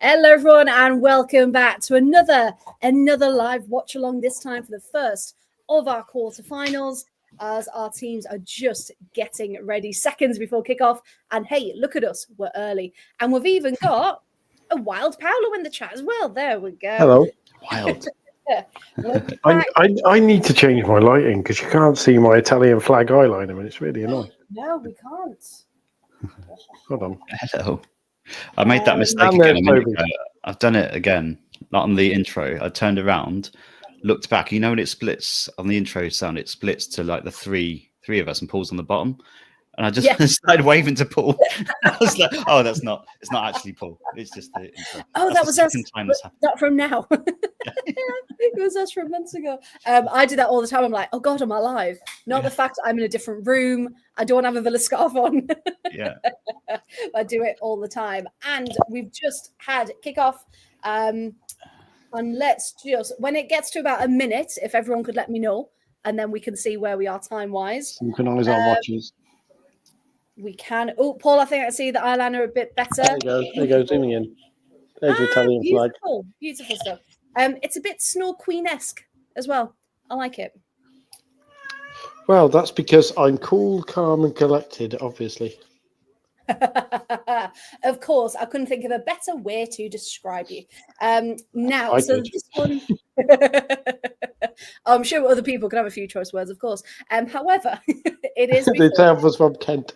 Hello, everyone, and welcome back to another live watch along. This time for the first of our quarterfinals, as our teams are just getting ready seconds before kickoff. And hey, look at us, we're early, and we've even got a wild Paolo in the chat as well. There we go. Hello. Wild. I need to change my lighting because you can't see my Italian flag eyeliner, and it's really annoying. No, we can't. Hold on. Hello. I made that mistake again a minute ago. I've done it again. Not on the intro. I turned around, looked back. You know when it splits on the intro sound, it splits to like the three of us and Paul's on the bottom. And I just started waving to Paul. I was like, oh, it's not actually Paul. It's just the intro. Oh, that was us. Not from now. It was us from months ago. I do that all the time. I'm like, oh God, am I live? Not the fact I'm in a different room. I don't have a Villa scarf on. Yeah. I do it all the time. And we've just had kickoff. And let's just, when it gets to about a minute, if everyone could let me know, and then we can see where we are time-wise. Synchronize our watches. We can. Oh, Paul, I think I see the eyeliner a bit better. There you go, zooming in. There's the Italian flag. Beautiful stuff. It's a bit Snow Queen-esque as well. I like it. Well, that's because I'm cool, calm, and collected, obviously. Of course, I couldn't think of a better way to describe you. Now, this one, I'm sure other people can have a few choice words, of course. However, it is. The town was from Kent.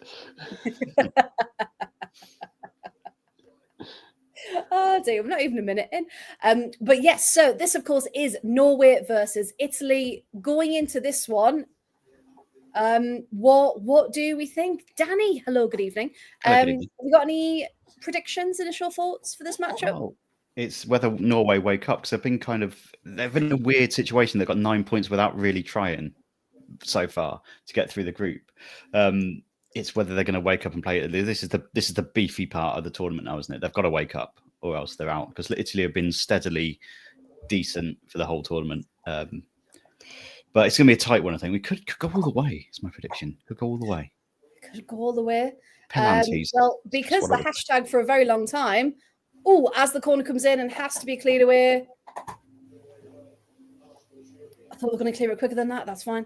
Oh dear, I'm not even a minute in. But yes, so this, of course, is Norway versus Italy. Going into this one, what do we think? Danny, hello, good evening. Have you got any predictions, initial thoughts for this matchup? Oh, it's whether Norway wake up, because they've been in a weird situation. They've got 9 points without really trying so far to get through the group. It's whether they're going to wake up and play. This is the beefy part of the tournament now, isn't it? They've got to wake up or else they're out, because Italy have been steadily decent for the whole tournament. But it's going to be a tight one, I think. We could go all the way. It's my prediction. Could go all the way. Could go all the way. Penalties. Well, because the hashtag for a very long time. Oh, as the corner comes in and has to be cleared away. I thought we were going to clear it quicker than that. That's fine.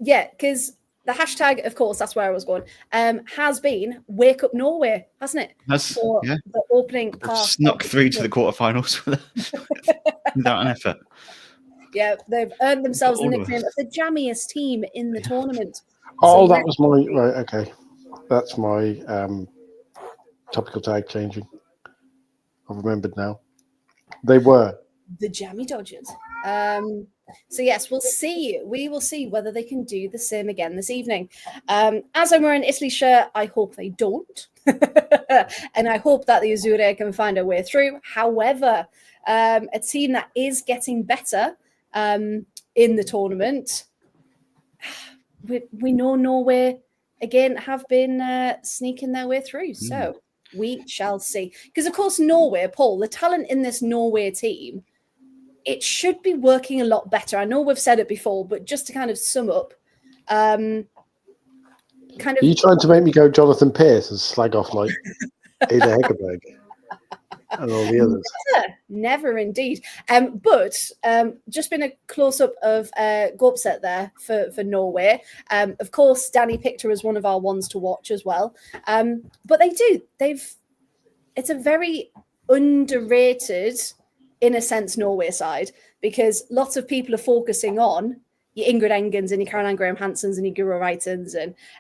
Yeah, because the hashtag, of course, that's where I was going, has been Wake Up Norway, hasn't it? For the opening part. Snuck through to the quarterfinals without an effort. Yeah, they've earned themselves the nickname of the jammiest team in the tournament. Oh, that was my... Right, okay. That's my topical tag changing. I've remembered now. They were. The Jammy Dodgers. So yes, we'll see. We will see whether they can do the same again this evening. As I'm wearing Italy shirt, I hope they don't. And I hope that the Azzurre can find a way through. However, a team that is getting better in the tournament, we know Norway, again, have been sneaking their way through. So we shall see. Because, of course, Norway, Paul, the talent in this Norway team, it should be working a lot better. I know we've said it before, but just to kind of sum up, Are you trying to make me go Jonathan Pearce and slag off like Ada Hegerberg and all the others? Never indeed. But just been a close-up of Gorpset there for Norway. Of course, Danny picked her as one of our ones to watch as well. But it's a very underrated, in a sense, Norway side, because lots of people are focusing on your Ingrid Engens and your Caroline Graham Hansons and your Guro Reitens,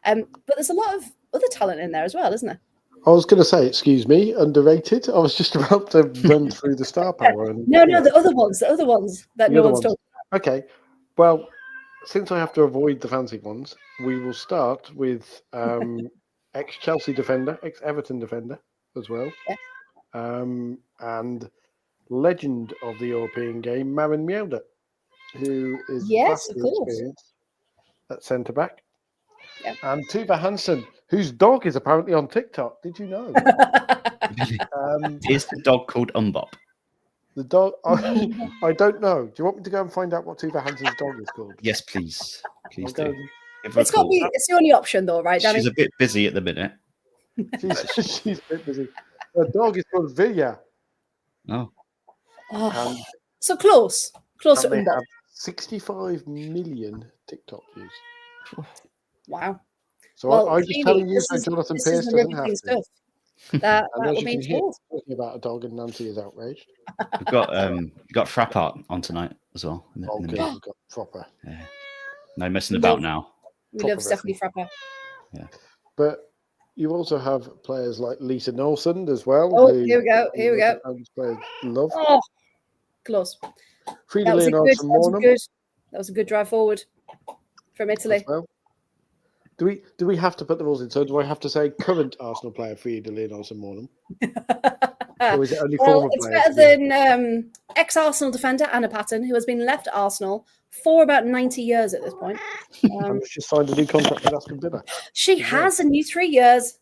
but there's a lot of other talent in there as well, isn't there? I was going to say, excuse me, underrated. I was just about to run through the star power. And, no, the other ones that no one's talking about. Okay, well, since I have to avoid the fancy ones, we will start with ex-Chelsea defender, ex-Everton defender as well, and legend of the European game, Maren Mjelde, who is vastly experienced at centre-back. Yep. And Tuva Hansen, whose dog is apparently on TikTok. Did you know? Is the dog called Umbop? The dog, I don't know. Do you want me to go and find out what Tuva Hansen's dog is called? Yes, please. Please I'll do. It's the only option, though, right, Danny? She's a bit busy at the minute. She's a bit busy. Her dog is called Vilya, Oh, Oh, and, so close to and they unbox. have 65 million TikTok views. Wow. So Well, I'm just clearly, telling you, so Jonathan this Pierce is the doesn't have riveting to. stuff. That And we're as you being can hear, told. talking about a dog, and Nancy is outraged. we've got Frap Art on tonight as well. In the Okay, middle. we've got proper. Yeah. No messing We about love- now. We Proper love Stephanie Frapper. But you also have players like Lisa Nolsson as well. Oh, who here we go. Here we go. Fans players love. Oh, close. Frida That was a Leonard good. from That was a Mornham good. That was a good drive forward from as Italy. well. Do we have to put the rules in? So do I have to say current Arsenal player Frida Leonard from Mornham? Or is it only Well, former it's players? better than ex-Arsenal defender Anna Patton, who has been left at Arsenal for about 90 years at this point. And she's signed a new contract with Aston Villa. She has a new 3 years.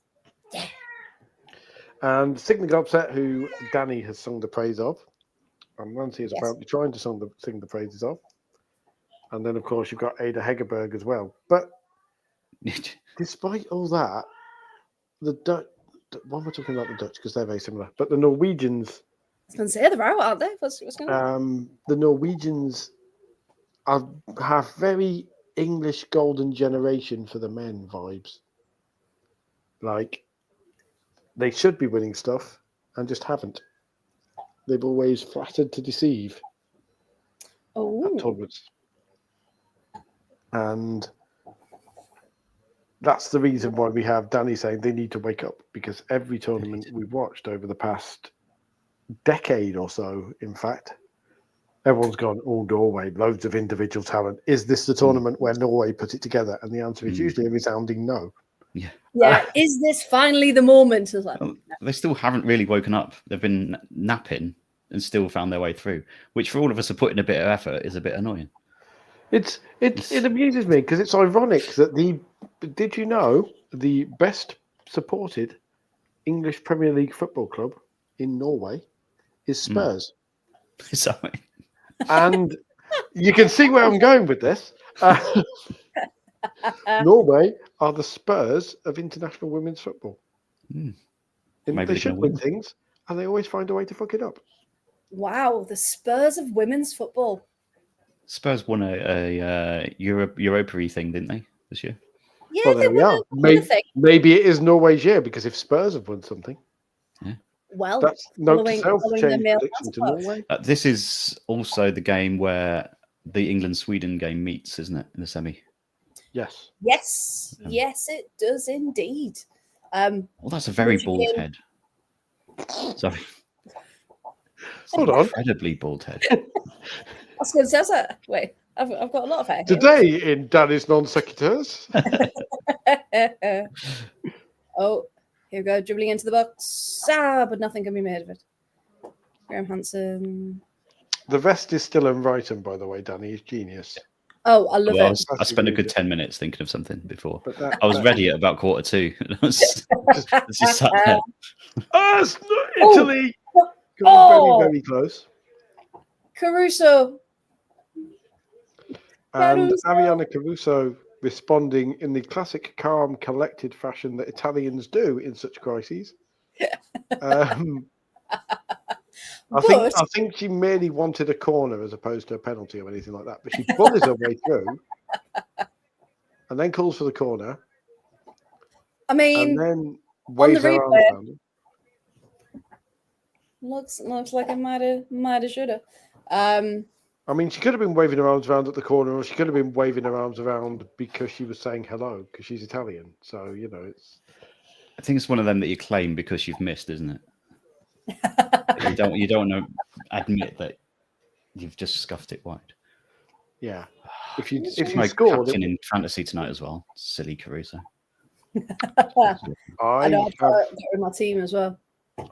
And Signy Gobset, who Danny has sung the praise of. And Nancy is Yes. apparently trying to sing the praises of. And then, of course, you've got Ada Hegerberg as well. But despite all that, the Dutch, why am I talking about the Dutch? Because they're very similar. But the Norwegians, I was going to say they're out, aren't they? What's going on? the Norwegians have very English golden generation for the men vibes. Like, they should be winning stuff and just haven't. They've always flattered to deceive at tournaments. And that's the reason why we have Danny saying they need to wake up, because every tournament we've watched over the past decade or so, in fact, everyone's gone, oh, Norway, loads of individual talent. Is this the tournament where Norway put it together? And the answer is usually a resounding no. Yeah, is this finally the moment? Like, They still haven't really woken up. They've been napping and still found their way through, which for all of us who put in a bit of effort is a bit annoying. It amuses me because it's ironic that did you know the best supported English Premier League football club in Norway is Spurs? Sorry. And you can see where I'm going with this. Norway are the Spurs of international women's football. And Maybe they should win things, and they always find a way to fuck it up. wow, the Spurs of women's football. Spurs won a Europa thing, didn't they, this year? Yeah, Well, they there we are. won a thing. Maybe it is Norway's year, because if Spurs have won something, Well, that's note to following self, their change male prediction to counterparts. Norway. This is also the game where the England-Sweden game meets, isn't it, in the semi? Yes. Yes, it does indeed. Well, that's a very bald head. Sorry. Hold on. Incredibly bald head. I was going to say that. Wait, I've got a lot of hair. Today in Danny's non-sequiturs. Oh, here we go, dribbling into the box. But nothing can be made of it. Graham Hansen. The vest is still in Brighton, by the way, Danny. He's genius. Oh, I love it. I spent a good 10 minutes thinking of something before. But I was ready at about 1:45. I was just sat there. Oh, it's not Italy! Oh! Very, very close. Caruso. And Caruso. Ariana Caruso responding in the classic, calm, collected fashion that Italians do in such crises. I think she merely wanted a corner as opposed to a penalty or anything like that. But she bullies her way through and then calls for the corner. I mean, and then waves her arms around him. Looks like I might have shoulda. I mean, she could have been waving her arms around at the corner, or she could have been waving her arms around because she was saying hello, because she's Italian. So, you know, it's... I think it's one of them that you claim because you've missed, isn't it? you don't want to admit that you've just scuffed it wide. Yeah. If you my scored captain in fantasy tonight as well, silly Caruso. I know I've got it in my team as well.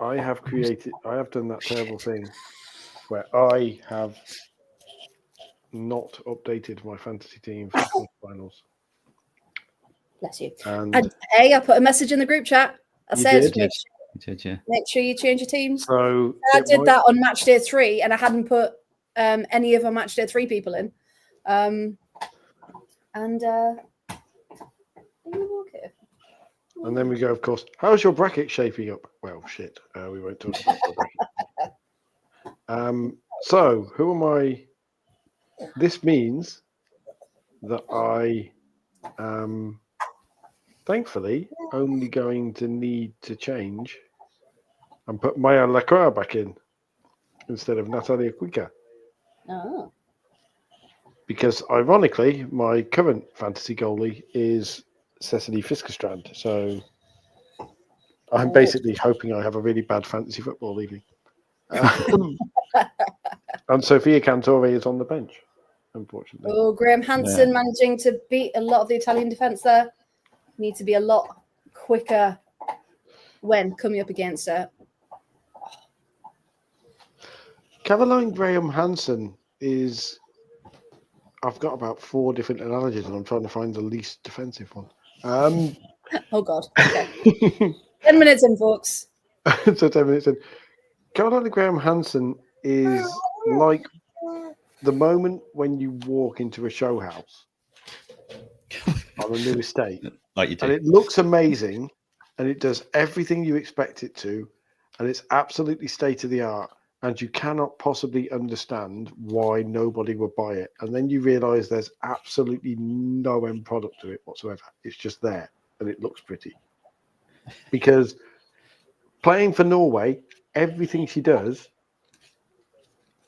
I have done that terrible thing where I have not updated my fantasy team for the finals. Bless you. And hey, I put a message in the group chat. I said, make sure you change your teams. So I did that on match day 3, and I hadn't put any of our match day 3 people in. And then we go, of course, how's your bracket shaping up? Well, shit. We won't talk about the bracket. So, who am I? This means that I am, thankfully, only going to need to change and put Maya Lacroix back in instead of Natalia Quica. Oh. Because, ironically, my current fantasy goalie is Cecily Fiskerstrand. So, I'm basically hoping I have a really bad fantasy football evening. And Sofia Cantore is on the bench, unfortunately. Oh, Graham Hansen managing to beat a lot of the Italian defence there. Need to be a lot quicker when coming up against her. Caroline Graham Hansen is... I've got about 4 different analogies and I'm trying to find the least defensive one. Oh, God. Okay. 10 minutes in, folks. So 10 minutes in. Caroline Graham Hansen is like the moment when you walk into a show house on a new estate. Like you do. And it looks amazing and it does everything you expect it to. And it's absolutely state of the art. And you cannot possibly understand why nobody would buy it. And then you realize there's absolutely no end product to it whatsoever. It's just there and it looks pretty. Because playing for Norway, everything she does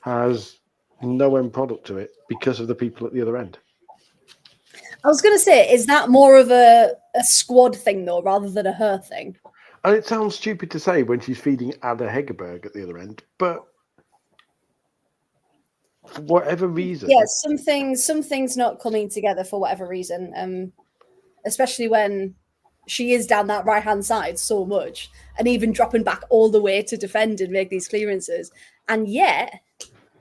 has no end product to it because of the people at the other end. I was going to say, is that more of a squad thing, though, rather than a her thing? And it sounds stupid to say when she's feeding Ada Hegerberg at the other end, but for whatever reason... Yeah, some things not coming together for whatever reason, especially when she is down that right-hand side so much and even dropping back all the way to defend and make these clearances. And yet,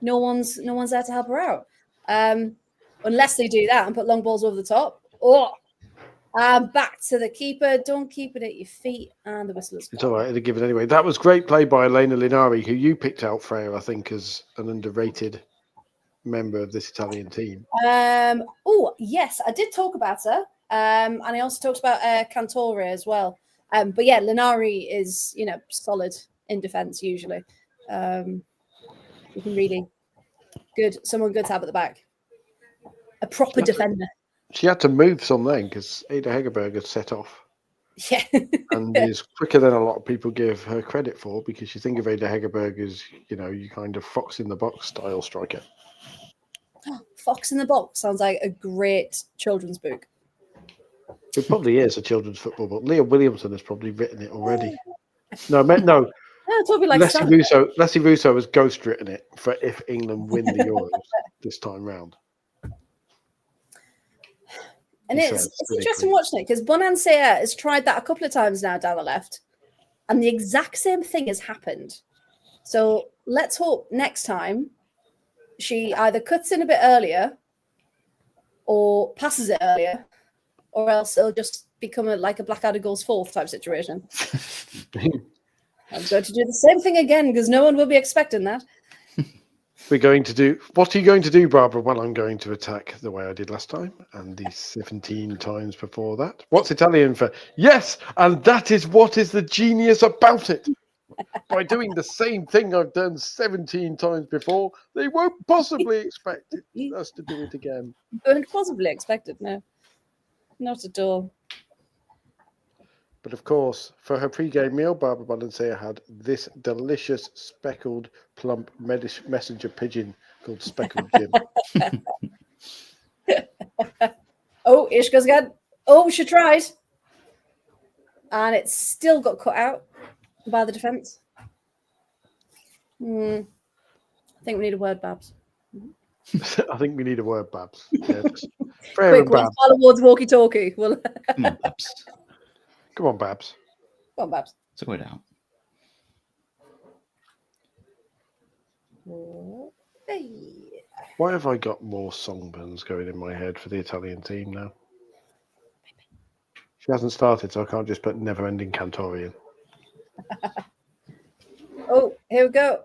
no one's there to help her out. Unless they do that and put long balls over the top. Back to the keeper. Don't keep it at your feet. And the whistle is gone. It's all right. It'll give it anyway. That was great play by Elena Linari, who you picked out, Freya, I think, as an underrated member of this Italian team. Oh, yes. I did talk about her. And I also talked about Cantore as well. But yeah, Linari is, solid in defence usually. You can really someone good to have at the back. A proper defender. She had to move some then because Ada Hegerberg had set off. Yeah. And is quicker than a lot of people give her credit for because you think of Ada Hegerberg as, you kind of fox in the box style striker. Fox in the Box sounds like a great children's book. It probably is a children's football book. Leah Williamson has probably written it already. No. Like Leslie Russo has ghostwritten it for if England win the Euros this time round. And it's interesting watching it because Bonansea has tried that a couple of times now down the left, and the exact same thing has happened. So let's hope next time she either cuts in a bit earlier or passes it earlier, or else it'll just become a Blackadder goes fourth type situation. I'm going to do the same thing again because no one will be expecting that. What are you going to do, Barbara? Well, I'm going to attack the way I did last time and the 17 times before that. What's Italian for yes? And that is what is the genius about it. By doing the same thing I've done 17 times before, they won't possibly expect us to do it again. Won't possibly expect it, no. Not at all. But of course, for her pre-game meal, Barbara Balancea had this delicious speckled plump messenger pigeon called Speckled Jim. Oh, Ishka's again. Oh, she tried. And it still got cut out by the defence. I think we need a word, Babs. I think we need a word, Babs. Yeah, Freya Quick, and Babs. awards walkie-talkie. Well, Come on, Babs. Come on, Babs. Come on, Babs. Sort it out. Hey. Why have I got more songbirds going in my head for the Italian team now? She hasn't started, so I can't just put never-ending Cantore in. Oh, here we go.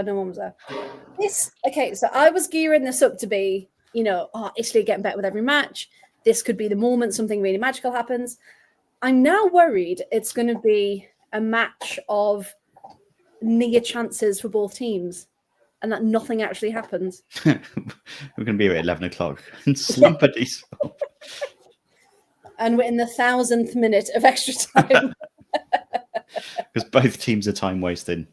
No one was there. Okay, so I was gearing this up to be, Italy getting better with every match. This could be the moment something really magical happens. I'm now worried it's going to be a match of near chances for both teams, and that nothing actually happens. We're going to be here at 11 o'clock and somebody's. And we're in the 1,000th minute of extra time. Because both teams are time wasting.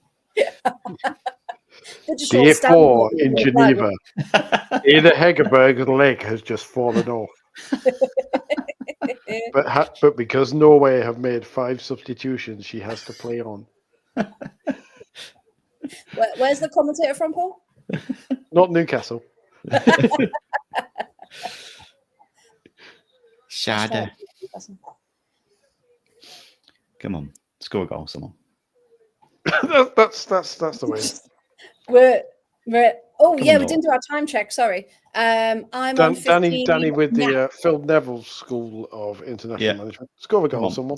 Year 4 in Geneva. Ida Hegerberg's leg has just fallen off. But because Norway have made 5 substitutions, she has to play on. Where's the commentator from, Paul? Not Newcastle. Shada. Come on, score a goal, someone. that's the way. We're oh Come yeah, on, we didn't do our time check. Sorry. I'm on Danny 15. with the Phil Neville School of International Management. Score a goal, someone.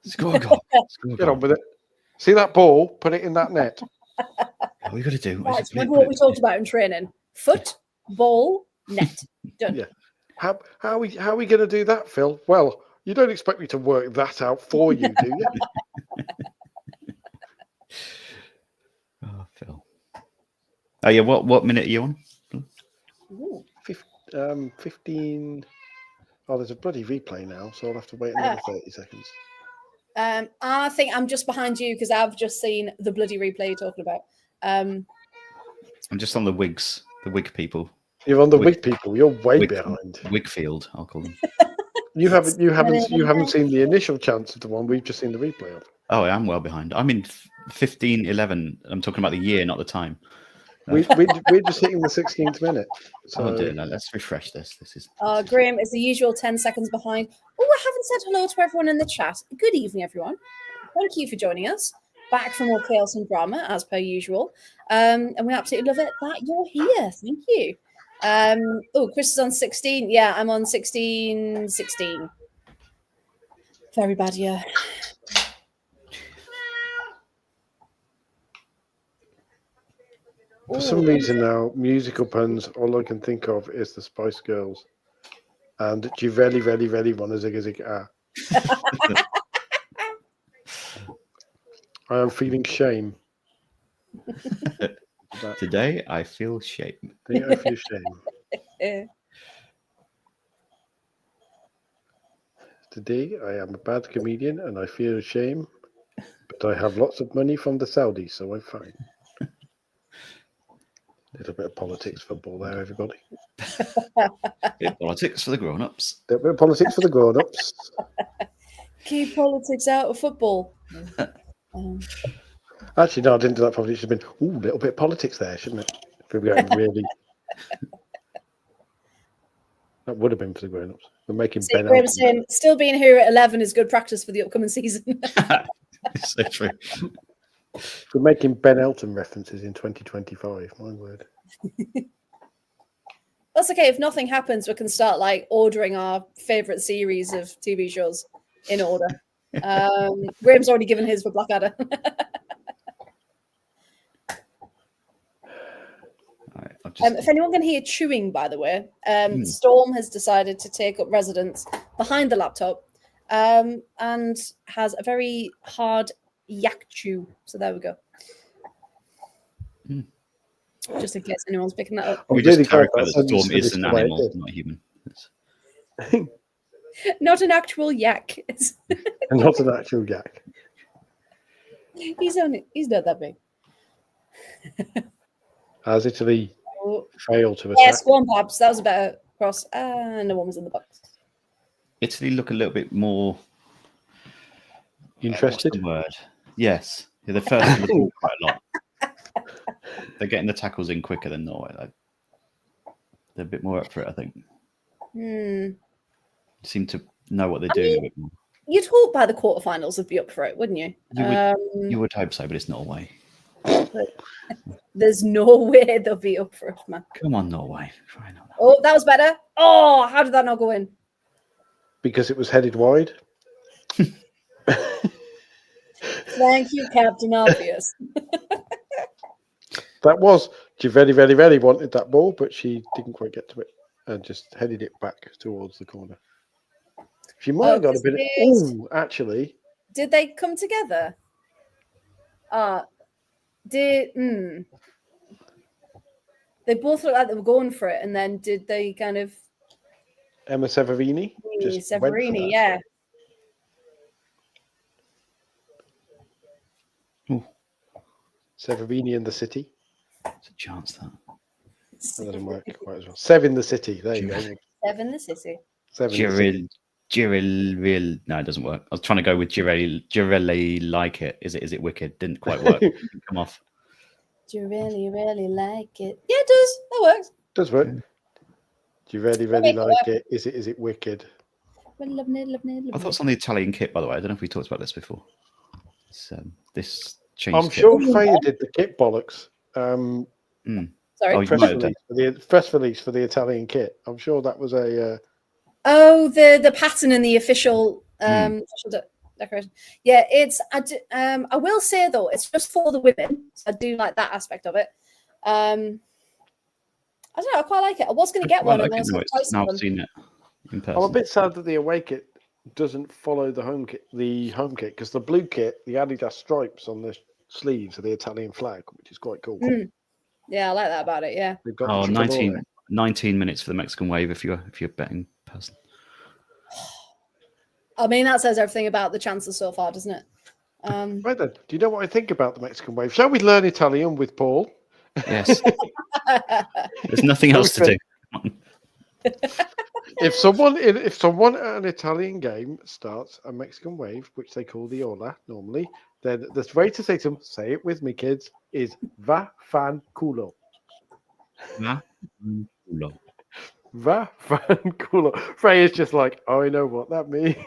Score a goal. Get on with it. See that ball? Put it in that net. What we got to do? Right, remember what we talked about in training: foot, ball, net. Done. Yeah. How are we going to do that, Phil? Well, you don't expect me to work that out for you, do you? Oh, Phil. Oh yeah, what minute are you on? Ooh. 15. Oh, there's a bloody replay now, so I'll have to wait another 30 seconds. I think I'm just behind you because I've just seen the bloody replay you're talking about. I'm just on the Whigs, the Whig people. You're on the Whig people. You're way behind. Wigfield, I'll call them. You haven't seen the initial chance of the one. We've just seen the replay of. Oh, I am well behind. I'm in 15-11. I'm talking about the year, not the time. We're just hitting the 16th minute. So. Oh dear, no, let's refresh this. This is. Graham is the usual 10 seconds behind. Oh, I haven't said hello to everyone in the chat. Good evening, everyone. Thank you for joining us. Back for more chaos and drama, as per usual. And we absolutely love it that you're here. Thank you. Chris is on 16. Yeah, I'm on 16. Very bad, yeah. For some reason now, musical puns, all I can think of is the Spice Girls. And Givelli, Velli, Velli, Wanna Zigga Zigga. I am feeling shame. Today, I feel shame. I feel shame. Today, I am a bad comedian and I feel shame. But I have lots of money from the Saudis, so I'm fine. A little bit of politics football there, everybody. Bit of politics for the grown-ups. A little bit of politics for the grown-ups. Keep politics out of football. Actually, no, I didn't do that properly. It should have been, a little bit of politics there, shouldn't it? If we were going really... That would have been for the grown-ups. We're making Ben Elton. Still being here at 11 is good practice for the upcoming season. It's so true. We're making Ben Elton references in 2025. My word. That's okay. If nothing happens, we can start ordering our favorite series of TV shows in order. Graham's already given his for Blackadder. If anyone can hear chewing, by the way, Storm has decided to take up residence behind the laptop and has a very hard yak chew. So there we go. Just in case anyone's picking that up. We just clarify that Storm is an animal, not human. Not an actual yak. Not an actual yak. He's not that big. As Italy failed to attack. Yes, go on, Babs. That was a better cross. No one was in the box. Italy look a little bit more interested. What's the word? Yes, they're first to the ball quite a lot. They're getting the tackles in quicker than Norway. They're a bit more up for it, I think. Seem to know what they're doing a bit more. You'd hope by the quarterfinals would be up for it, wouldn't you? You would hope so, but it's Norway. There's no way they'll be up for it, man. Come on, Norway. Oh, that was better. Oh, how did that not go in? Because it was headed wide. Thank you, Captain Obvious. That was Givelli, Velli, Velli wanted that ball, but she didn't quite get to it and just headed it back towards the corner. She might have got a bit. Did, Actually, did they come together? They both looked like they were going for it, and then did they kind of Emma Severini. Severini, yeah. Ooh, Severini in the city. there's a chance that. That doesn't work quite as well. Sev in the city. There you go. Sev in the city. Jiril. No, it doesn't work. I was trying to go with Jirelli like it. Is it wicked? Didn't quite work. Didn't come off. Do you really, really like it? Yeah, it does. That works. Does work. Do you really, really like it? Is it wicked? I thought it's on the Italian kit, by the way. I don't know if we talked about this before. This changed. I'm sure Freya did the kit bollocks. Sorry. Oh, press release for the Italian kit. I'm sure that was a. The pattern and the official decoration. Yeah, it's. I will say though, it's just for the women. So I do like that aspect of it. I don't know. I quite like it. I was going to get one. Now I've seen it in person. I'm a bit sad that the away kit doesn't follow the home kit. Because the blue kit, the Adidas stripes on the sleeves are the Italian flag, which is quite cool. Yeah, I like that about it. Yeah. They've got 19 minutes for the Mexican wave if you're betting person. I mean, that says everything about the chances so far, doesn't it? Right then, do you know what I think about the Mexican wave? Shall we learn Italian with Paul? Yes. There's nothing else to do. If someone at an Italian game starts a Mexican wave, which they call the Ola normally, then the way to say to them, say it with me, kids, is va fan culo. Va culo. Va fan culo. Freya's just like, oh, I know what that means.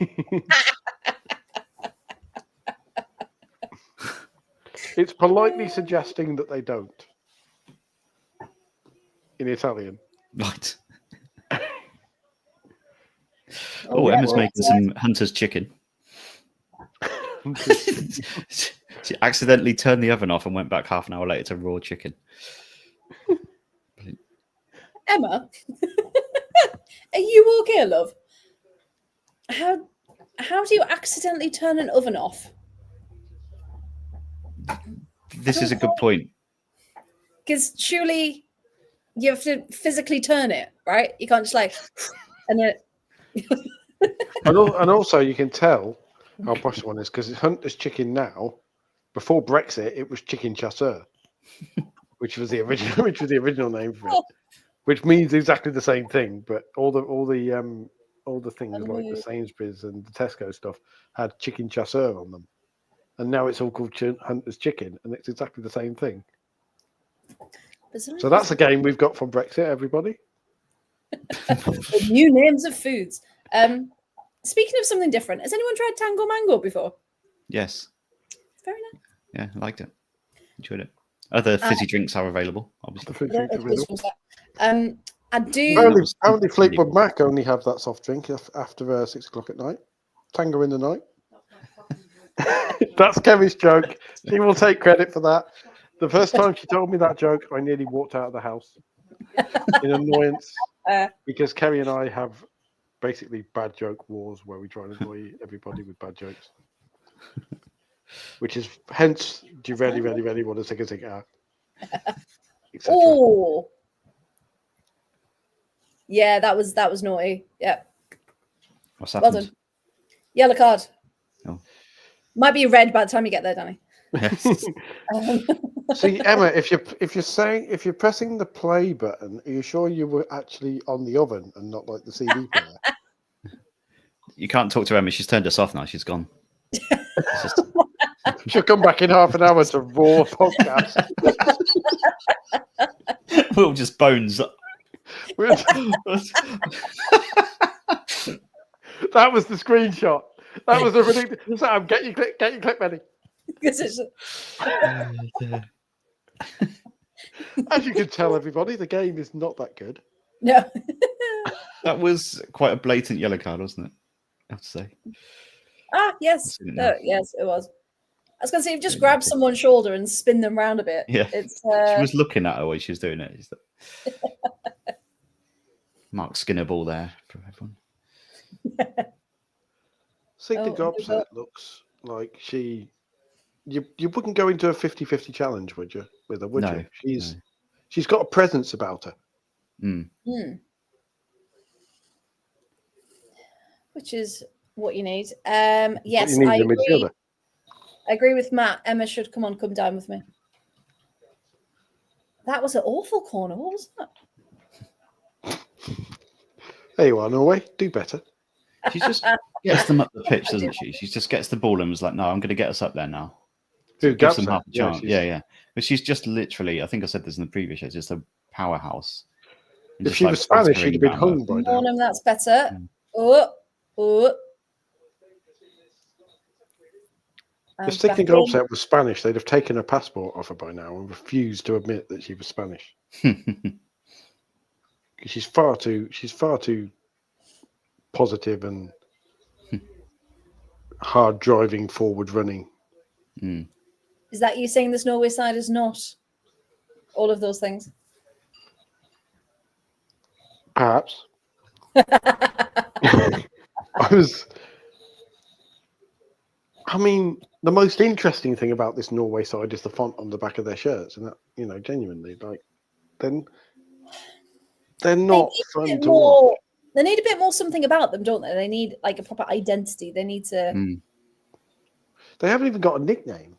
It's politely suggesting that they don't. In Italian. Right. Emma's making some Hunter's chicken. She accidentally turned the oven off and went back half an hour later to raw chicken. Emma, are you okay, love? How do you accidentally turn an oven off? This is a good point. Because surely you have to physically turn it, right? You can't just like and then. And also, you can tell how posh one is because it's Hunter's chicken now. Before Brexit, it was chicken chasseur, which was the original name for it, which means exactly the same thing. But all the things like the Sainsbury's and the Tesco stuff had chicken chasseur on them, and now it's all called Hunter's chicken, and it's exactly the same thing. So that's a game we've got from Brexit, everybody. The new names of foods. Speaking of something different, has anyone tried Tango Mango before? Yes. It's very nice. Yeah, I liked it. Enjoyed it. Other fizzy drinks are available, obviously. I do. Apparently Fleetwood Mac only have that soft drink after 6 o'clock at night. Tango in the night. That's Kemi's joke. She will take credit for that. The first time she told me that joke, I nearly walked out of the house in annoyance because Kerry and I have basically bad joke wars where we try and annoy everybody with bad jokes. Which is hence, do you really, really, really want to take a cigar? Oh, yeah, that was naughty. Yeah. What's happened? Well done. Yellow card. Oh. Might be red by the time you get there, Danny. Yes. See, Emma, if you're pressing the play button, are you sure you were actually on the oven and not like the CD player? You can't talk to Emma. She's turned us off now. She's gone. She'll come back in half an hour to raw podcast. We'll just bones. That was the screenshot. That was a ridiculous. Sam, get your clip ready. As you can tell, everybody, the game is not that good. No. That was quite a blatant yellow card, wasn't it? I have to say. Yes. Yes, it was. I was going to say, you've just grabbed someone's shoulder and spin them around a bit. Yeah. It's, She was looking at her while she was doing it. Mark Skinner ball there for everyone. Sigrid Oh, Gobset looks like she. You wouldn't go into a 50-50 challenge, would you? With her, would No, you? no. She's got a presence about her. Mm. Which is what you need. What Yes, you need I in a agree. midfielder. I agree with Matt. Emma should come down with me. That was an awful corner. What was that? There you are, Norway. Do better. She just gets them up the pitch, doesn't she? She just gets the ball and was like, "No, I'm going to get us up there now." So it gives them half a chance. Yeah. But she's just literally, I think I said this in the previous show, just a powerhouse. And If she was Spanish, she'd have been hung by now. Morning, that's better. Oh. If Sigrid Gobset was Spanish, they'd have taken her passport off her by now and refused to admit that she was Spanish. Because she's far too positive and hard driving, forward running. Is that you saying this Norway side is not all of those things? Perhaps. I mean, the most interesting thing about this Norway side is the font on the back of their shirts, and that, genuinely, like, then they're not fun to watch. They need a bit more something about them, don't they? They need like a proper identity. They need to. They haven't even got a nickname.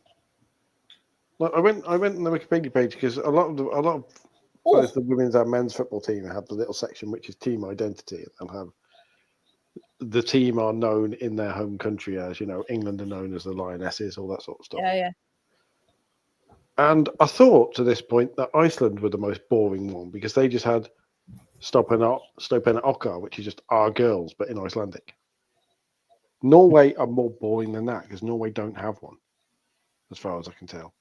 Like I went on the Wikipedia page because a lot of both the women's and men's football team have the little section which is team identity. They'll have the team are known in their home country as, England are known as the Lionesses, all that sort of stuff. Yeah. And I thought to this point that Iceland were the most boring one because they just had Stopena Okkar, which is just our girls, but in Icelandic. Norway are more boring than that because Norway don't have one, as far as I can tell.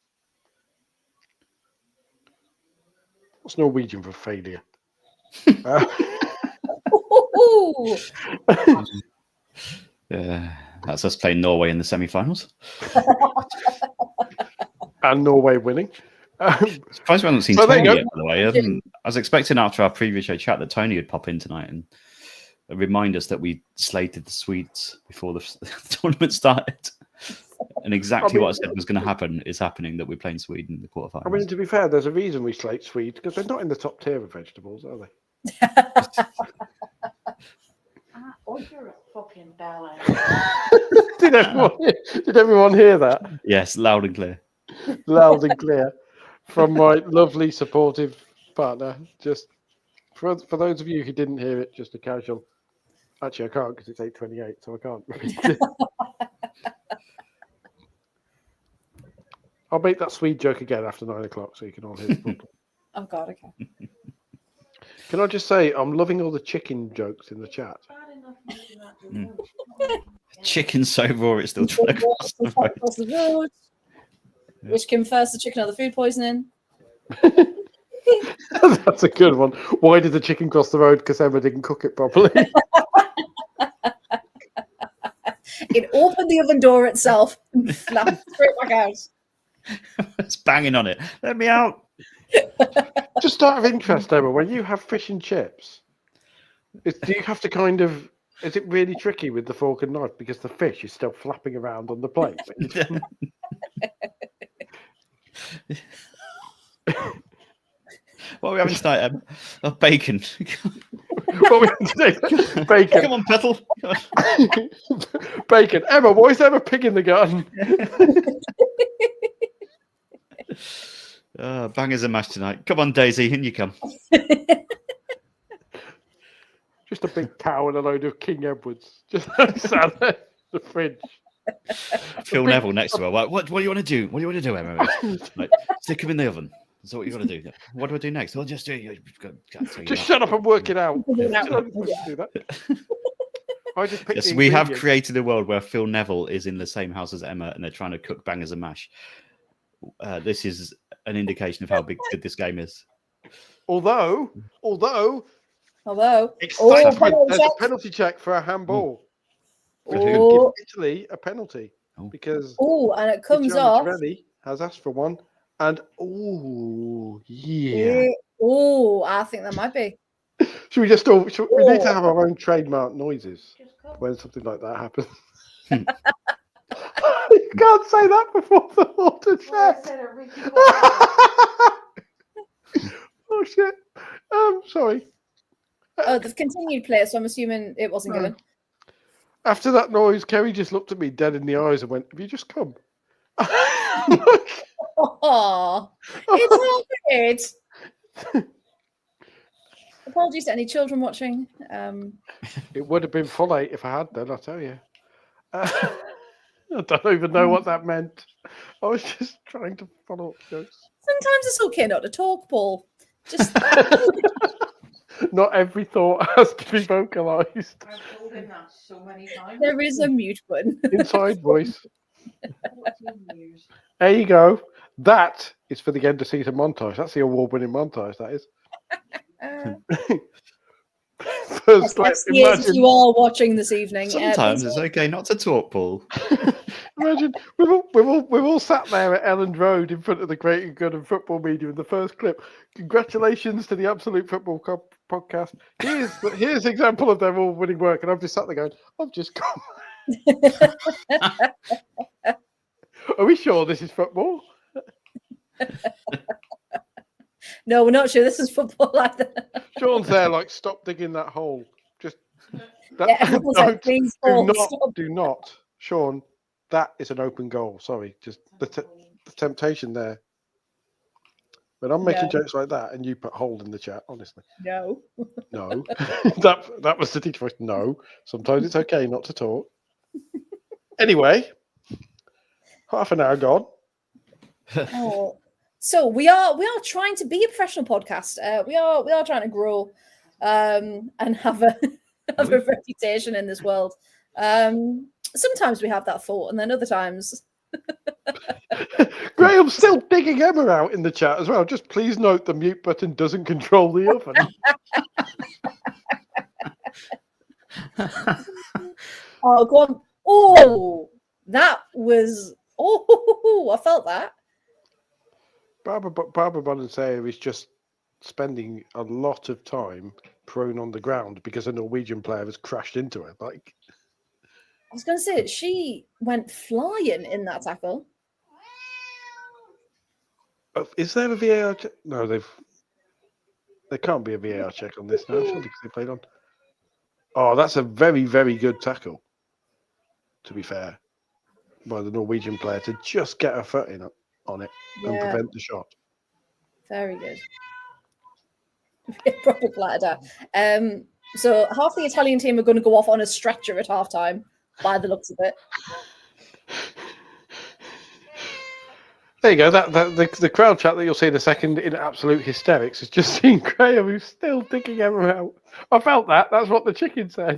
What's Norwegian for failure? That's us playing Norway in the semi-finals. And Norway winning. Surprised we haven't seen Tony yet, by the way. I was expecting after our previous show chat that Tony would pop in tonight and remind us that we slated the Swedes before the tournament started. And exactly what I said was going to happen is happening, that we're playing Sweden in the quarterfinals. I mean, to be fair, there's a reason we slate Swedes, because they're not in the top tier of vegetables, are they? Oh, you're a fucking bellend. Did everyone hear that? Yes, loud and clear. Loud and clear from my lovely supportive partner. Just for those of you who didn't hear it, just a casual. Actually, I can't because it's 8:28, so I can't repeat it. I'll make that Swede joke again after 9 o'clock so you can all hear it properly. Oh God, okay. Can I just say I'm loving all the chicken jokes in the chat. Chicken's so raw it's still trying to cross the road. Which came first, the chicken or the food poisoning? That's a good one. Why did the chicken cross the road? Because Emma didn't cook it properly. It opened the oven door itself and flapped straight back out. It's banging on it. Let me out. Just out of interest, Emma, when you have fish and chips, do you have to kind of... Is it really tricky with the fork and knife because the fish is still flapping around on the plate? What are we having tonight, bacon. What are we having today? Bacon. Come on, Petal. Bacon. Emma, why is there a pig in the garden? Bangers and mash tonight. Come on, Daisy, in you come. Just a big cow and a load of King Edwards. Just sat there in the fridge. Phil Neville next to her. What do you want to do? What do you want to do, Emma? Like, stick him in the oven. That's what you got to do. What do I do next? Well, just do. Just shut up and work it out. Do that. Yes, we have created a world where Phil Neville is in the same house as Emma, and they're trying to cook bangers and mash. This is an indication of how good this game is. Although, there's a penalty check for a handball. Give Italy a penalty because and it comes off. Has asked for one, and yeah. I think that might be. Should we just we need to have our own trademark noises when something like that happens. You can't say that before the water Well, I chat. said it really well. Oh shit. Sorry. Oh, they've continued play, so I'm assuming it wasn't given. After that noise, Kerry just looked at me dead in the eyes and went, "Have you just come?" Oh, it's all good. Apologies to any children watching. It would have been full 8 if I had done, I'll tell you. I don't even know what that meant. I was just trying to follow up jokes. Sometimes it's okay not to talk, Paul. Just Not every thought has to be vocalised. I've told him that so many times. there is a mute button. Inside voice. 14 years. There you go. That is for the end of season montage. That's the award-winning montage, that is. First clip, Yes, if imagine, you are watching this evening, Sometimes please- it's okay not to talk, Paul. imagine we've all sat there at Elland Road in front of the Great and Good and Football Media in the first clip. Congratulations to the Absolute Football Podcast. Here's an example of their all-winning work, and I've just sat there going, "I've just gone." Are we sure this is football? No, we're not sure this is football either. Sean's there, like, stop digging that hole. Just Yeah, everyone's like, please, Paul, stop. do not, Sean. That is an open goal. Sorry, just the temptation there. When I'm making jokes like that, and you put hold in the chat, honestly, No. no. that was the teacher voice. No, sometimes it's okay not to talk. Anyway, half an hour gone. Oh. So we are trying to be a professional podcast. We are trying to grow and have a reputation in this world. Sometimes we have that thought, and then other times. Graham's still digging Emma out in the chat as well. Just please note the mute button doesn't control the oven. Oh, go on. Oh, that was. Oh, I felt that. Barbara Bonansayer is just spending a lot of time prone on the ground because a Norwegian player has crashed into her. Like, I was going to say, she went flying in that tackle. is there a VAR check? No, there can't be a VAR check on this now, surely, because they played on. Oh, that's a very, very good tackle, to be fair, by the Norwegian player to just get her foot in on it and prevent the shot. Very good. Proper platter. So half the Italian team are going to go off on a stretcher at halftime, by the looks of it. There you go. The crowd chat that you'll see in a second in absolute hysterics is just seeing Graham who's still digging Emma out. I felt that. That's what the chicken said.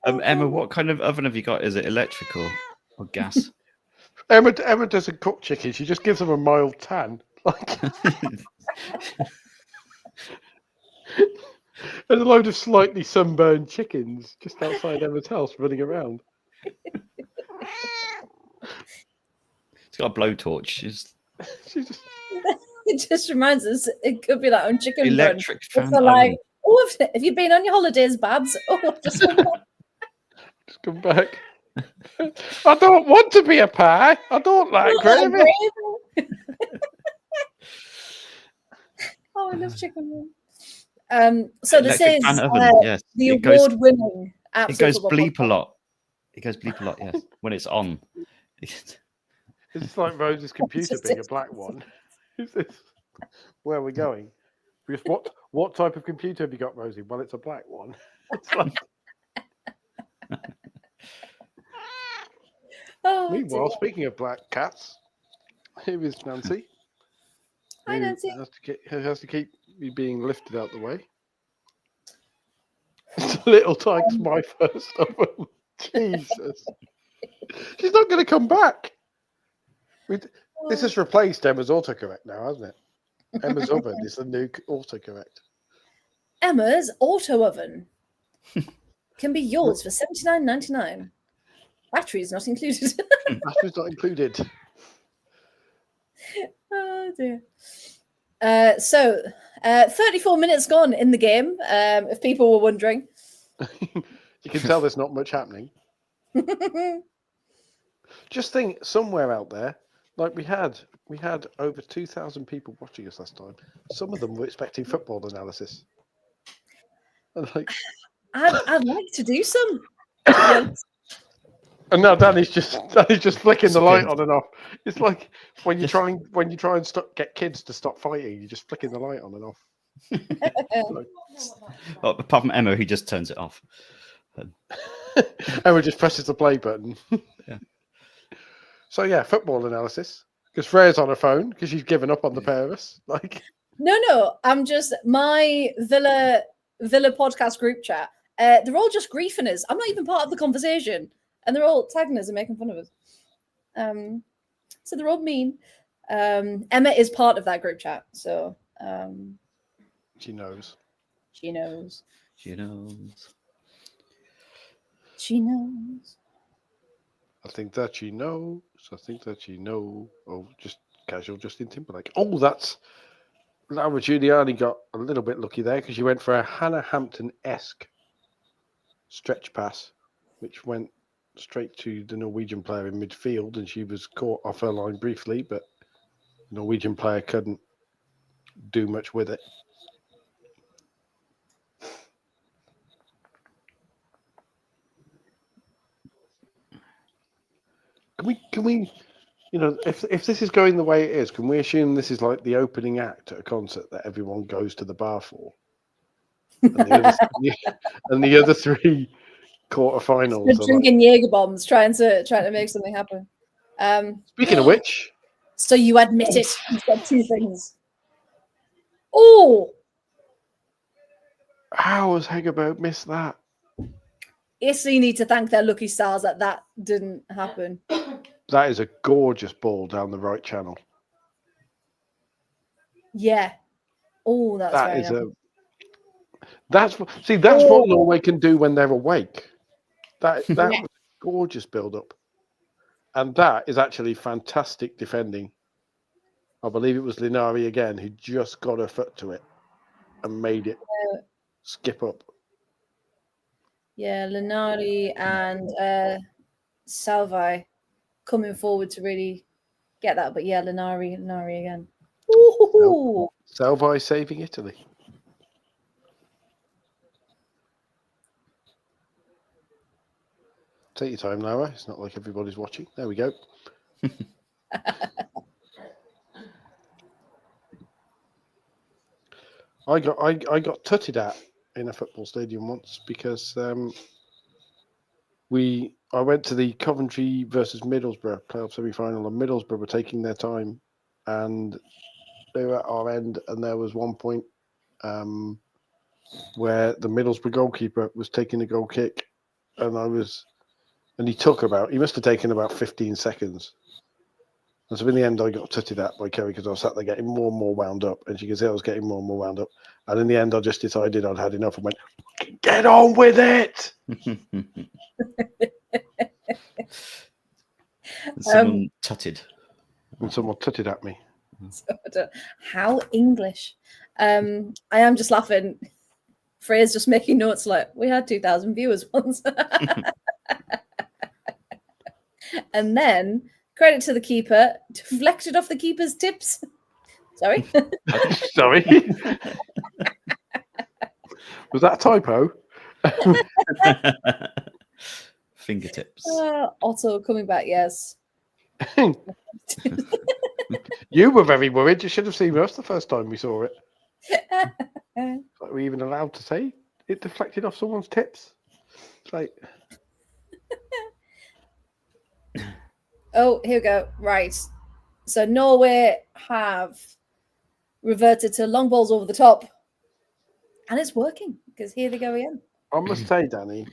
Emma, what kind of oven have you got? Is it electrical or gas? Emma doesn't cook chicken. She just gives them a mild tan. Like, there's a load of slightly sunburned chickens just outside Emma's house running around. It's got a blowtorch. She just It just reminds us, it could be like on chicken Electric run. fan So like, oven. oh, have you been on your holidays, Babs? Oh, just come back. I don't want to be a pie. I don't like gravy. Oh, I love chicken run. So this Electric is fan oven, yes. the It goes- award-winning. It goes Football bleep a Podcast. lot. It goes bleep a lot, yes, when it's on. It's like Rose's computer being a black one. Is this where we're going? Because what type of computer have you got, Rosie? Well, it's a black one. It's like... Oh, Meanwhile, dear. speaking of black cats, here is Nancy. Hi, who Nancy. has to keep me being lifted out the way. Little Tyke's my first oven. Jesus. She's not going to come back. This has replaced Emma's autocorrect now, hasn't it? Emma's oven is the new autocorrect. Emma's auto oven can be yours for $79.99. Batteries not included. Batteries not included. Oh dear. So 34 minutes gone in the game, if people were wondering. You can tell there's not much happening. Just think, somewhere out there, like we had over 2,000 people watching us last time. Some of them were expecting football analysis. And like, I'd like to do some. To be honest. and now Danny's just flicking the light on and off. It's like when you try and get kids to stop fighting, you're just flicking the light on and off. Like, Oh, apart from Emma, who just turns it off. Emma just presses the play button. Yeah. So yeah, football analysis. Because Freya's on her phone because she's given up on the pair of us. Like, No, I'm just my Villa podcast group chat. They're all just griefing us. I'm not even part of the conversation, and they're all tagging us and making fun of us. So they're all mean. Emma is part of that group chat, so she knows. she knows. She knows. She knows. I think that she knows. I think that she knows. Oh, just casual Justin Timberlake. Oh, that's Laura Giuliani got a little bit lucky there because she went for a Hannah Hampton-esque stretch pass, which went straight to the Norwegian player in midfield, and she was caught off her line briefly, but the Norwegian player couldn't do much with it. Can we, if this is going the way it is, can we assume this is like the opening act at a concert that everyone goes to the bar for? And the other three quarterfinals. They're drinking Jaeger bombs, trying to make something happen. Speaking of which, so you admit it. You said two things. Oh, how has Hegebo missed that? Italy need to thank their lucky stars that didn't happen. That is a gorgeous ball down the right channel. Yeah. Oh, that's That very is nice. that's what Norway can do when they're awake. That was a gorgeous build-up. And that is actually fantastic defending. I believe it was Linari again who just got her foot to it and made it skip up. Yeah, Linari and Salvi coming forward to really get that. But yeah, Linari again. Ooh. Salvi saving Italy. Take your time, Laura. It's not like everybody's watching. There we go. I got tutted at in a football stadium once because I went to the Coventry versus Middlesbrough playoff semi-final, and Middlesbrough were taking their time, and they were at our end, and there was one point where the Middlesbrough goalkeeper was taking a goal kick, and he must have taken about 15 seconds. And so in the end, I got tutted at by Kerry because I was sat there getting more and more wound up, and she could see I was getting more and more wound up. And in the end, I just decided I'd had enough and went, "Get on with it!" Someone tutted. And someone tutted at me. How English. I am just laughing. Freya's just making notes like, we had 2,000 viewers once. And then, credit to the keeper, deflected off the keeper's tips. Sorry. Sorry. Was that a typo? Fingertips. Otto coming back, yes. You were very worried. You should have seen us the first time we saw it. Like, we even allowed to say it deflected off someone's tips? It's like... Oh, here we go. Right. So Norway have reverted to long balls over the top. And it's working because here they go again. I must say, Danny,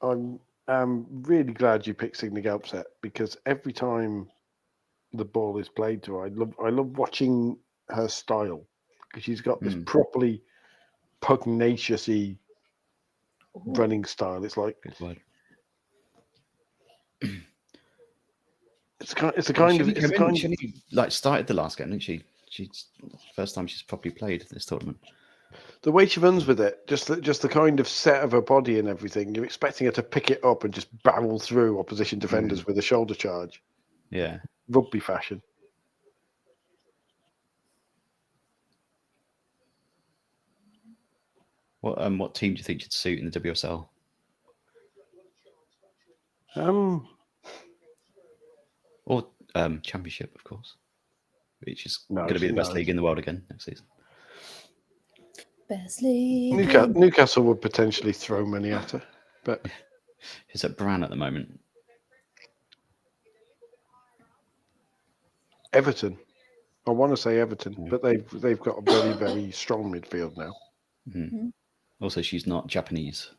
I'm really glad you picked Signe Gelbset because every time the ball is played to her, I love watching her style because she's got this properly pugnacious-y running style. It's like it's a kind of she only, like started the last game, didn't she? She's first time she's properly played this tournament. The way she runs with it, just the kind of set of her body and everything, you're expecting her to pick it up and just barrel through opposition defenders with a shoulder charge. Yeah. Rugby fashion. What team do you think should suit in the WSL? Or Championship, of course, which is going to be the best league in the world again next season. Best league. Newcastle would potentially throw money at her, but Is at Bran at the moment. Everton. I want to say Everton, but they've got a very, very strong midfield now. Mm-hmm. Also, she's not Japanese,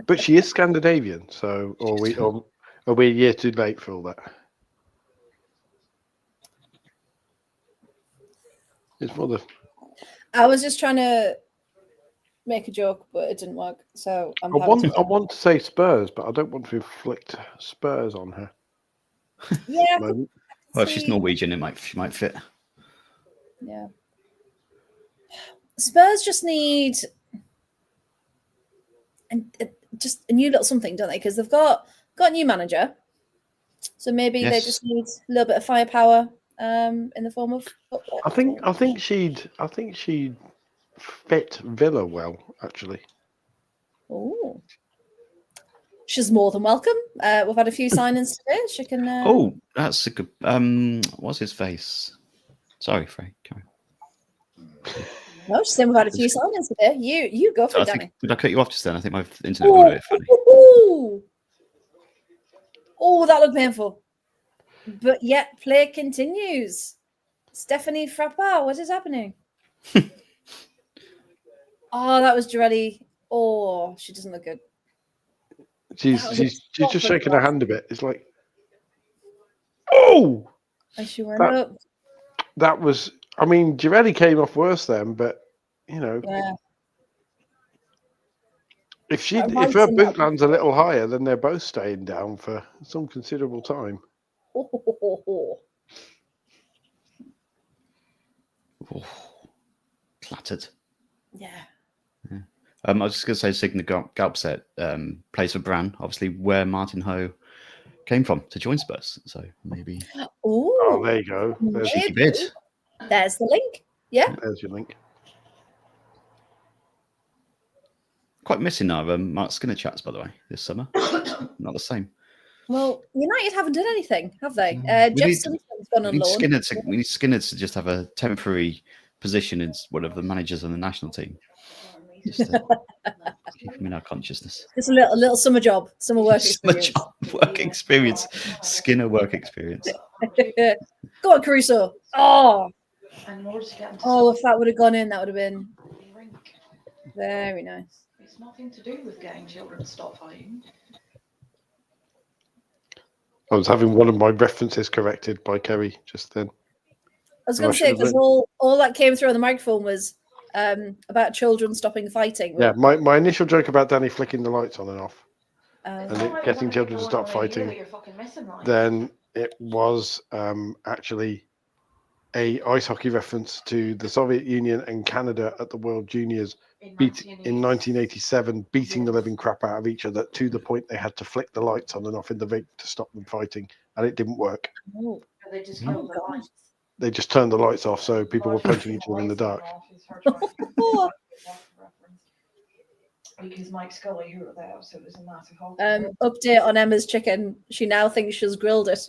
but she is Scandinavian. So, are we a year too late for all that? It's more the. I was just trying to make a joke, but it didn't work. So I want to say Spurs, but I don't want to inflict Spurs on her. Yeah. Well, if she's Norwegian, she might fit. Yeah. Spurs just need just a new little something, don't they? Because they've got a new manager, so maybe they just need a little bit of firepower in the form of football. I think she'd fit Villa well, actually. Oh, she's more than welcome. We've had a few signings today. She can. Oh, that's a good. What's his face? Sorry, Frey. Carry on. No, she's saying we've had a few signings today. You go for it, Danny. Did I cut you off just then? I think my internet went a bit funny. Oh, that looked painful. But yet, play continues. Stephanie Frappard, what is happening? Oh, that was Girelli. Oh, she doesn't look good. She's just shaking her hand a bit. It's like, oh! And she went up. That was. I mean, Girelli came off worse then, but Yeah. If her boot lands a little higher, then they're both staying down for some considerable time. Oh. Clattered. Yeah. I was just going to say Signe Galpset plays for Bran, obviously where Martin Ho came from to join Spurs. So maybe. Oh, there you go. Cheeky bid. There's the link. Yeah. There's your link. Quite missing our Mark Skinner chats, by the way, this summer. Not the same. Well, United haven't done anything, have they? Jeff Simpson's gone on loan. We need Skinner to just have a temporary position as one of the managers on the national team. Just to keep him in our consciousness. Just a little summer job, summer work experience. Work experience. Skinner work experience. Go on, Caruso. Oh, And in order to get if that would have gone in, that would have been very nice. It's nothing to do with getting children to stop fighting. I was having one of my references corrected by Kerry just then. I was going to say, because all that came through on the microphone was about children stopping fighting. Yeah, my initial joke about Danny flicking the lights on and off and getting children to stop fighting, then it was actually a ice hockey reference to the Soviet Union and Canada at the World Juniors in 1987, beating the living crap out of each other to the point they had to flick the lights on and off in the rig to stop them fighting, and it didn't work. Oh. They just killed the lights. They just turned the lights off, so people were punching each other in the dark. Because Mike Scully, who were there, so it was a massive whole. Update on Emma's chicken. She now thinks she's grilled it.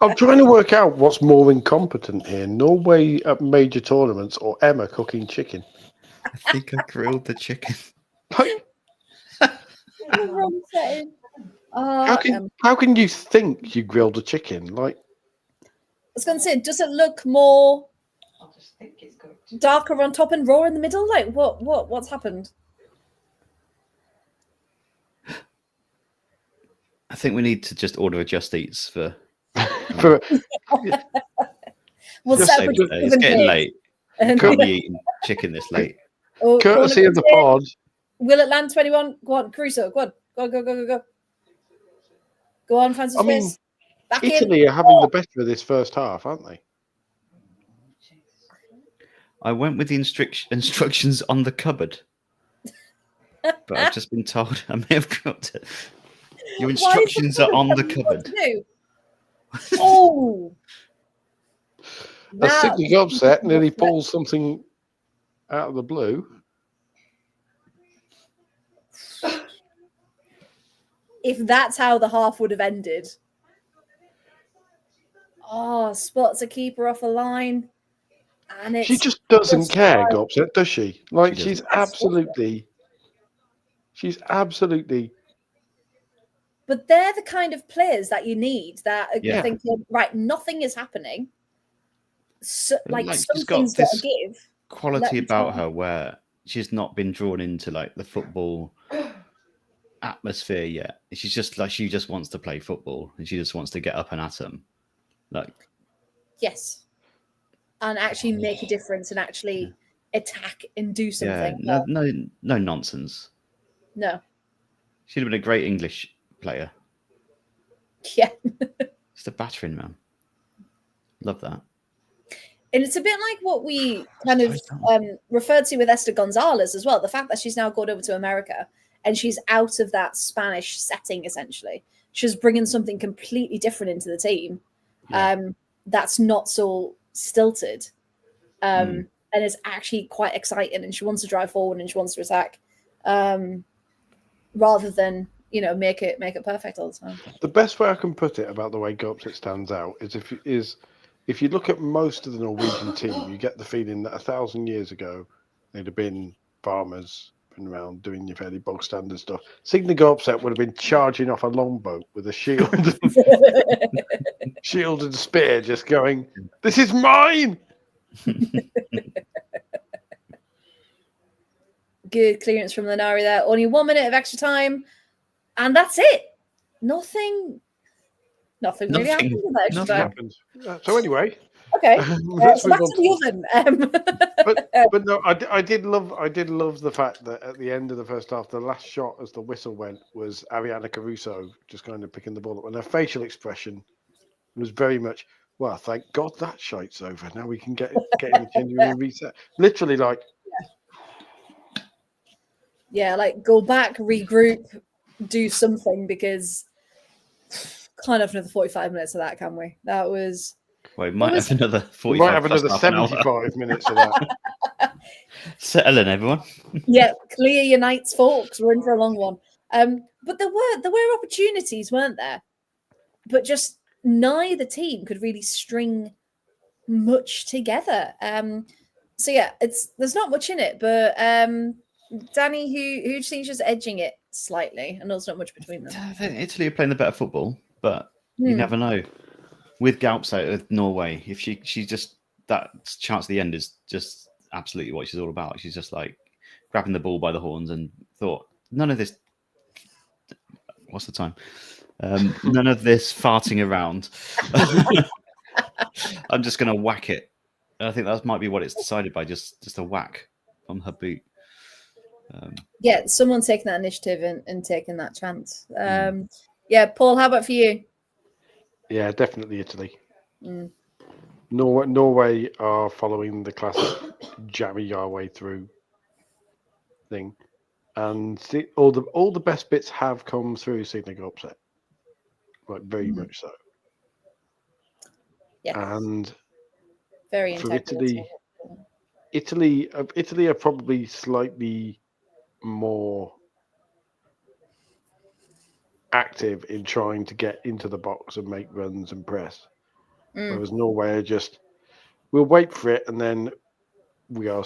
I'm trying to work out what's more incompetent here: Norway at major tournaments or Emma cooking chicken. I think I grilled the chicken. How can you think you grilled a chicken? Like, I was going to say, does it look more I just think it's cooked. darker on top and raw in the middle? Like, what's happened? I think we need to just order a Just Eats for. It's getting late. Can't be eating chicken this late. Courtesy of the pod, Will it land 21? Go on, Caruso. Go on. Go. Go on, Francis I mean, Fist. Back Italy in. are having the better of this first half, aren't they? I went with the instructions on the cupboard, but I've just been told I may have got it. Your Why is instructions are on the telling you what cupboard. to do? Oh. A That Sydney Gobset nearly pulls something out of the blue. if that's how the half would have ended. Oh, spots a keeper off a line. And it's She just doesn't just care, like- Gobset, does she? Like, She she's doesn't. absolutely. But they're the kind of players that you need that are Yeah. thinking, right, nothing is happening. So, Like, she's something's got got to this give. quality Let me about try. her where she's not been drawn into like the football atmosphere yet. She's just like she just wants to play football and she just wants to get up and at them. Like Yes. And actually make a difference and actually attack and do something. yeah, no nonsense. No. She'd have been a great English player. Yeah. Just a battering man. Love that. And it's a bit like what we kind of referred to with Esther Gonzalez as well. The fact that she's now gone over to America and she's out of that Spanish setting, essentially. She's bringing something completely different into the team that's not so stilted and is actually quite exciting. And she wants to drive forward and she wants to attack rather than, make it perfect all the time. The best way I can put it about the way Gobset stands out is if you look at most of the Norwegian team, you get the feeling that 1,000 years ago they'd have been farmers, been around doing your fairly bog standard stuff. Signe Gobset would have been charging off a longboat with a shield and spear, just going, "This is mine." Good clearance from Lenari there. Only 1 minute of extra time, and that's it. Nothing really happened with that extra Nothing time. Happened. So anyway, Okay, let's so move back on to the oven. But no, I did love the fact that at the end of the first half, the last shot as the whistle went was Ariana Caruso just kind of picking the ball up, and her facial expression was very much, well, thank God that shite's over. Now we can get in the changing room and reset. Literally, like, yeah, like go back, regroup, do something because can't have another 45 minutes of that, can we? That was. Well, we might have another 45. we might have plus another half an hour. 75 minutes of that. Settle in, everyone. Yeah, clear your nights, folks. We're in for a long one. But there were opportunities, weren't there? But just neither team could really string much together. So yeah, there's not much in it. But Danny, who do you think is just edging it slightly? I know there's not much between them. I think Italy are playing the better football, but you never know. With Galps out of Norway, if she just that chance at the end is just absolutely what she's all about. She's just like grabbing the ball by the horns and thought, none of this. What's the time? None of this farting around. I'm just going to whack it. And I think that might be what it's decided by, just a whack from her boot. Yeah, someone taking that initiative and taking that chance. Yeah, Paul, how about for you? Yeah, definitely Italy. Norway are following the classic jammy our way through thing, and all the best bits have come through Signe Gobset, like very much so. Yeah, and very for integral. Italy are probably slightly more active in trying to get into the box and make runs and press. Whereas Norway are just, we'll wait for it, and then we are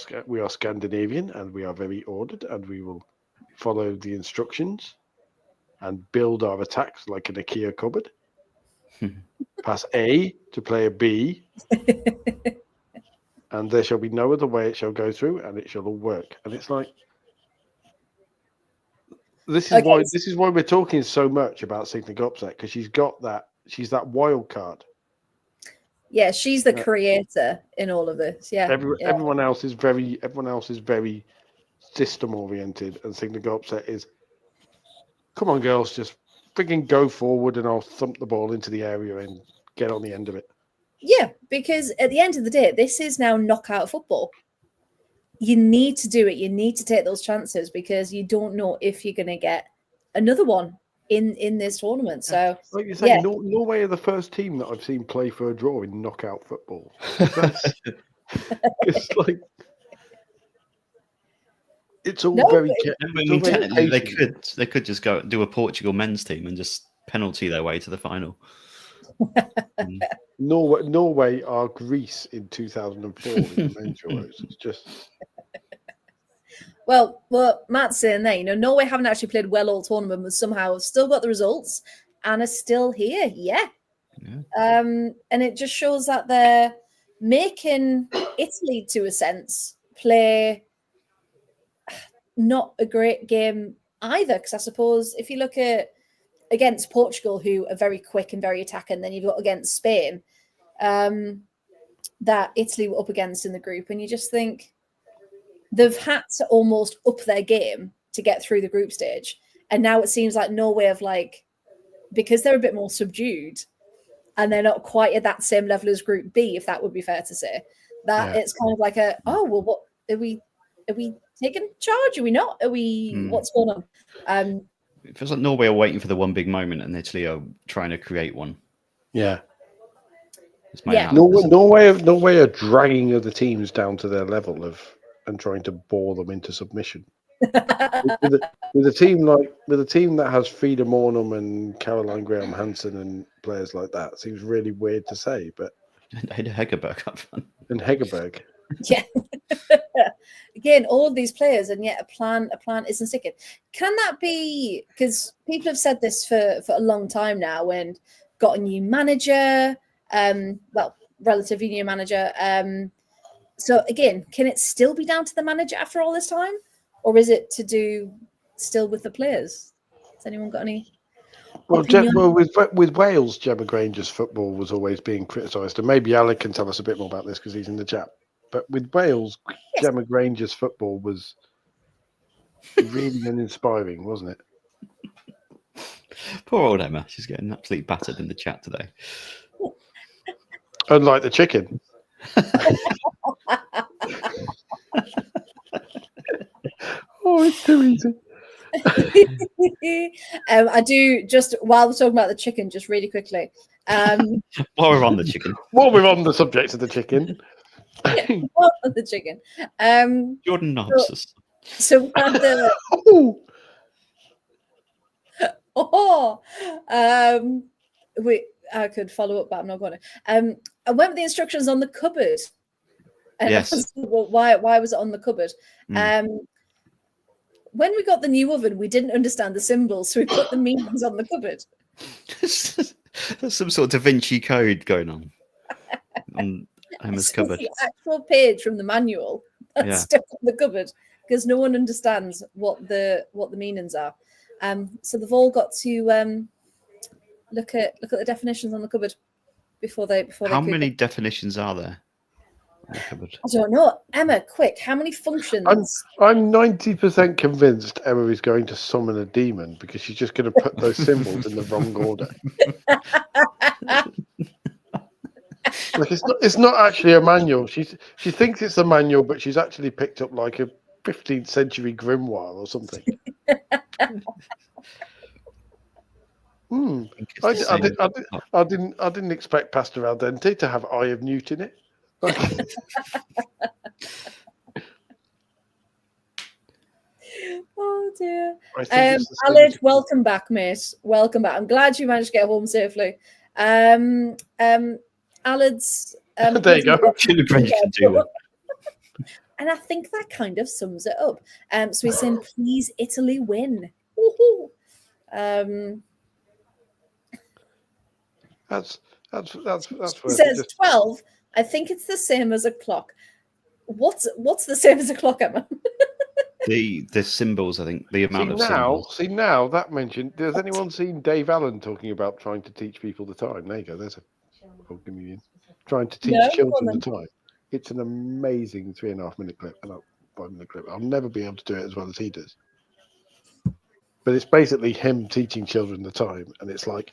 Scandinavian and we are very ordered, and we will follow the instructions and build our attacks like an IKEA cupboard. Pass A to player B, and there shall be no other way it shall go through, and it shall all work. And it's like, this is why we're talking so much about Signe Gobset, because she's that wild card. Yeah, she's the creator in all of this. Yeah, Everyone else is very system oriented, and think the goal upset is, come on, girls, just freaking go forward, and I'll thump the ball into the area and get on the end of it. Yeah, because at the end of the day, this is now knockout football. You need to do it. You need to take those chances because you don't know if you're going to get another one in this tournament. So, like you're saying, yeah. Norway are the first team that I've seen play for a draw in knockout football. It's like it's all very. I mean, technically, they could just go do a Portugal men's team and just penalty their way to the final. Norway are Greece in 2004 in the men's Euros. It's just. Well, Matt's saying there, Norway haven't actually played well all tournament, but somehow still got the results and are still here. Yeah. And it just shows that they're making Italy, to a sense, play not a great game either. Because I suppose if you look at against Portugal, who are very quick and very attacking, then you've got against Spain, that Italy were up against in the group, and you just think they've had to almost up their game to get through the group stage. And now it seems like Norway have because they're a bit more subdued and they're not quite at that same level as Group B, if that would be fair to say, that it's kind of like what are we taking charge? Are we not? Are we what's going on? It feels like Norway are waiting for the one big moment and Italy are trying to create one. Yeah. Norway are dragging other teams down to their level and trying to bore them into submission. with a team that has Frida Mornum and Caroline Graham Hansen and players like that, seems really weird to say, but and Hegerberg up front. And Hegerberg. Yeah. Again, all of these players, and yet a plan isn't sticking. Can that be because people have said this for a long time now and got a new manager, relatively new manager. So again, can it still be down to the manager after all this time? Or is it to do still with the players? Has anyone got any? Well, with Wales, Gemma Granger's football was always being criticised, and maybe Alec can tell us a bit more about this because he's in the chat. But with Wales, Gemma Granger's football was really uninspiring, wasn't it? Poor old Emma. She's getting absolutely battered in the chat today. Unlike the chicken. Oh, it's too easy. I do just while we're talking about the chicken, just really quickly. While we're on the chicken. While we're on the subject of the chicken. The chicken. Jordan Knobs. So we had the I could follow up, but I'm not going to. I went with the instructions on the cupboard. And yes. Why was it on the cupboard? When we got the new oven, we didn't understand the symbols, so we put the meanings on the cupboard. There's some sort of Da Vinci Code going on Emma's cupboard. The actual page from the manual that's stuck on the cupboard because no one understands what the meanings are. So they've all got to look at the definitions on the cupboard before they. How many definitions are there? I don't know. Emma, quick, how many functions? I'm 90% convinced Emma is going to summon a demon because she's just going to put those symbols in the wrong order. Like it's not actually a manual. She thinks it's a manual, but she's actually picked up like a 15th century grimoire or something. I didn't expect Pasta al dente to have Eye of Newt in it. Oh dear. Aled, welcome back, mate. Welcome back. I'm glad you managed to get home safely. Aled's there you go. And I think that kind of sums it up. So he's saying, please, Italy win. Woo-hoo. That's He says 12. I think it's the same as a clock. What's the same as a clock, Emma? the symbols, I think. The amount of symbols. See now that mentioned. Has anyone seen Dave Allen talking about trying to teach people the time? There you go. There's trying to teach children the time. It's an amazing 3.5 minute clip, and 5-minute clip. I'll never be able to do it as well as he does. But it's basically him teaching children the time, and it's like,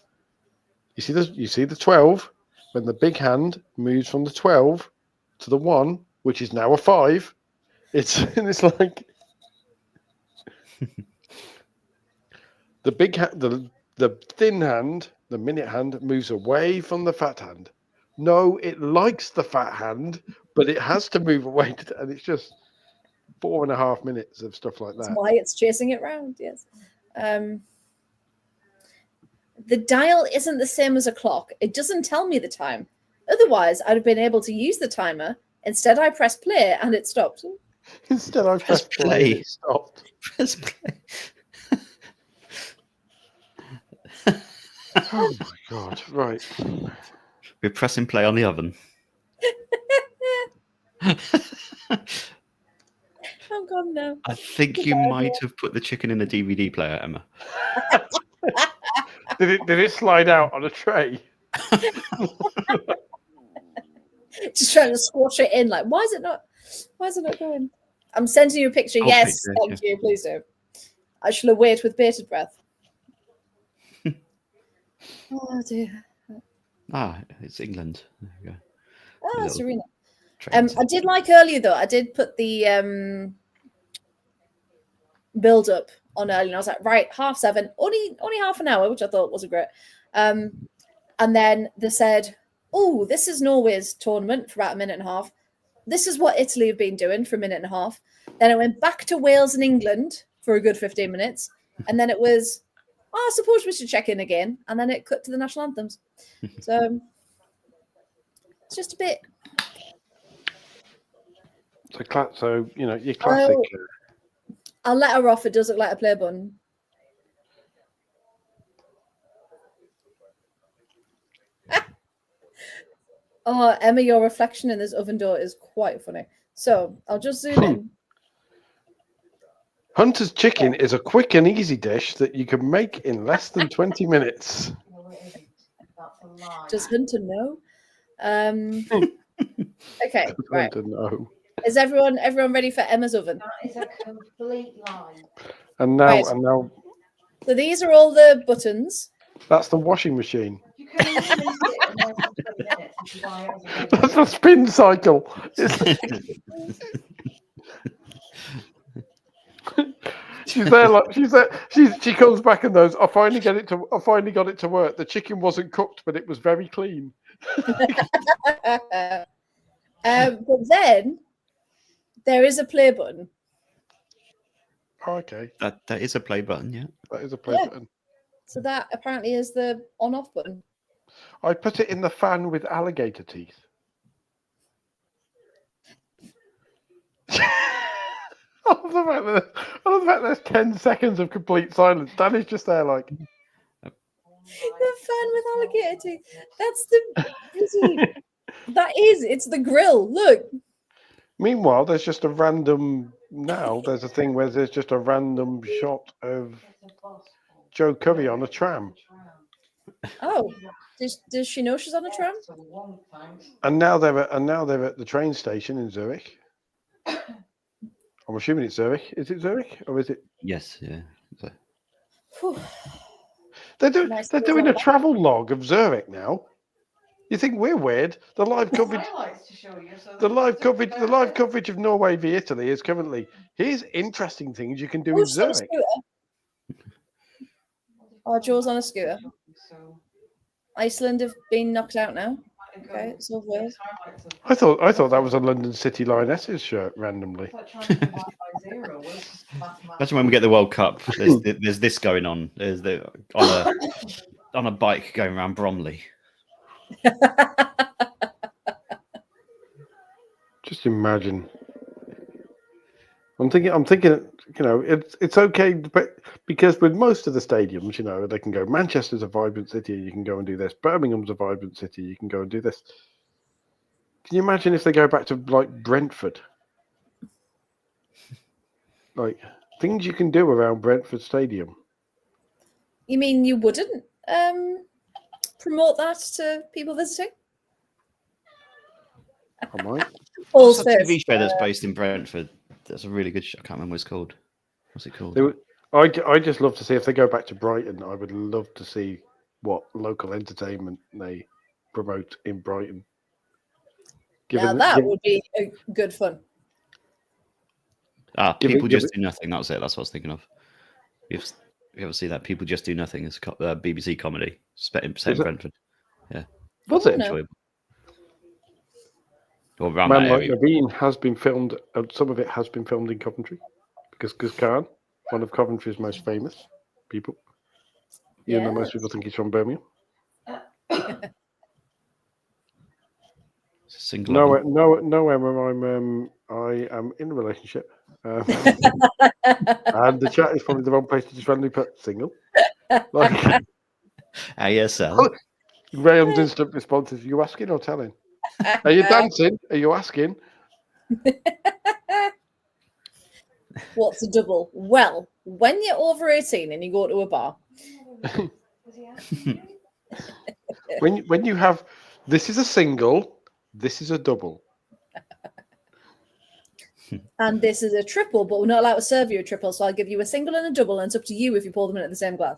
you see the 12 when the big hand moves from the 12 to the 1, which is now a 5. It's like the big hand, the thin hand, the minute hand moves away from the fat hand. No, it likes the fat hand, but it has to move away, and it's just 4.5 minutes of stuff like That's that. why it's chasing it round. Yes. The dial isn't the same as a clock. It doesn't tell me the time. Otherwise, I'd have been able to use the timer. Instead, I press play and it stopped. Instead, I press play. And it stopped. Press play. Oh my god! Right. We're pressing play on the oven. Oh god, no! I think you might have put the chicken in a DVD player, Emma. Did it slide out on a tray? Just trying to squash it in. Like, why is it not going? I'm sending you a picture. Oh, Yes, please, thank you. Please do. I shall await with bated breath. Oh dear. It's England. There we go. Oh, Little Serena. trains. I did like earlier though. I did put the build up on early, and I was like, right, 7:30, only half an hour, which I thought was a great. And then they said, oh, this is Norway's tournament for about 1.5 minutes. This is what Italy have been doing for 1.5 minutes. Then it went back to Wales and England for a good 15 minutes, and then it was, I suppose we should check in again, and then it cut to the national anthems. So it's just a bit. So your classic. I'll let her off. It does look like a play button. Oh, Emma, your reflection in this oven door is quite funny. So I'll just zoom in. Hunter's chicken is a quick and easy dish that you can make in less than 20 minutes. No, it isn't. That's a lie. Does Hunter know? Okay, right. Hunter, no. Is everyone ready for Emma's oven? That is a complete lie. And now, So these are all the buttons. that's the washing machine. You can only use it in less than 20 minutes. Which is why I was a That's a spin cycle. She's there, like she's there. She comes back and goes, I finally got it to work. The chicken wasn't cooked, but it was very clean. But then there is a play button. Oh, okay. That is a play button, yeah. That is a play button. So that apparently is the on-off button. I put it in the fan with alligator teeth. I love the fact there's 10 seconds of complete silence. Danny's just there like... The fan with alligator teeth. That's the... it's the grill. Look. Meanwhile, there's just a random... Now, there's a thing where there's just a random shot of Joe Curry on a tram. Oh, does she know she's on a tram? And now they're at the train station in Zurich. I'm assuming it's Zurich. Is it Zurich or is it? Yes, yeah. Whew. They're doing a travel log of Zurich now. You think we're weird? The live coverage. The live coverage of Norway v Italy is currently. Here's interesting things you can do in Zurich. Oh, Joe's on a scooter. Iceland have been knocked out now. Okay, it's all good. I thought that was a London City Lionesses shirt randomly. Imagine when we get the World Cup. There's this going on. There's on a bike going around Bromley. Just imagine. I'm thinking. It's okay, but because with most of the stadiums, they can go. Manchester's a vibrant city. You can go and do this. Birmingham's a vibrant city. You can go and do this. Can you imagine if they go back to like Brentford? Like things you can do around Brentford Stadium. You mean you wouldn't promote that to people visiting? I might. What's a TV show that's based in Brentford? That's a really good show. I can't remember what it's called. What's it called? I just love to see if they go back to Brighton. I would love to see what local entertainment they promote in Brighton. Now that would be a good fun. People Just Do Nothing. That was it. That's what I was thinking of. You ever see that? People Just Do Nothing. It's a BBC comedy set in Brentford. Yeah. Was it? Enjoyable. Or around Man that Like area. Naveen has been filmed. Some of it has been filmed in Coventry because Khan, one of Coventry's most famous people. Even though most people think he's from Birmingham. Single. No, Emma. I am in a relationship, and the chat is probably the wrong place to just randomly put single. Like ASL. Graham's instant response is: "You asking or telling? Are you dancing? Are you asking?" What's a double? Well, when you're over 18 and you go to a bar. when you have this is a single, this is a double. And this is a triple, but we're not allowed to serve you a triple, so I'll give you a single and a double, and it's up to you if you pour them in at the same glass.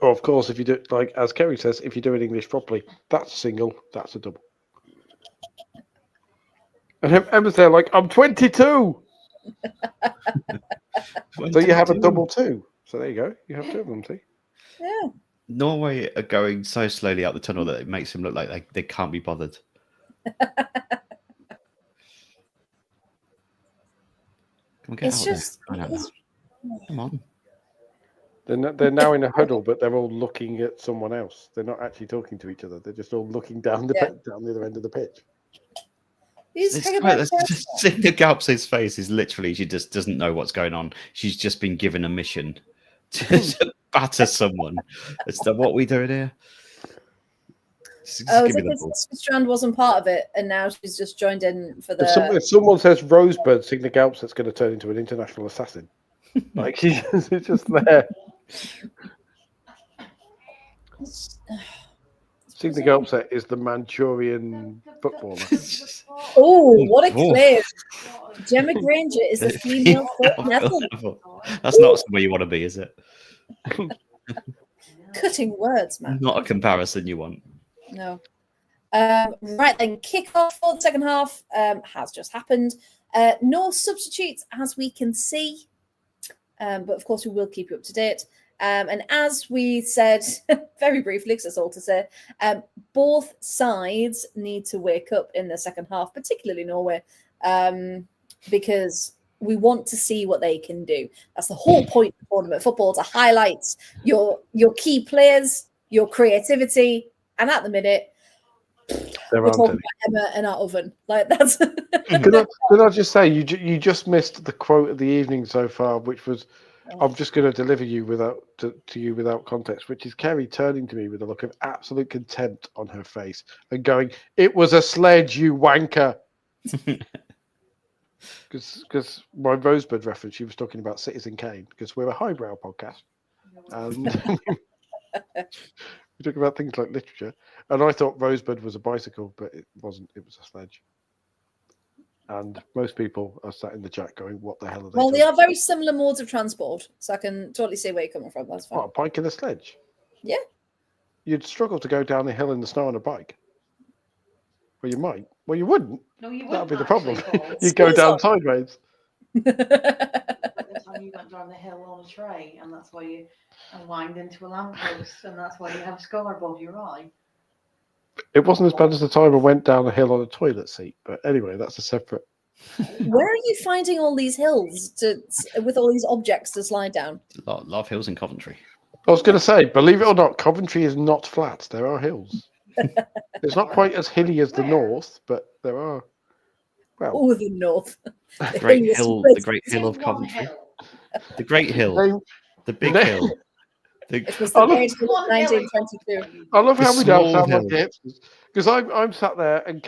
Oh, of course, if you do, like as Kerry says, if you do it English properly, that's a single, that's a double. And Emma's there like, I'm 22. So you have a double too. So there you go. You have two of them, see? Yeah. Norway are going so slowly out the tunnel that it makes them look like they can't be bothered. It's just... Come on. They're now in a huddle, but they're all looking at someone else. They're not actually talking to each other. They're just all looking down the other end of the pitch. Seeing the Galps's face is literally she just doesn't know what's going on. She's just been given a mission to batter someone. Is that what we doing here? Strand wasn't part of it, and now she's just joined in for the. If someone says Rosebud, Signa Galps, that's going to turn into an international assassin. Like she's just there. Signa Galps is the Manchurian footballer. Oh, what a claim! Gemma Granger is the female foot. That's not somewhere you want to be, is it? Cutting words, man. Not a comparison you want. No. Right then, kick-off for the second half has just happened. No substitutes, as we can see. But of course, we will keep you up to date. And as we said very briefly, because that's all to say, both sides need to wake up in the second half, particularly Norway, because we want to see what they can do. That's the whole point of tournament football, to highlight your key players, your creativity, and at the minute, we're talking about Emma in our oven. Like that's. Can I just say you just missed the quote of the evening so far, which was, "I'm just going to deliver you to you without context," which is Kerry turning to me with a look of absolute contempt on her face and going, "It was a sledge, you wanker." Because my Rosebud reference, she was talking about Citizen Kane, because we're a highbrow podcast, and we talk about things like literature. And I thought Rosebud was a bicycle, but it wasn't. It was a sledge. And most people are sat in the chat going, "What the hell are they?" Well, they are very similar modes of transport, so I can totally see where you're coming from. That's fine. What, a bike and a sledge? Yeah. You'd struggle to go down a hill in the snow on a bike. Well, you might. Well, you wouldn't. No, you wouldn't. That'd be the problem. Paul. You'd go down sideways. At the time you went down the hill on a tray, and that's why you unwind into a lamppost, and that's why you have a scar above your eye. It wasn't as bad as the time I went down a hill on a toilet seat. But anyway, that's a separate. Where are you finding all these hills with all these objects to slide down? A lot of hills in Coventry. I was going to say, believe it or not, Coventry is not flat. There are hills. It's not quite as hilly as the north, but there are. Well, Oh, the north. The Great Hill of Coventry. The Great Hill. The Big Hill. It was the Great Hill of 1922. I love how we don't sound hill. like hipsters. Because I'm sat there and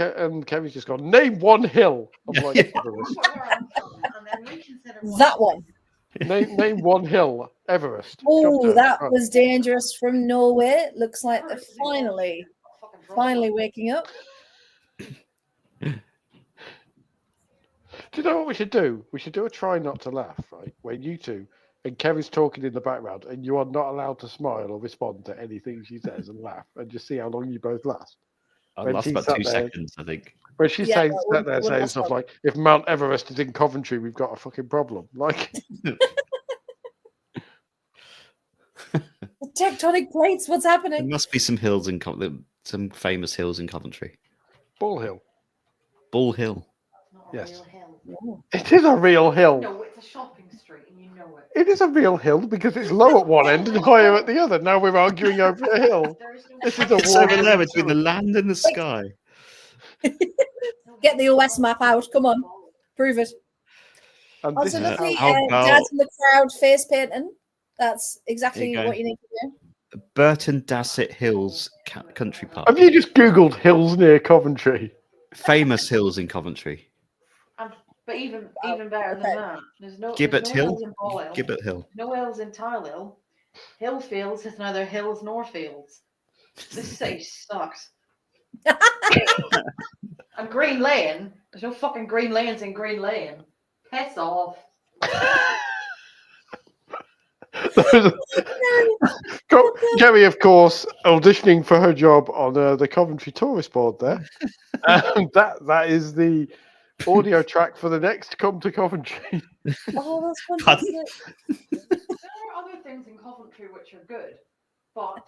Kevin's just gone, "Name one hill." I'm like, That one. Name one hill. Everest. Oh, that was dangerous from Norway. Looks like they're finally waking up. Do you know what we should do? We should do a try not to laugh, right? Where you two and Kevin's talking in the background, and you are not allowed to smile or respond to anything she says and laugh, and just see how long you both last. I'll When last she about sat 2 there- seconds, I think. When she's Yeah, saying, that sat there wouldn't saying last stuff long. like, "If Mount Everest is in Coventry, we've got a fucking problem." Like, The tectonic plates, what's There happening? must be some hills in some famous hills in Coventry. Ball Hill. Bull Hill. It's not a Yes. real hill. Oh. It is a real hill. No, it's a shopping street, and you know it. It is a real hill because it's low at one end and higher at the other. Now we're arguing over a hill. There is no This is a It's walk over in there the between the sun. land and the sky. Get the OS map out, come on. Prove it. And this Also, is lovely. how about- Dad's in the crowd face painting. That's exactly There you go. what you need to do. Burton Dassett Hills Country Park. Have you just Googled hills near Coventry? Famous hills in Coventry. But even better okay. than that, there's no Gibbet there's no Hill? hills in Ball Hill. Gibbet Hill. No hills in Tile Hill. Hillfields is neither hills nor fields. This city sucks. And Green Lane, there's no fucking Green Lanes in Green Lane. Piss off. Kerry, of course, auditioning for her job on the Coventry Tourist Board there. And that is the audio track for the next Come to Coventry. Oh, that's Pardon? fantastic. There are other things in Coventry which are good, but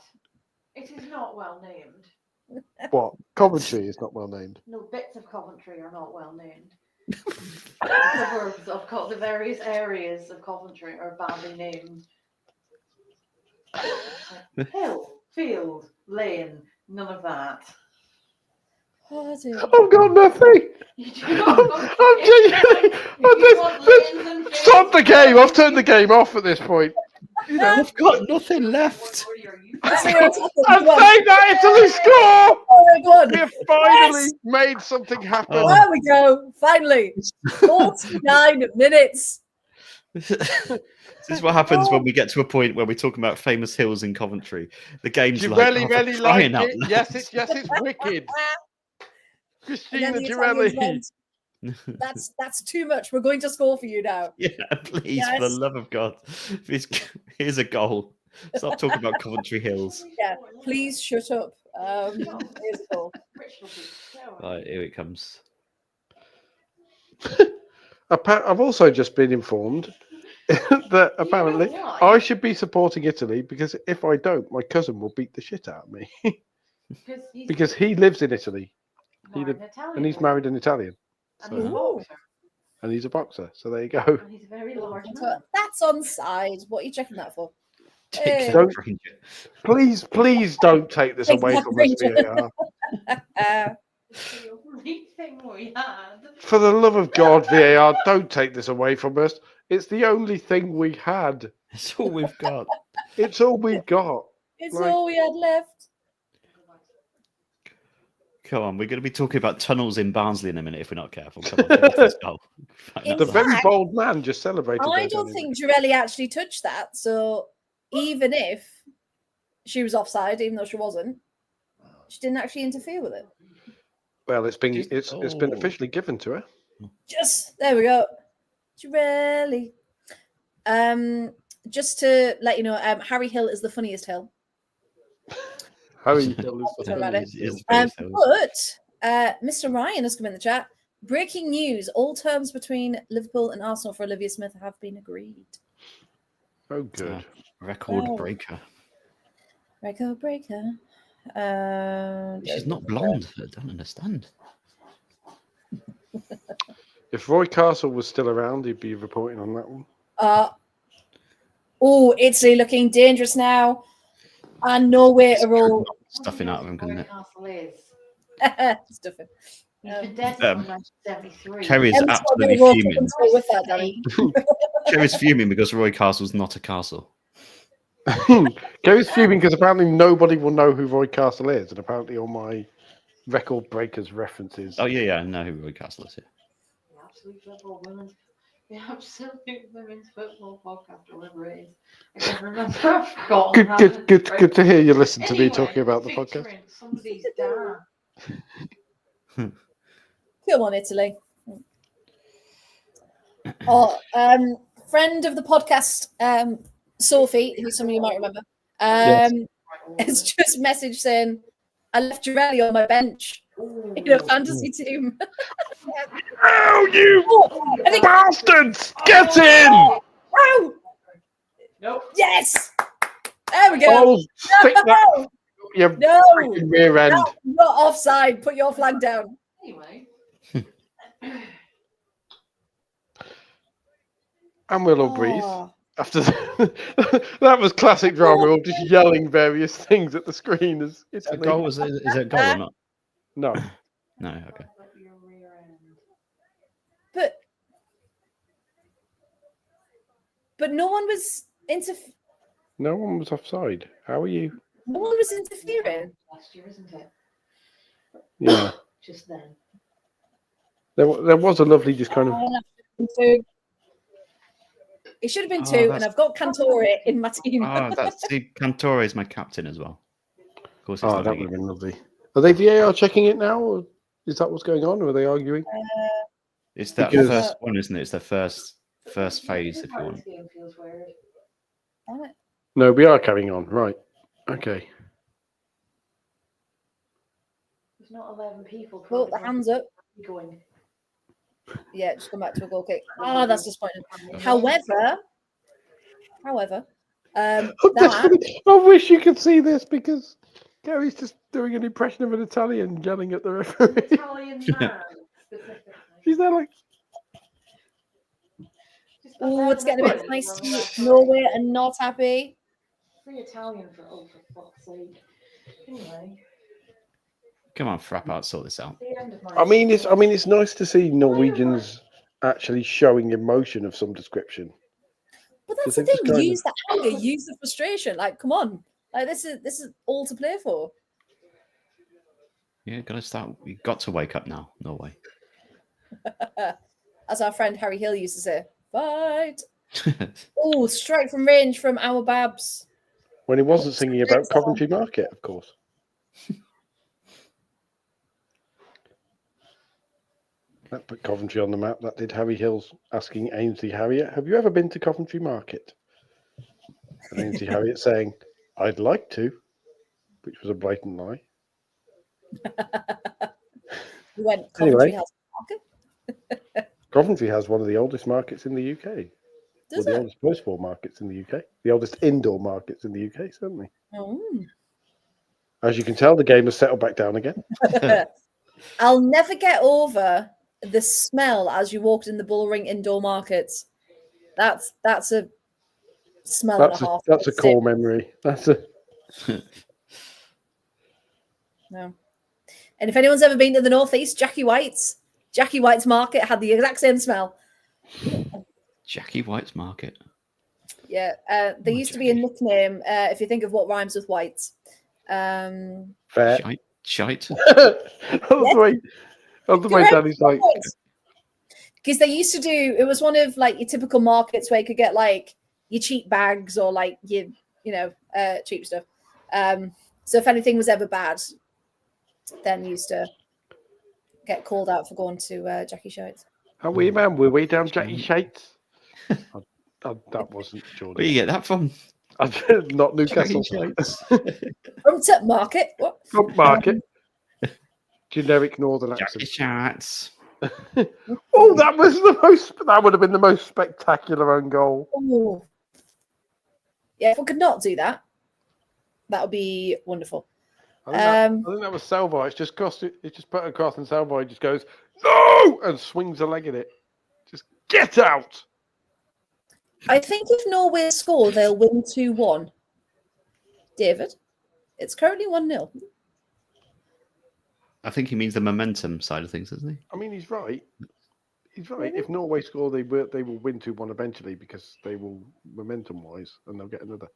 it is not well named. What? Coventry is not well named. No, bits of Coventry are not well named. The suburbs of the various areas of Coventry are badly named. Hill, field, lane, none of that. Oh, dear. I've got nothing. You do not I'm genuinely- you want lanes and fields. Stop the game. I've turned the game off at this point. I've got nothing left. What are you Let's see what's happened. And Go on. say that Italy score! Oh my God. We have finally made something happen. Oh. There we go. Finally. 49 minutes. This is what happens when we get to a point where we're talking about famous hills in Coventry. The game's like, Girelli oh, for really crying liked out it. loud. Yes, it's wicked. And Christina then the Italians Girelli. went, that's too much. We're going to score for you now. Yeah, please, for the Yes. love of God. Here's a goal. Stop talking about Coventry Hills. Yeah, please shut up. Here's a goal. Right, here it comes. I've also just been informed that apparently why? I should be supporting Italy because if I don't, my cousin will beat the shit out of me because he lives in Italy and he's married an Italian And he's a Ooh. boxer. and he's a boxer. So there you go. And he's a very large man. That's onside. What are you checking that for? Take Hey. that ranger. Please don't take this Take away that from us, ranger. VAR. It's the only thing we had. For the love of God, VAR, don't take this away from us. It's the only thing we had. That's all we've got. It's all we've got. It's Like- all we had left. Come on, we're going to be talking about tunnels in Barnsley in a minute if we're not careful. Come on, get off this goal. Right, In The that's very fact, bold man just celebrated. I their don't turning. think Girelli actually touched that. So even if she was offside, even though she wasn't, she didn't actually interfere with it. Well, it's been Just- it's been oh. officially given to her. Just there we go. Girelli. Just to let you know, Harry Hill is the funniest hill. Harry Hill is Talk about it. Is the famous hills. But Mr. Ryan has come in the chat. Breaking news: all terms between Liverpool and Arsenal for Olivia Smith have been agreed. Oh, good. Record Oh. breaker. Record breaker. She's not blonde. I don't understand. If Roy Castle was still around, he'd be reporting on that one. Oh, Italy looking dangerous now. And Norway are all Stuffing out of him, couldn't it? Castle is. stuffing. He's been dead since Um, 1973. Kerry's Emma's got a bit absolutely of World Cup fuming. control with that, Danny. Kerry's fuming because Roy Castle's not a castle. Gary's fuming because apparently nobody will know who Roy Castle is, and apparently all my record breakers references. Oh, yeah, I know who Roy Castle is. The absolute women's football podcast, or whatever it is. I can't remember. I've forgotten. Good to hear you listen to me Anyway, talking about the podcast. featuring Somebody's dad. Come on, Italy. Oh, friend of the podcast, Sophie, who some of you might remember, Yes. has just messaged saying, I left Jirelli on my bench in a fantasy team. Oh, you Oh, I think, bastards! Get in! oh, Nope. yes! There we go. Oh, stick that your No, freaking rear end. no, not offside. Put your flag down. Anyway. And we'll all breathe. Oh. After that was classic drama, all just yelling various things at the screen as Is Italy. it a goal? Is it a goal or not? No. No. Okay. Your rear end. But no one was No one was offside. How are you? no one was interfering. Last year, isn't it? Yeah. Just then. There was a lovely just kind of It should have been Oh, two, and that's- I've got Cantore in my team. Oh, that's Cantore is my captain as well. Of course, it's that not would me. have been lovely. Are they VAR checking it now, or is that what's going on, or are they arguing? It's that Because- first one, isn't it? It's the first phase, if you Part of want. this game feels weird. Damn it. No, we are carrying on. Right. Okay. There's not 11 people. Well, the hands up. Going. Yeah, just come back to a goal kick. Oh, that's disappointing. However, that I wish you could see this because Gary's just doing an impression of an Italian yelling at the referee. Italian man, specifically. She's there like, Just oh, it's getting a bit 11 nice. Norway are not happy. Free Italian for fuck's sake. Anyway, Come on, Frappart, sort this out. the end of my it's nice to see Norwegians actually showing emotion of some description. But that's 'Cause the they've thing. just kind Use the anger. Use the frustration. Like, come on. Like this is all to play for. Yeah, gotta start. You got to wake up now, Norway. As our friend Harry Hill used to say, fight. Oh, strike from range from our Babs. When he wasn't singing about Coventry Market, of course. That put Coventry on the map. That did. Harry Hill's asking Ainsley Harriet, have you ever been to Coventry Market? And Ainsley Harriet saying, I'd like to, which was a blatant lie. We went Coventry Anyway. House Market. Coventry has one of the oldest markets in the UK. Does the it? oldest post-war markets in the UK. The oldest indoor markets in the UK, certainly. Oh. As you can tell, the game has settled back down again. I'll never get over the smell as you walked in the Bullring indoor markets. That's a smell That's and a half. that's a core memory. That's a No. And if anyone's ever been to the Northeast, Jackie White's market had the exact same smell. Jackie White's Market. Yeah. There used to be a nickname, if you think of what rhymes with whites. fair. Shite. Of the way Danny's like, because they used to do, it was one of like your typical markets where you could get like your cheap bags or like your cheap stuff. So if anything was ever bad, then you used to get called out for going to Jackie Shites. are we, man? We're way down Jackie Shates. That wasn't Jordan. Where do you get that from? Not Newcastle. From Tip Market. What? Front market. Generic northern Jackie accent. Chats. Oh, that would have been the most spectacular own goal. Oh. Yeah, if we could not do that, that would be wonderful. I think that was Salvo. It's just crossed it. It just put it across, and Salvo just goes no and swings a leg at it. Just get out. I think if Norway score, they'll win 2-1. David, it's currently 1-0. I think he means the momentum side of things, doesn't he? I mean, he's right. He's right. If Norway score, they will win 2-1 eventually because they will momentum wise, and they'll get another.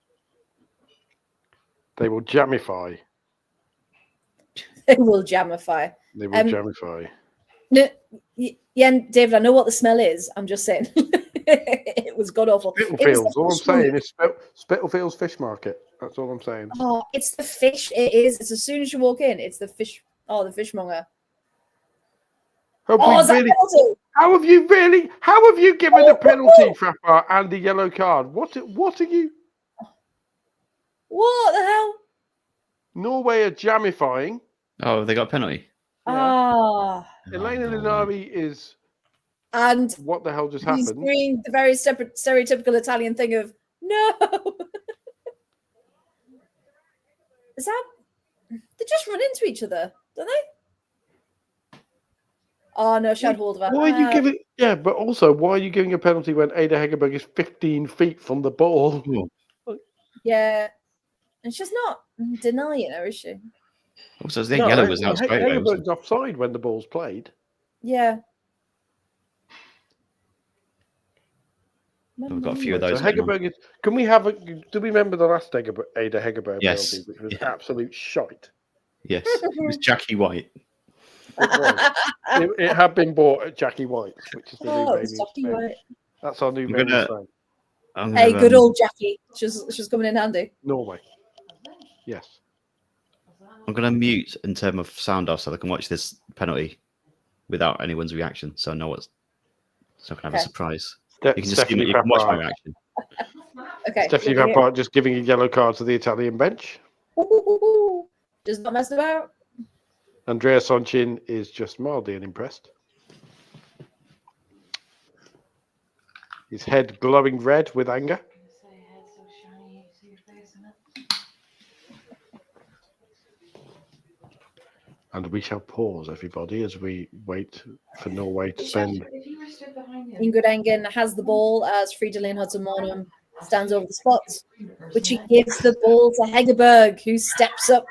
They will jamify. They will jamify. They will jamify. No, yeah, David, I know what the smell is. I'm just saying. It was god awful. Spitalfields. All I'm saying is Spitalfields Fish Market. That's all I'm saying. Oh, it's the fish. It is. It's as soon as you walk in, it's the fish. Oh, the fishmonger. Have Oh, we is that really? penalty? How have you really? How have you given a penalty, Frappa, and a yellow card? What are you? What the hell? Norway are jamifying. Oh, they got a penalty. Yeah. Ah. Elena Norway. Linari is. And What the hell just he's happened? doing the very stereotypical Italian thing of no. Is that? They just run into each other, don't they? Oh no, she had hold of her. Why are you giving? Yeah, but also, why are you giving a penalty when Ada Hegerberg is 15 feet from the ball? Oh. Yeah, and she's not denying her, is she? Also, I think yellow was out straight away. wasn't Hegerberg's offside when the ball's played. Yeah. it? We've got a few of those. So going on. Hegerberg is. Can we have a? Do we remember the last Ada Hegerberg Yes. penalty, which was Yeah. absolute shite? Yes, it was Jackie White. It was. it had been bought at Jackie White's, which is the new Oh, it's baby. Jackie White. That's our new I'm baby gonna- friend. I'm Hey, gonna, good old Jackie. She's coming in handy. Norway. Yes. I'm going to mute in terms of sound off so I can watch this penalty without anyone's reaction, so I know what's. So I can have a Okay. surprise. You can just see Stephanie you can watch my Frappart. reaction. Okay. Stephanie look at Frappart just giving a yellow card to the Italian bench. it. Just not messing about. Andrea Sonchin is just mildly unimpressed. His head glowing red with anger. Say your head's so shiny, you see your face in it. And we shall pause, everybody, as we wait for Norway to spend. If you were stood behind him, Ingrid Engen has the ball as Fridolin Hudson-Monum stands over the spot, which he gives the ball to Hegerberg, who steps up.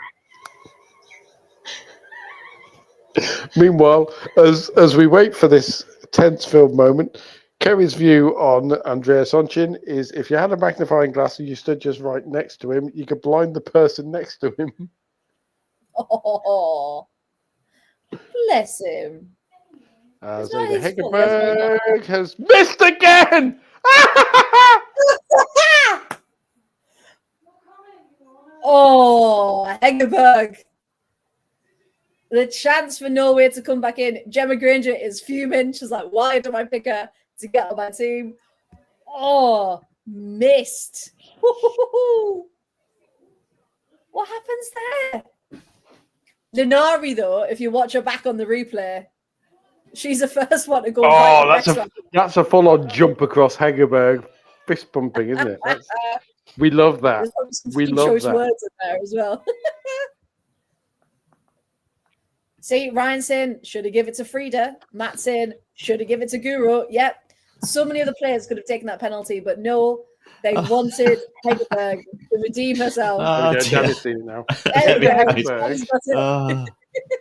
Meanwhile, as we wait for this tense-filled moment, Kerry's view on Andrea Sonchin is if you had a magnifying glass and you stood just right next to him, you could blind the person next to him. Oh, bless him. As It's not Ada his fault, that's very nice. Hegerberg has missed again! Oh, Hegerberg. The chance for Norway to come back in. Gemma Granger is fuming. She's like, why do I pick her to get on my team? Oh, missed. What happens there? Linari, though, if you watch her back on the replay, she's the first one to go. Oh, that's a full-on jump across Hegerberg, fist pumping, isn't it? We love that. We love choice that. words in there as well. See, Ryan saying should have given it to Frida. Matt saying should have given it to Guru. Yep. So many other players could have taken that penalty, but no, they wanted Hegerberg to redeem herself. Danny's seen it now.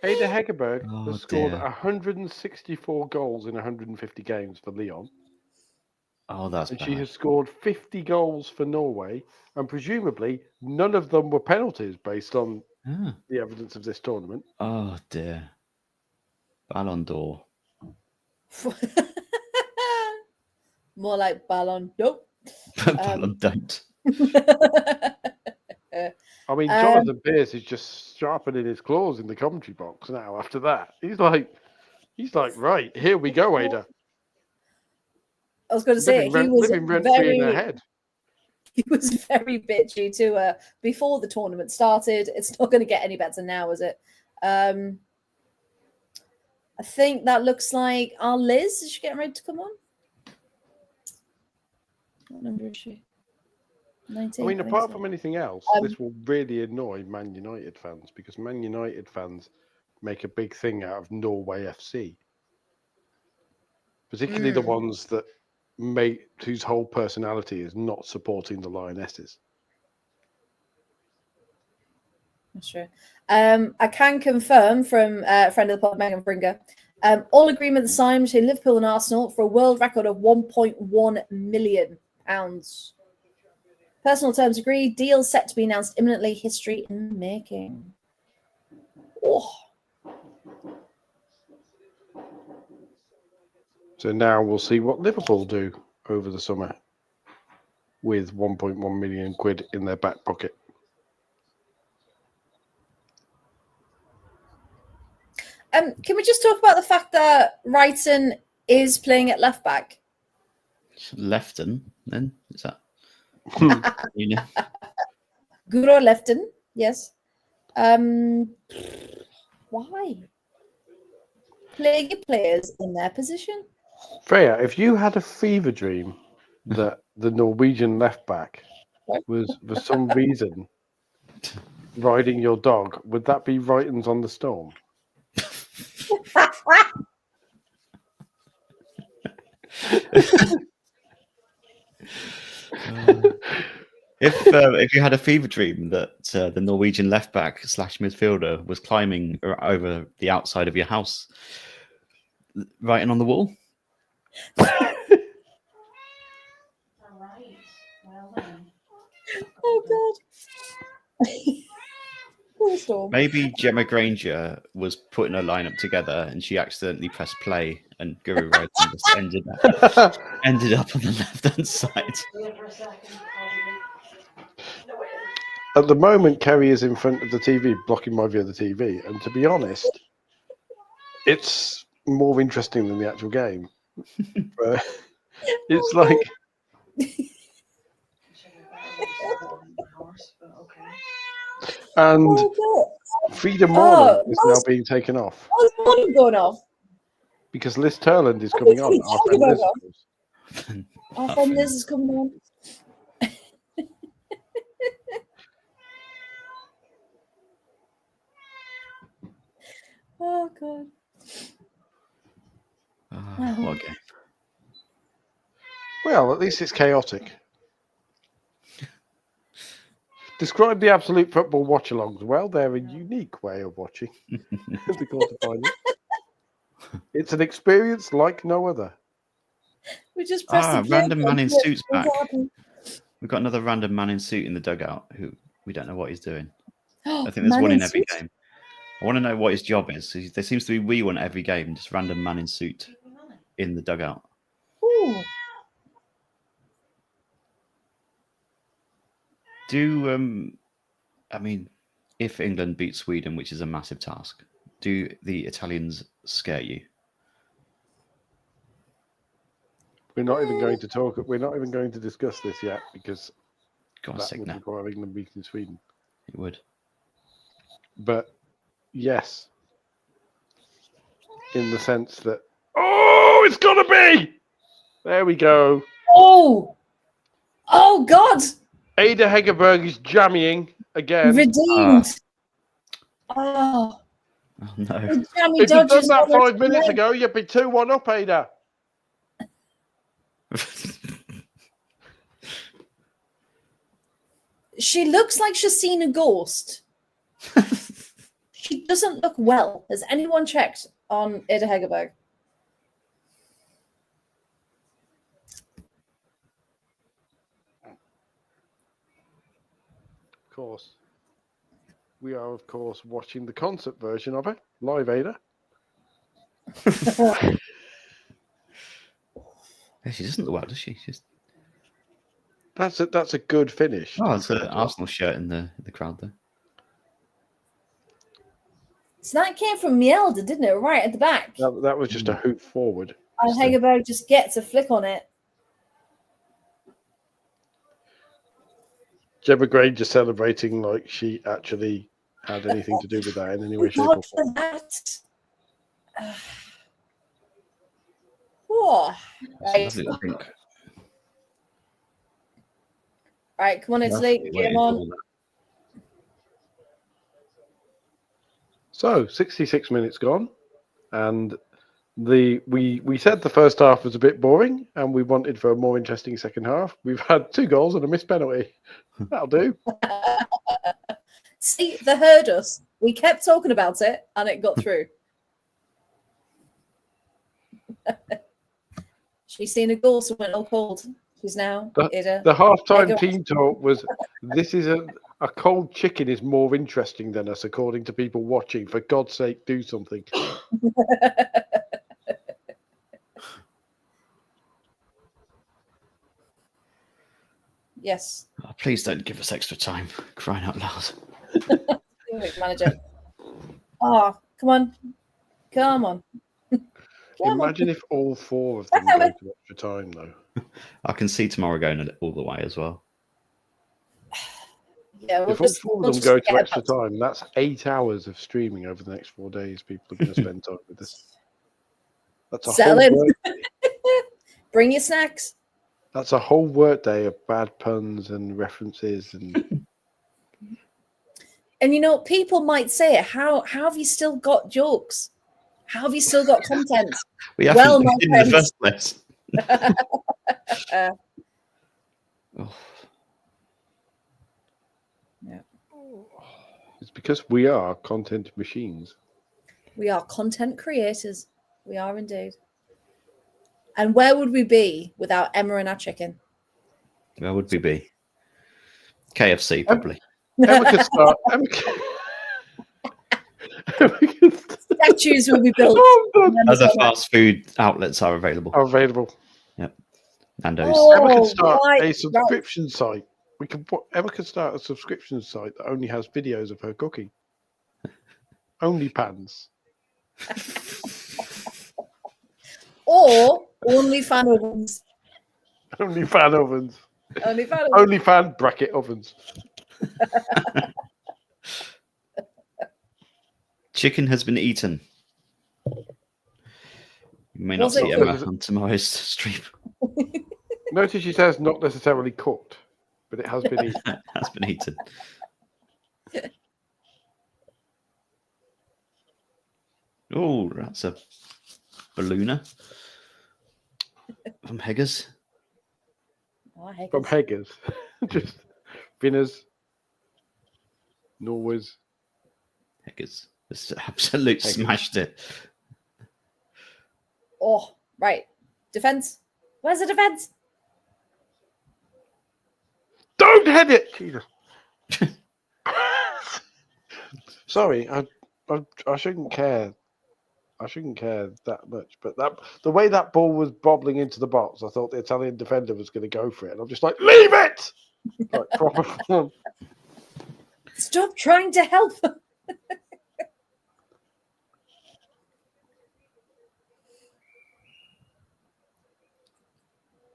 Ada Hegerberg has scored 164 goals in 150 games for Lyon. Oh, that's and bad. she has scored 50 goals for Norway, and presumably none of them were penalties based on the evidence of this tournament. Oh dear. Ballon d'Or. More like Ballon. Nope. Ballon don't. I mean, Jonathan Pearce is just sharpening his claws in the commentary box now. After that, he's like, right, here we go, Ada. I was going to say living rent-free in her head. He was very bitchy to her before the tournament started. It's not going to get any better now, is it? I think that looks like our Liz. Is she getting ready to come on? What number is she? 19. I mean, apart from anything else, this will really annoy Man United fans because Man United fans make a big thing out of Norway FC, particularly the ones that whose whole personality is not supporting the Lionesses. That's true. I can confirm from friend of the pod, Megan Bringer, all agreements signed between Liverpool and Arsenal for a world record of £1.1 million. Personal terms agreed. Deal set to be announced imminently. History in the making. Oh. So now we'll see what Liverpool do over the summer with 1.1 million quid in their back pocket. Can we just talk about the fact that Wrighton is playing at left back? Lefton, then is that? You know, Guro Lefton, yes. Why? Play your players in their position. Freya, if you had a fever dream that the Norwegian left back was for some reason riding your dog, would that be Wrighton's on the Storm? if you had a fever dream that the Norwegian left back / midfielder was climbing over the outside of your house, writing on the wall. All right. Well then. Oh God. Poor Storm. Maybe Gemma Granger was putting a lineup together and she accidentally pressed play, and Guru Wrighton just ended up on the left hand side. Wait for a second. No, wait. At the moment, Kerry is in front of the TV, blocking my view of the TV. And to be honest, it's more interesting than the actual game. But it's like, and Freedom Morland is now being taken off How's Morland going off? because Liz Turland is coming on. Our friend Liz, of course. Our friend Liz is coming on. Oh God. What a game. Well, at least it's chaotic. Describe the absolute football watch-alongs. Well, they're a unique way of watching the quarterfinals. It's an experience like no other. We just pressed the play random man in button. suits back. Exactly. We've got another random man in suit in the dugout who we don't know what he's doing. I I think there's one in every game. I want to know what his job is. There seems to be one every game, just random man in suit in the dugout. Ooh. I mean, if England beats Sweden, which is a massive task, do the Italians scare you? We're not even going to talk. We're not even going to discuss this yet because God's that sake, would no. require England beating Sweden. It would. But yes, in the sense that it's gonna be. There we go. Oh God. Ada Hegerberg is jammying again. Redeemed. Oh, Oh no. the jammy If you'd done dodgers that got us 5 minutes away. ago, you'd be 2-1 up, Ada. She looks like she's seen a ghost. She doesn't look well. Has anyone checked on Ada Hegerberg? Of course. We are, of course, watching the concert version of it. Live, Ada. She doesn't look well, does she? She's... That's a good finish. Oh, it's an Arsenal shirt in the crowd there. So that came from Mielda, didn't it? Right at the back. That was just a hoop forward. And Hegerberg just gets a flick on it. Gemma Granger celebrating like she actually had anything to do with that in any way, shape, or God form. for that. Oh. Right. Lovely to think. Right, come on, Italy. Lovely Get way him to on. call that. So 66 minutes gone, and we said the first half was a bit boring, and we wanted for a more interesting second half. We've had 2 goals and a missed penalty. That'll do. See, they heard us. We kept talking about it, and it got through. She's seen a goal, so went all cold. She's now The halftime Heger- team talk was, "This is a cold chicken is more interesting than us, according to people watching. For God's sake, do something." Yes. Oh, please don't give us extra time. Crying out loud. Manager. Oh, come on. Come on. Come Imagine if all 4 of them go to extra time, though. I can see tomorrow going all the way as well. Yeah, If all 4 of them go to extra time, that's 8 hours of streaming over the next 4 days. People are going to spend time with this. That's a Settle whole in. work, Bring your snacks. that's a whole work day of bad puns and references and And people might say, how have you still got jokes? How have you still got content? We haven't Well, my in the friends. first place. Oh, Yeah. it's because we are content machines. We are content creators. We are indeed. And where would we be without Emma and our chicken? where would we be? KFC, probably. Emma could start. Emma could Statues will be built. Other fast food outlets are available. are available. Yep. Nando's. Oh, Emma could start right, a subscription site. Emma could start a subscription site that only has videos of her cooking. Only pans. Or only fan ovens. Only fan ovens. Only fan ovens. Only fan bracket ovens. Chicken has been eaten. You may not Was it see Emma cooked? on tomorrow's stream. Notice she says not necessarily cooked, but it has been eaten. It has been eaten. Oh, that's a ballooner from Heggers. Oh, heck From is- Heggers. Just Vinners. Norway's. Heggers. It's absolute Heggers. smashed it. Oh, right. Defense. Where's the defense? Don't head it! Jesus. Sorry, I shouldn't care. I shouldn't care that much. But the way that ball was bobbling into the box, I thought the Italian defender was going to go for it. And I'm just like, leave it! Like, proper fun. Stop trying to help.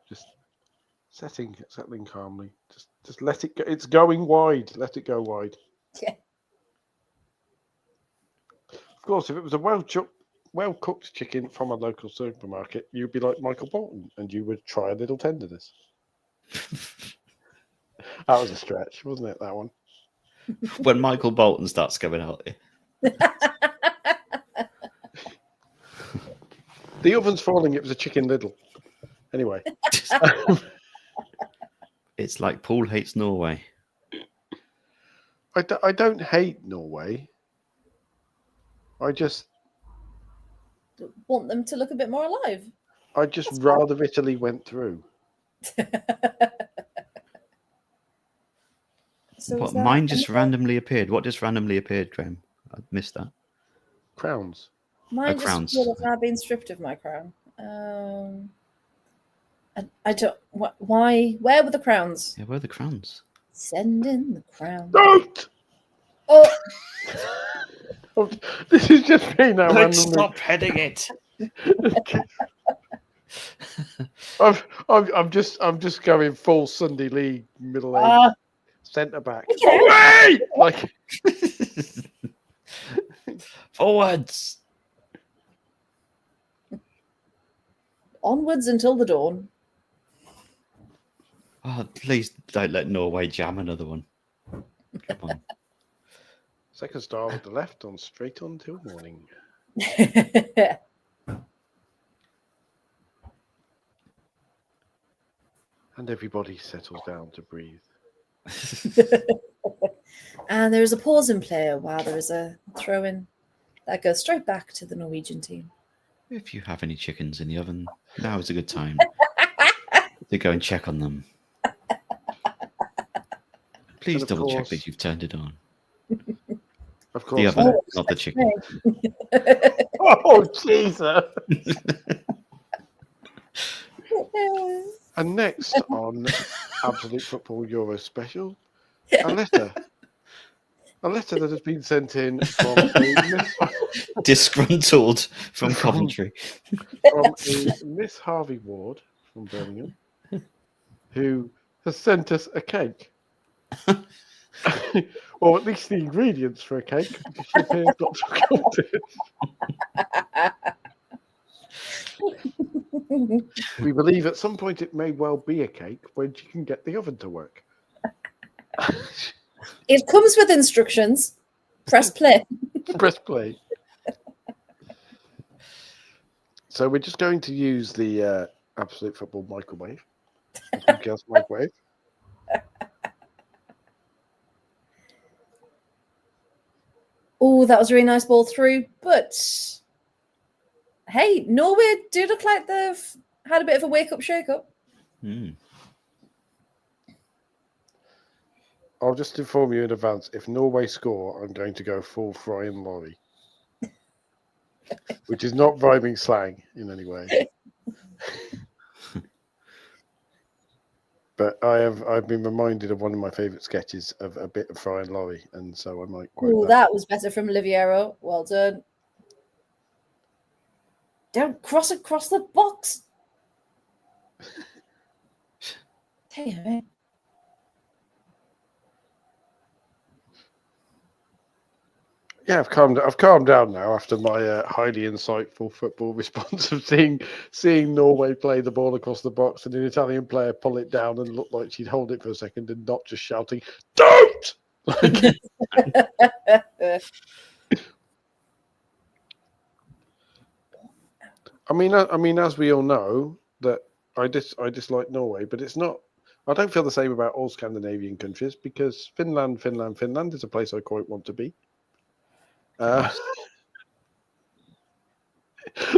Just settling calmly. Just let it go. It's going wide. Let it go wide. Yeah. Of course, if it was a well-cooked chicken from a local supermarket, you'd be like Michael Bolton and you would try a little tenderness. That was a stretch, wasn't it, that one? When Michael Bolton starts going out there. The oven's falling. It was a chicken little. Anyway. It's like Paul hates Norway. I don't hate Norway. I just Want them to look a bit more alive. rather Italy went through. So What, is that- mine just randomly appeared. What just randomly appeared, Graham? I missed that. Crowns. Mine just crowns. feel like I've been stripped of my crown. I don't. Why? Where were the crowns? Yeah, where are the crowns? Send in the crowns. Don't! Oh, Oh, this is just me now. Let's randomly. stop heading it. I'm just going full Sunday League middle age Ah. centre back. Okay. Away! Like Forwards. onwards until the dawn. Oh, please don't let Norway jam another one. Come on. second star with the left on straight on till morning. And everybody settles down to breathe. And there is a pause in play while there is a throw in that goes straight back to the Norwegian team. If you have any chickens in the oven, now is a good time to go and check on them. Please And of double check course- that you've turned it on. Of course. The oven, Oh, not the chicken. Oh, Jesus. And next on Absolute Football Euro Special, a letter A letter that has been sent in from a Disgruntled from Coventry. from a Miss Harvey Ward from Birmingham, who has sent us a cake. Or at least the ingredients for a cake, because she appears not to have got it. We believe at some point it may well be a cake when she can get the oven to work. It comes with instructions. Press play. Press play. So we're just going to use the Absolute Football microwave. Gas microwave. Oh, that was a really nice ball through. But hey, Norway do look like they've had a bit of a wake-up shake-up. I'll just inform you in advance. If Norway score, I'm going to go full Freya and Laurie. Which is not vibing slang in any way. But I've been reminded of one of my favourite sketches of a bit of Fry and Laurie, and so I might quote Oh, that was better from Oliviero. Well done. Don't cross across the box. Damn it. Yeah, I've calmed down now after my highly insightful football response of seeing Norway play the ball across the box and an Italian player pull it down and look like she'd hold it for a second and not just shouting, "Don't!" I mean, as we all know, that I dislike Norway, but it's not. I don't feel the same about all Scandinavian countries because Finland is a place I quite want to be. The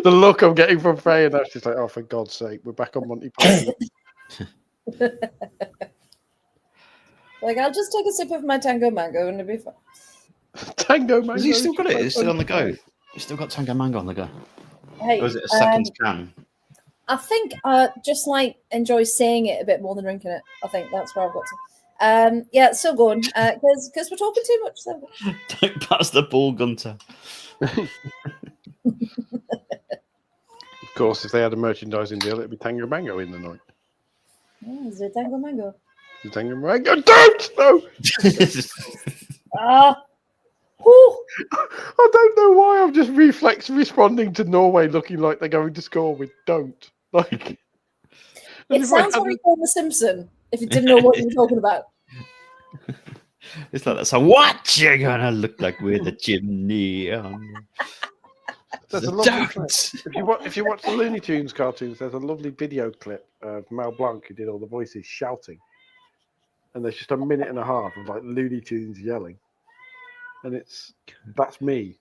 look I'm getting from Freya now, she's like, "Oh, for God's sake, we're back on Monty Python." Like, I'll just take a sip of my Tango Mango and it'll be fine. Tango Mango. Has he still got it? It's still on the go. You still got Tango Mango on the go. Hey, Or is it a second can? I think I just like enjoy saying it a bit more than drinking it. I think that's where I've got to. Yeah, still going because we're talking too much. So. Don't pass the ball, Gunter. Of course, if they had a merchandising deal, it'd be Tango Mango in the night. Is it Tango Mango? The Tango Mango, don't! No! Ah! I don't know why I'm just responding to Norway looking like they're going to score with "don't." Like, it sounds like Homer Simpson if you didn't know what you were talking about. It's like that song. What you gonna look like with a chimney on? There's a lovely clip. If you watch the Looney Tunes cartoons, there's a lovely video clip of Mel Blanc who did all the voices shouting, and there's just a minute and a half of like Looney Tunes yelling, and that's me.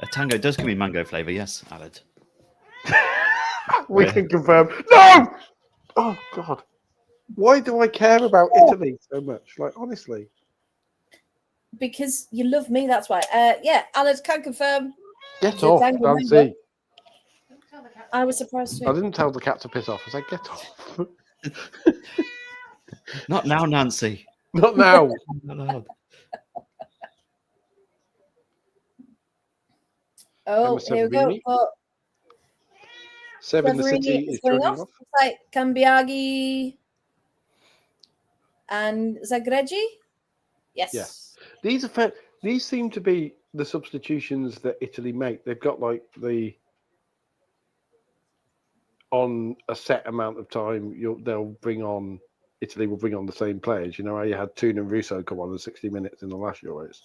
A tango does give me mango flavour, yes, Alad. We can confirm. No! Oh, God. Why do I care about Italy so much? Like, honestly. Because you love me, that's why. Yeah, Alad can confirm. Get off, Nancy. I was surprised too. I didn't tell the cat to piss off. I said, get off. Not now, Nancy. Not now. Oh, here we go. Oh. Seven the City is going off. Like Cambiaghi and Zagregi. Yes. Yeah. These seem to be the substitutions that Italy make. They've got like on a set amount of time. Italy will bring on the same players. You know how you had Toon and Russo come on in 60 minutes in the last Euros.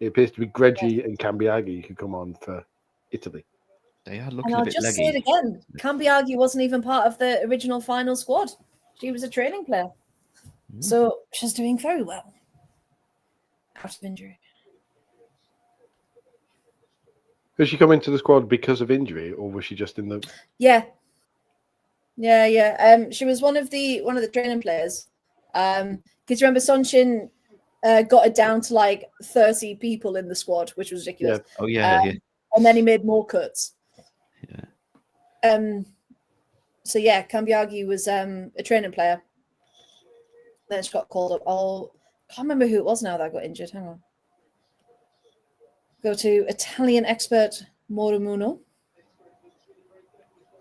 It appears to be Greggi and Cambiaghi who come on for Italy. They are looking and a bit I'll just leggy. say it again. Cambiaghi wasn't even part of the original final squad. She was a training player. So she's doing very well. Out of injury. Did she come into the squad because of injury, or was she just in the? Yeah. She was one of the training players. Because remember, Sonshin got it down to like 30 people in the squad, which was ridiculous. Yeah. Oh yeah. And then he made more cuts. Yeah. So yeah, Cambiaghi was a training player. Then she got called up. Can't remember who it was now that got injured. Hang on. Go to Italian expert Moromuno.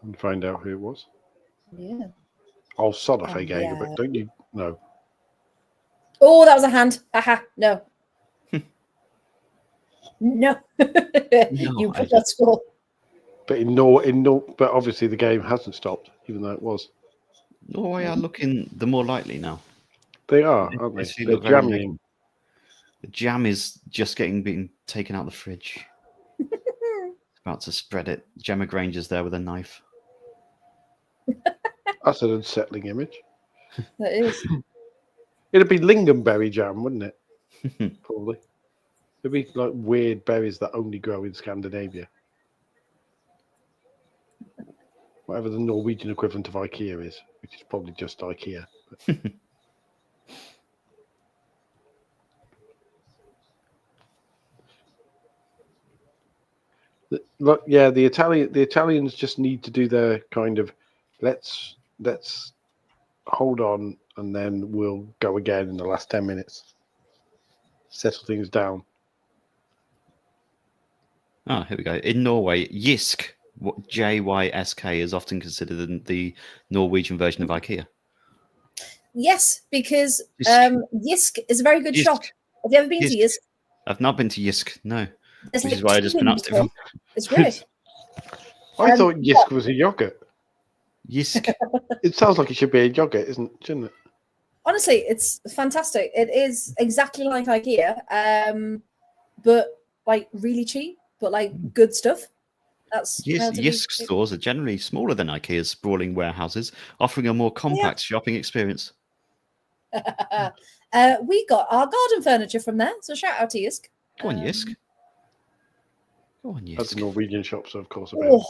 And find out who it was. Yeah. Oh, sod off, Yeah. but don't you? No. Oh, that was a hand. Aha, no. No. You put that score. But but obviously the game hasn't stopped, even though it was. Norway are looking the more likely now. They are, aren't They they? do They're look very jamming. The jam is just being taken out of the fridge. About to spread it. Gemma Granger's there with a knife. That's an unsettling image. That is. It'd be lingonberry jam, wouldn't it? Probably. It'd be like weird berries that only grow in Scandinavia. Whatever the Norwegian equivalent of IKEA is, which is probably just IKEA. Look, yeah, the Italians just need to do their kind of let's hold on and then we'll go again in the last 10 minutes. Settle things down. Oh, here we go. In Norway, Jysk, Jysk, is often considered the Norwegian version of IKEA. Yes, because Jysk. Jysk is a very good Jysk. shop. Have you ever been to Jysk. Jysk? I've not been to Jysk, no. There's Which like is why I just two pronounced it people. wrong. It's great. I thought Jysk was a yogurt. Jysk. It sounds like it should be a yogurt, shouldn't it? Honestly, it's fantastic. It is exactly like IKEA, but like really cheap, but like good stuff. That's relatively Jysk cheap. stores are generally smaller than IKEA's sprawling warehouses, offering a more compact shopping experience. We got our garden furniture from there, so shout out to Jysk. Go on, Jysk. Go on, That's Jysk. Norwegian shops, of course. About. Oh.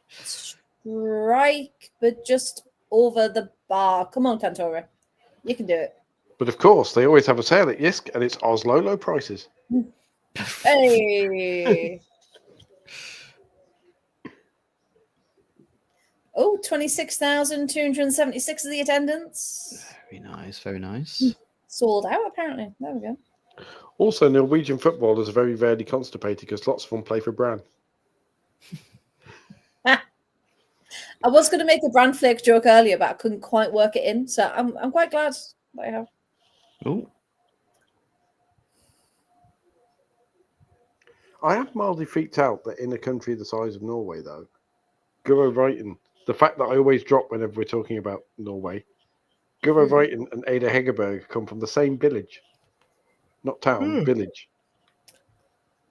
Strike, but just over the bar. Come on, Cantora. You can do it. But of course, they always have a sale at Jysk, and it's Oslo low prices. Hey. Oh, 26,276 of the attendance. Very nice, very nice. Sold out, apparently. There we go. Also, Norwegian footballers are very rarely constipated because lots of them play for Brann. I was going to make a brand flake joke earlier, but I couldn't quite work it in. So I'm quite glad that I have. Oh, I am mildly freaked out that in a country the size of Norway, though, Guro Reiten, the fact that I always drop whenever we're talking about Norway, Guro Reiten and Ada Hegerberg come from the same village. Not town, village.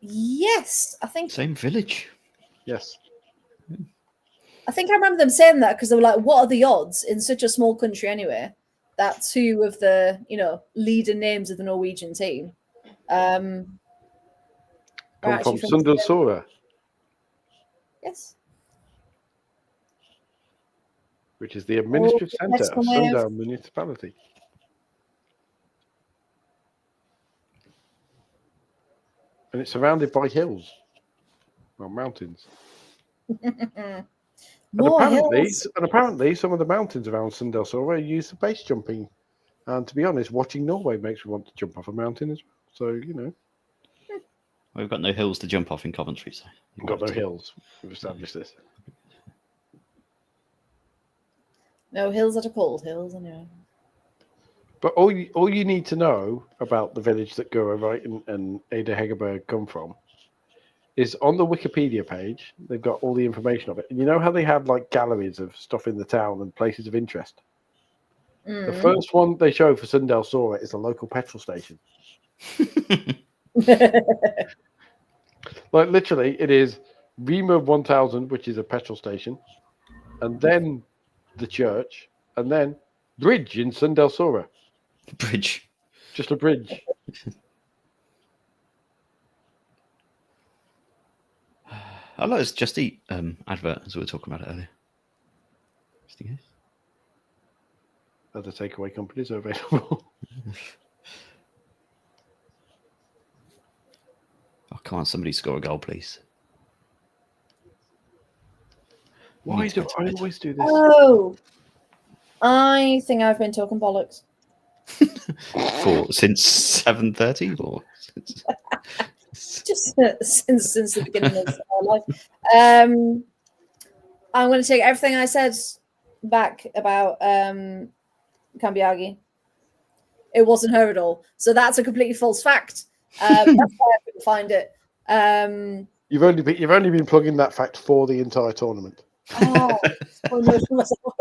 Yes, I think. same village. Yes. I think I remember them saying that because they were like, "What are the odds in such a small country anyway that two of the leading names of the Norwegian team Come from actually Sundalsora, Yes. which is the administrative let's centre of come out. Sunndal municipality. And it's surrounded by hills. Well, mountains. More And hills. apparently, some of the mountains around Sundalsora are used for base jumping. And to be honest, watching Norway makes me want to jump off a mountain as well. So, Well, we've got no hills to jump off in Coventry, so we've got no hills. We've established this. No hills that are called hills, anyway. But all you need to know about the village that Guro Reiten and Ada Hegerberg come from is on the Wikipedia page, they've got all the information of it. And you know how they have like galleries of stuff in the town and places of interest? The first one they show for Sundalsora is a local petrol station. Like literally, it is Rima 1000, which is a petrol station, and then the church, and then bridge in Sundalsora. bridge. Just a bridge. I like this Just Eat advert, as we were talking about it earlier. Just in case. Other takeaway companies are available. Oh, come on, somebody score a goal, please. Why do I always do this? Oh, I think I've been talking bollocks. since 7:30 or Just since the beginning of our life. I'm going to take everything I said back about Kambiagi. It wasn't her at all. So that's a completely false fact. That's why I couldn't find it. You've only been plugging that fact for the entire tournament. Oh, spoiler for myself.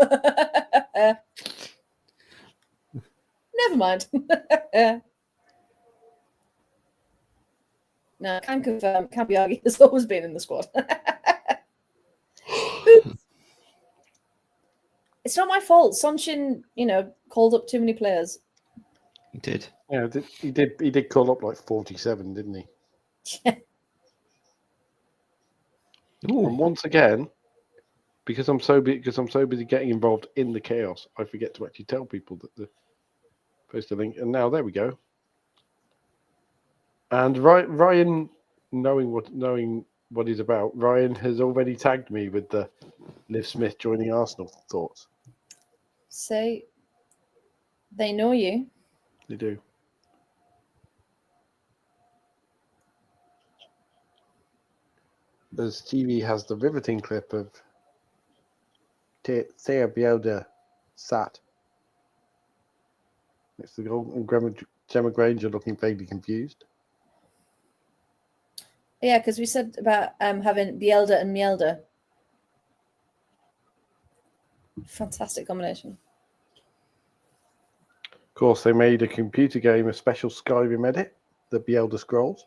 Never mind. No, I can confirm Kambiagi has always been in the squad. It's not my fault. Sonshin, called up too many players. he did? Yeah, he did call up like 47, didn't he? And once again, because I'm so busy getting involved in the chaos, I forget to actually tell people that they're supposed to link. And now there we go. And Ryan, knowing what he's about, Ryan has already tagged me with the Liv Smith joining Arsenal thoughts. Say, they know you. They do. As TV has the riveting clip of Thea Bielda sat next to the goal and Gemma Granger looking vaguely confused. Yeah, because we said about having Bielda and Mielda. Fantastic combination. Of course, they made a computer game, a special Skyrim edit, the Bielda Scrolls.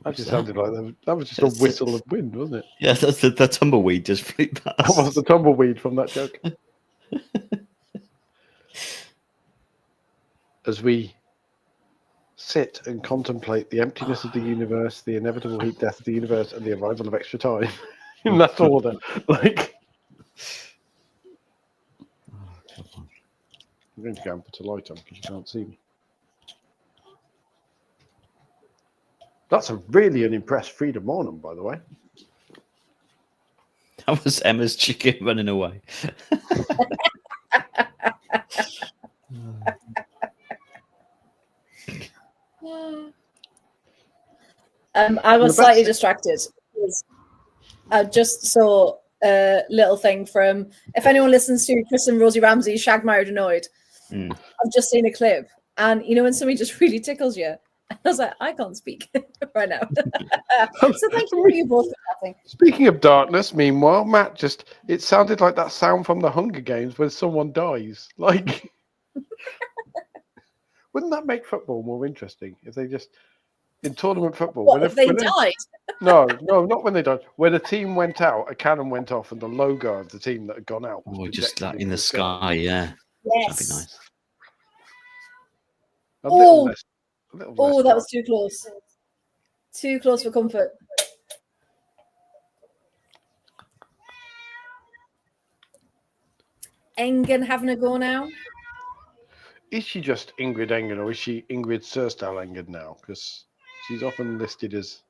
That just sounded like that was just a whistle of wind, wasn't it? Yeah, that's the tumbleweed just flew past. That was the tumbleweed from that joke. As we sit and contemplate the emptiness of the universe, the inevitable heat death of the universe, and the arrival of extra time in that order, like. I'm going to go and put a light on because you can't see me. That's a really unimpressed Frida Mornham, by the way. That was Emma's chicken running away. I was slightly distracted. I just saw a little thing from, if anyone listens to Chris and Rosie Ramsey's Shag Married Annoyed, I've just seen a clip. And when somebody just really tickles you, I was like, I can't speak right now. So thank you both for laughing. Speaking of darkness, meanwhile, Matt it sounded like that sound from the Hunger Games when someone dies. Like, wouldn't that make football more interesting if they just, in tournament football, if they died? No, not when they died. When a team went out, a cannon went off, and the logo of the team that had gone out was just like in the sky, yeah. Yes. That'd be nice. That was too close. Too close for comfort. Engen having a go now? Is she just Ingrid Engen, or is she Ingrid Sørsdal Engen now? Because she's often listed as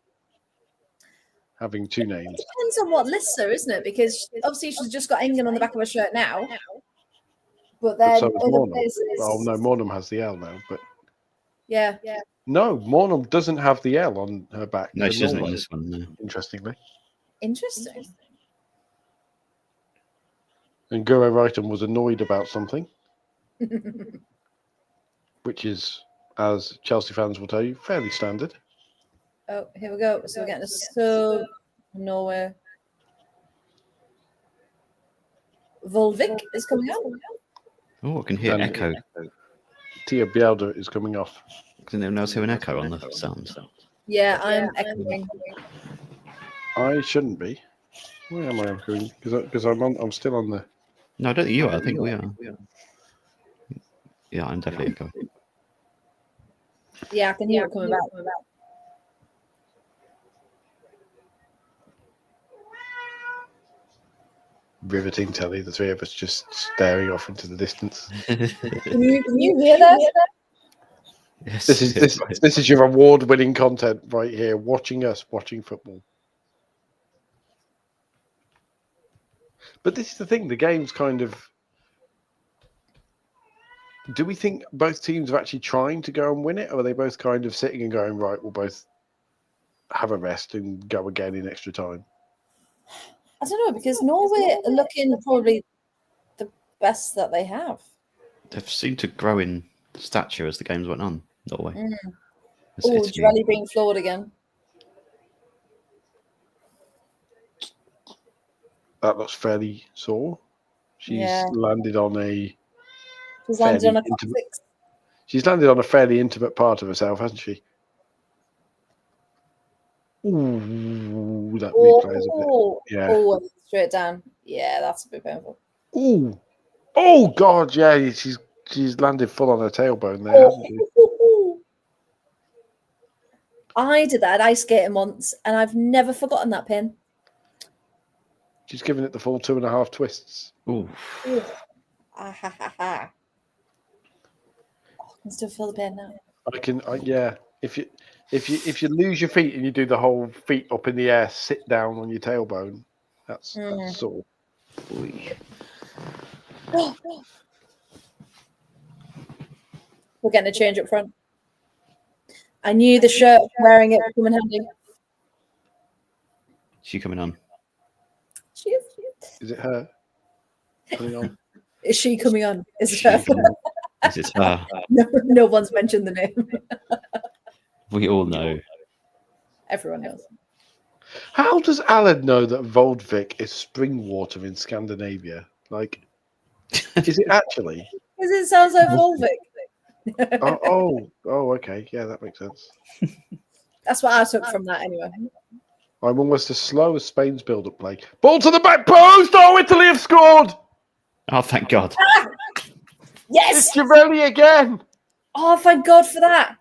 having two names. It depends on what lists her, isn't it? Because obviously she's just got Engen on the back of her shirt now. But then so is Mornham. Oh no, Mornham has the L now, but yeah. No, Mornham doesn't have the L on her back. No, she doesn't on this one. No. Interestingly. Interesting. And Guro Reiten was annoyed about something, which is, as Chelsea fans will tell you, fairly standard. Oh, here we go. So we're getting a sub nowhere. Volvic is coming up. Oh, I can hear echo. Tia Bielda is coming off. Can anyone else hear an echo on the sound? Yeah, I'm echoing. I shouldn't be. Why am I echoing? Because I'm still on the. No, I don't think you are. I think we are. Yeah, I'm definitely echoing. Yeah, I can hear it coming back. Riveting telly, the three of us just staring off into the distance. Can you hear that? Yes, This is this is your award-winning content right here. Watching football. But this is the thing. The game's kind of. Do we think both teams are actually trying to go and win it, or are they both kind of sitting and going, right, we'll both have a rest and go again in extra time? I don't know, because Norway are looking probably the best that they have. They've seemed to grow in stature as the games went on. Norway. It's Oh, Italy. Girelli being floored again. That looks fairly sore. She's landed on a. She's landed on a intimate, she's landed on a fairly intimate part of herself, hasn't she? Ooh, that replay is a bit. Yeah. Oh, straight down. Yeah, that's a bit painful. Ooh. Oh God, yeah. She's landed full on her tailbone there, hasn't she? I did that ice skating once, and I've never forgotten that pin. She's given it the full 2.5 twists. Ooh. Ah, ha, ha, ha. Oh, I can still feel the pain now. Yeah. If you lose your feet and you do the whole feet up in the air, sit down on your tailbone, that's sore. We're getting a change up front. I knew the shirt wearing it would come in handy. She coming on? She is. Is it her? Coming on? Is she coming on? Is She it her? coming on? Is it her? No one's mentioned the name. We all know. Everyone knows. How does Alan know that Voldvik is spring water in Scandinavia? Like, is it actually? Because it sounds like Volvic. Okay. Yeah, that makes sense. That's what I took from that anyway. I'm almost as slow as Spain's build-up play. Ball to the back post! Oh, Italy have scored! Oh, thank God. Yes! It's Girelli again! Oh, thank God for that.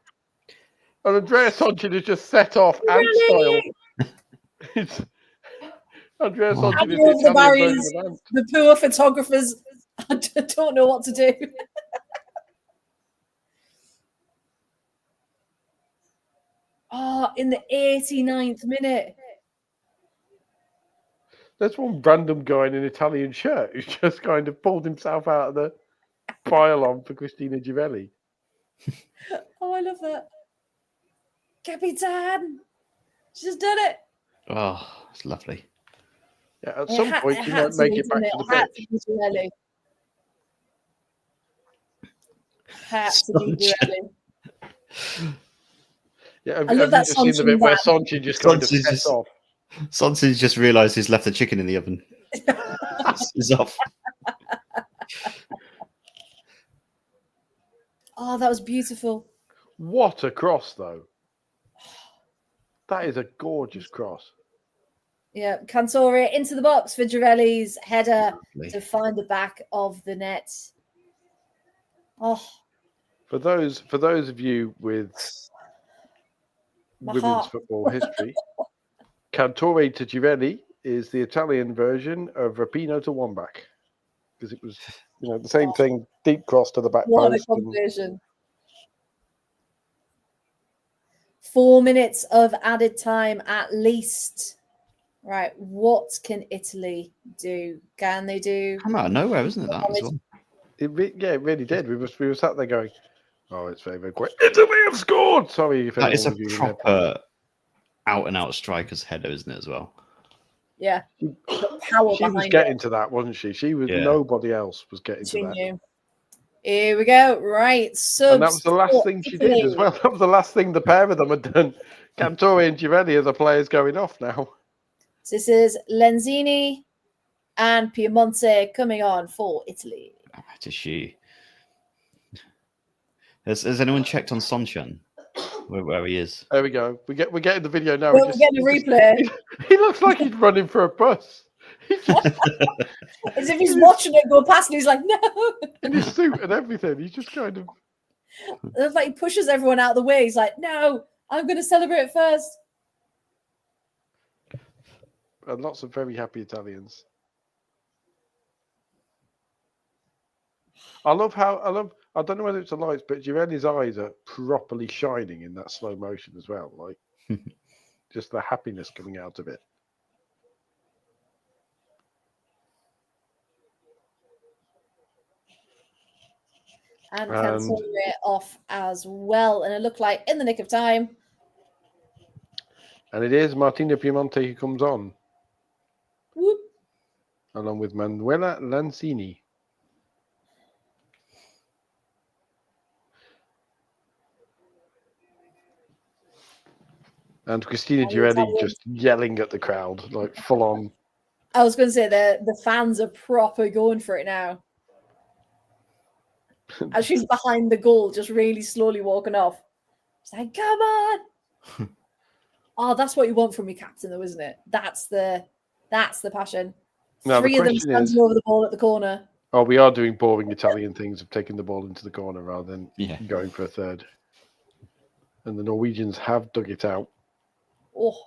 And Andrea Sonchin has just set off ant style. Andrea Sonchin is the Over the Italian barriers, version of ant. the poor photographers, I don't know what to do. Oh, in the 89th minute. There's one random guy in an Italian shirt who's just kind of pulled himself out of the pylon for Christina Girelli. Oh, I love that. Capitan! She's done it. Oh, it's lovely. Yeah, at some point she might make it back to the pitch. Had to be Girelli. Yeah, I have love you that just seen the bit where Sonchin Sonchin just kind of Sonchin's sets off? Sonson's just realised he's left the chicken in the oven. He's off. Oh, that was beautiful. What a cross, though. That is a gorgeous cross. Yeah, Cantore into the box for Girelli's header Lovely. to find the back of the net. Oh, For those of you with my women's heart. football history, Cantore to Girelli is the Italian version of Rapino to Wambach, because it was, the same thing, deep cross to the back What a post. combination. 4 minutes of added time at least. Right, what can Italy do? Can they do? Come out of nowhere, isn't it? That as well. It really did. We were sat there going, "Oh, it's very, very quick." Italy have scored. Sorry if That is a anyone was proper out-and-out striker's header, isn't it, as well? Yeah. Power She was behind getting it. to that, wasn't she? She was. Yeah. Nobody else was getting She to that. knew. Here we go. Right. So And that was the last thing she did as well. That was the last thing the pair of them had done. Cantore and Girelli are the players going off now. This is Lenzini and Piemonte coming on for Italy. That is she. Has anyone checked on Sonchin? Where he is? There we go. We're getting the video now. We're getting a replay. He looks like he's running for a bus. As if he's watching it go past and he's like, no. In his suit and everything. He's just kind of. It's like he pushes everyone out of the way. He's like, no, I'm going to celebrate first. And lots of very happy Italians. I love how I don't know whether it's the lights, but Girelli's eyes are properly shining in that slow motion as well. Like just the happiness coming out of it. And cancel it off as well. And it looked like in the nick of time. And it is Martina Piemonte who comes on. Whoop. Along with Manuela Lancini. And Cristina Girelli just yelling at the crowd, like full on. I was going to say the fans are proper going for it now. As she's behind the goal, just really slowly walking off. It's like, come on. Oh, that's what you want from your captain, though, isn't it? That's the passion. Now, 3 of them standing over the ball at the corner. Oh, we are doing boring Italian things of taking the ball into the corner rather than going for a third. And the Norwegians have dug it out. Oh.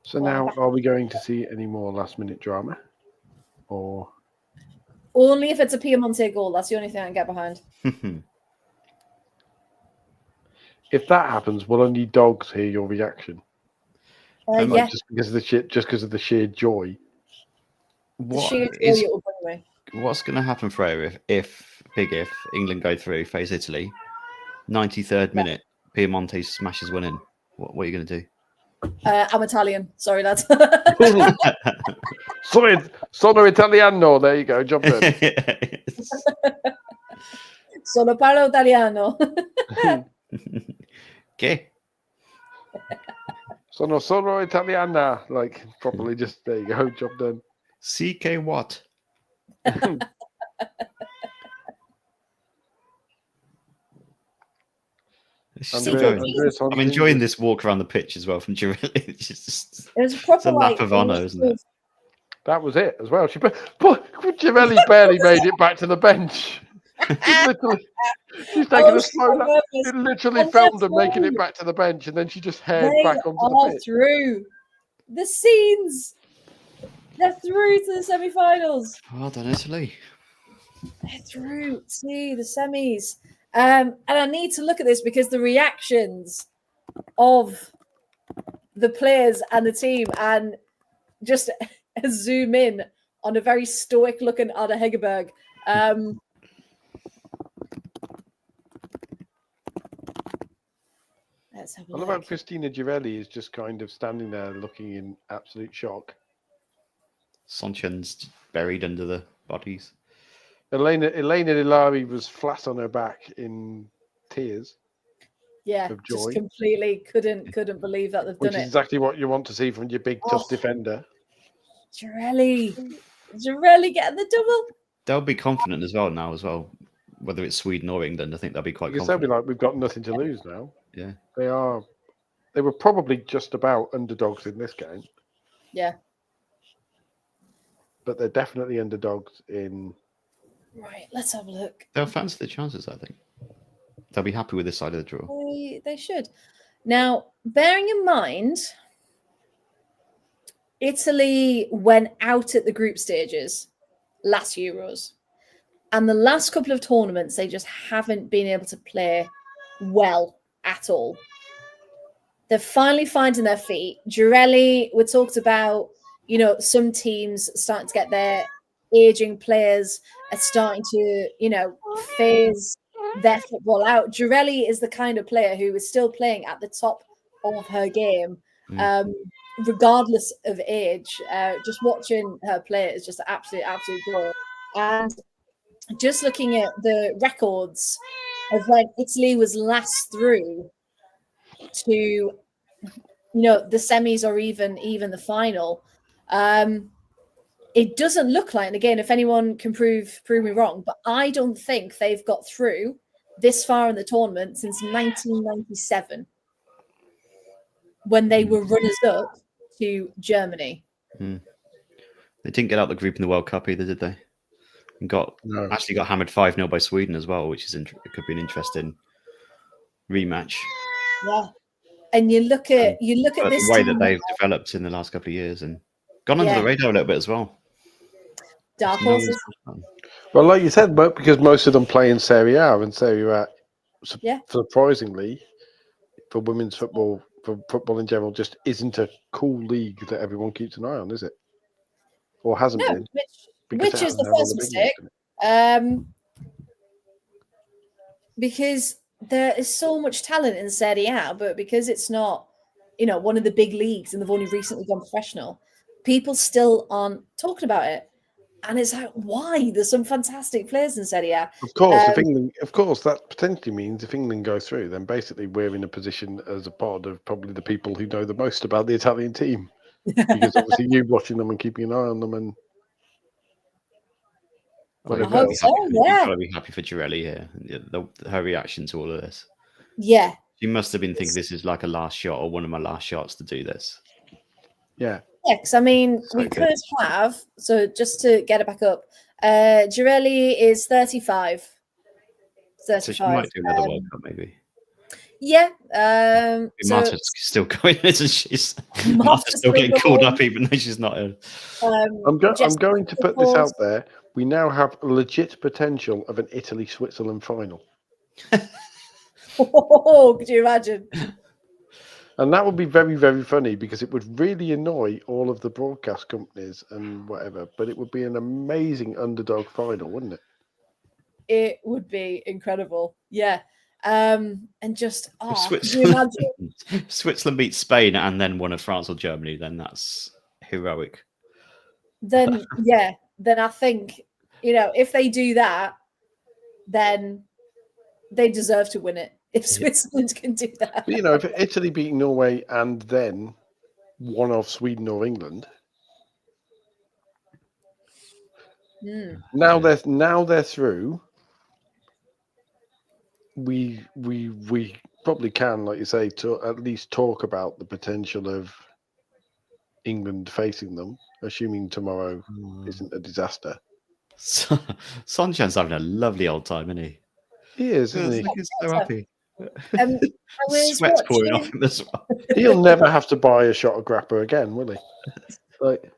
So now, are we going to see any more last-minute drama? Or only if it's a Piemonte goal. That's the only thing I can get behind. If that happens, will only dogs hear your reaction? Yeah. Just because of the sheer joy. What's going to happen, Freya, if England go through, face Italy, 93rd minute, Piemonte smashes one in? What are you going to do? I'm Italian. Sorry, lads. Sono Italiano. There you go. Job done. Solo parlo italiano. Okay. Sono solo Italiana. Like, properly just, there you go. Job done. CK what? I'm enjoying this walk around the pitch as well from Girelli. It's a lap of honour, isn't it? That was it as well. But Girelli barely made it back to the bench. She's taking a slow lap. It literally filmed her making it back to the bench, and then she just haired back onto the pitch. Through the scenes. They're through to the semi-finals. Well done, Italy. They're through to the semis. And I need to look at this because the reactions of the players and the team, and just zoom in on a very stoic looking Anna Hegerberg. Let's have a look. What about Cristina Girelli is just kind of standing there looking in absolute shock. Sonchen's buried under the bodies. Elena Ilari was flat on her back in tears. Yeah, of joy. Just completely couldn't believe that they've done it. Which is exactly what you want to see from your big tough defender. Girelli getting the double. They'll be confident as well now, whether it's Sweden or England. I think they'll be quite confident. They'll be like, we've got nothing to lose now. Yeah, they are. They were probably just about underdogs in this game. Yeah, but they're definitely underdogs in. Right, let's have a look. They'll fancy the chances, I think. They'll be happy with this side of the draw. They should. Now, bearing in mind, Italy went out at the group stages last Euros. And the last couple of tournaments, they just haven't been able to play well at all. They're finally finding their feet. Girelli, we talked about, some teams starting to get their aging players are starting to, phase their football out. Girelli is the kind of player who is still playing at the top of her game, regardless of age. Just watching her play is just an absolute joy. And just looking at the records of when Italy was last through to, the semis or even the final, it doesn't look like, and again, if anyone can prove me wrong, but I don't think they've got through this far in the tournament since 1997, when they were runners-up to Germany. They didn't get out the group in the World Cup either, did they? And actually got hammered 5-0 by Sweden as well, which could be an interesting rematch. Yeah. And you look at But this the way team that they've now, developed in the last couple of years and gone under Yeah. the radar a little bit as well. dark No one's- horses. Well, like you said, but because most of them play in Serie A, and Serie A, Yeah. surprisingly, for women's football, for football in general, just isn't a cool league that everyone keeps an eye on, is it? Or hasn't No, been? which it is the hasn't had all first big names mistake. in it. Because there is so much talent in Serie A, but because it's not, one of the big leagues and they've only recently gone professional, people still aren't talking about it. And it's like, why? There's some fantastic players in Serie A. Of course, that potentially means if England go through, then basically we're in a position as a pod of probably the people who know the most about the Italian team, because obviously you watching them and keeping an eye on them and. Well, I hope so, You've yeah. got to be happy for Girelli here. Her reaction to all of this. Yeah. She must have been thinking this is like a last shot or one of my last shots to do this. Yeah. Yeah, because I mean, So we good. could have, so just to get it back up, Girelli is 35. So she might do another World Cup, maybe. Yeah. Marta's still going, isn't she? Marta's Marta's still getting still called going. up, even though she's not. I'm going to put this out there. We now have legit potential of an Italy-Switzerland final. Oh, could you imagine? And that would be very, very funny because it would really annoy all of the broadcast companies and whatever, but it would be an amazing underdog final, wouldn't it? It would be incredible. Yeah. And just, could you Switzerland, imagine? Switzerland beats Spain and then one of France or Germany, then that's heroic. Then I think, if they do that, then they deserve to win it. If Switzerland can do that. But, if Italy beat Norway and then one of Sweden or England, now they're through. We probably can, like you say, to at least talk about the potential of England facing them, assuming tomorrow isn't a disaster. Sonchan's having a lovely old time, isn't he? He is, isn't he? He's so happy. I was Sweat's pouring off watching- him as well. He'll never have to buy a shot of grappa again, will he? Like,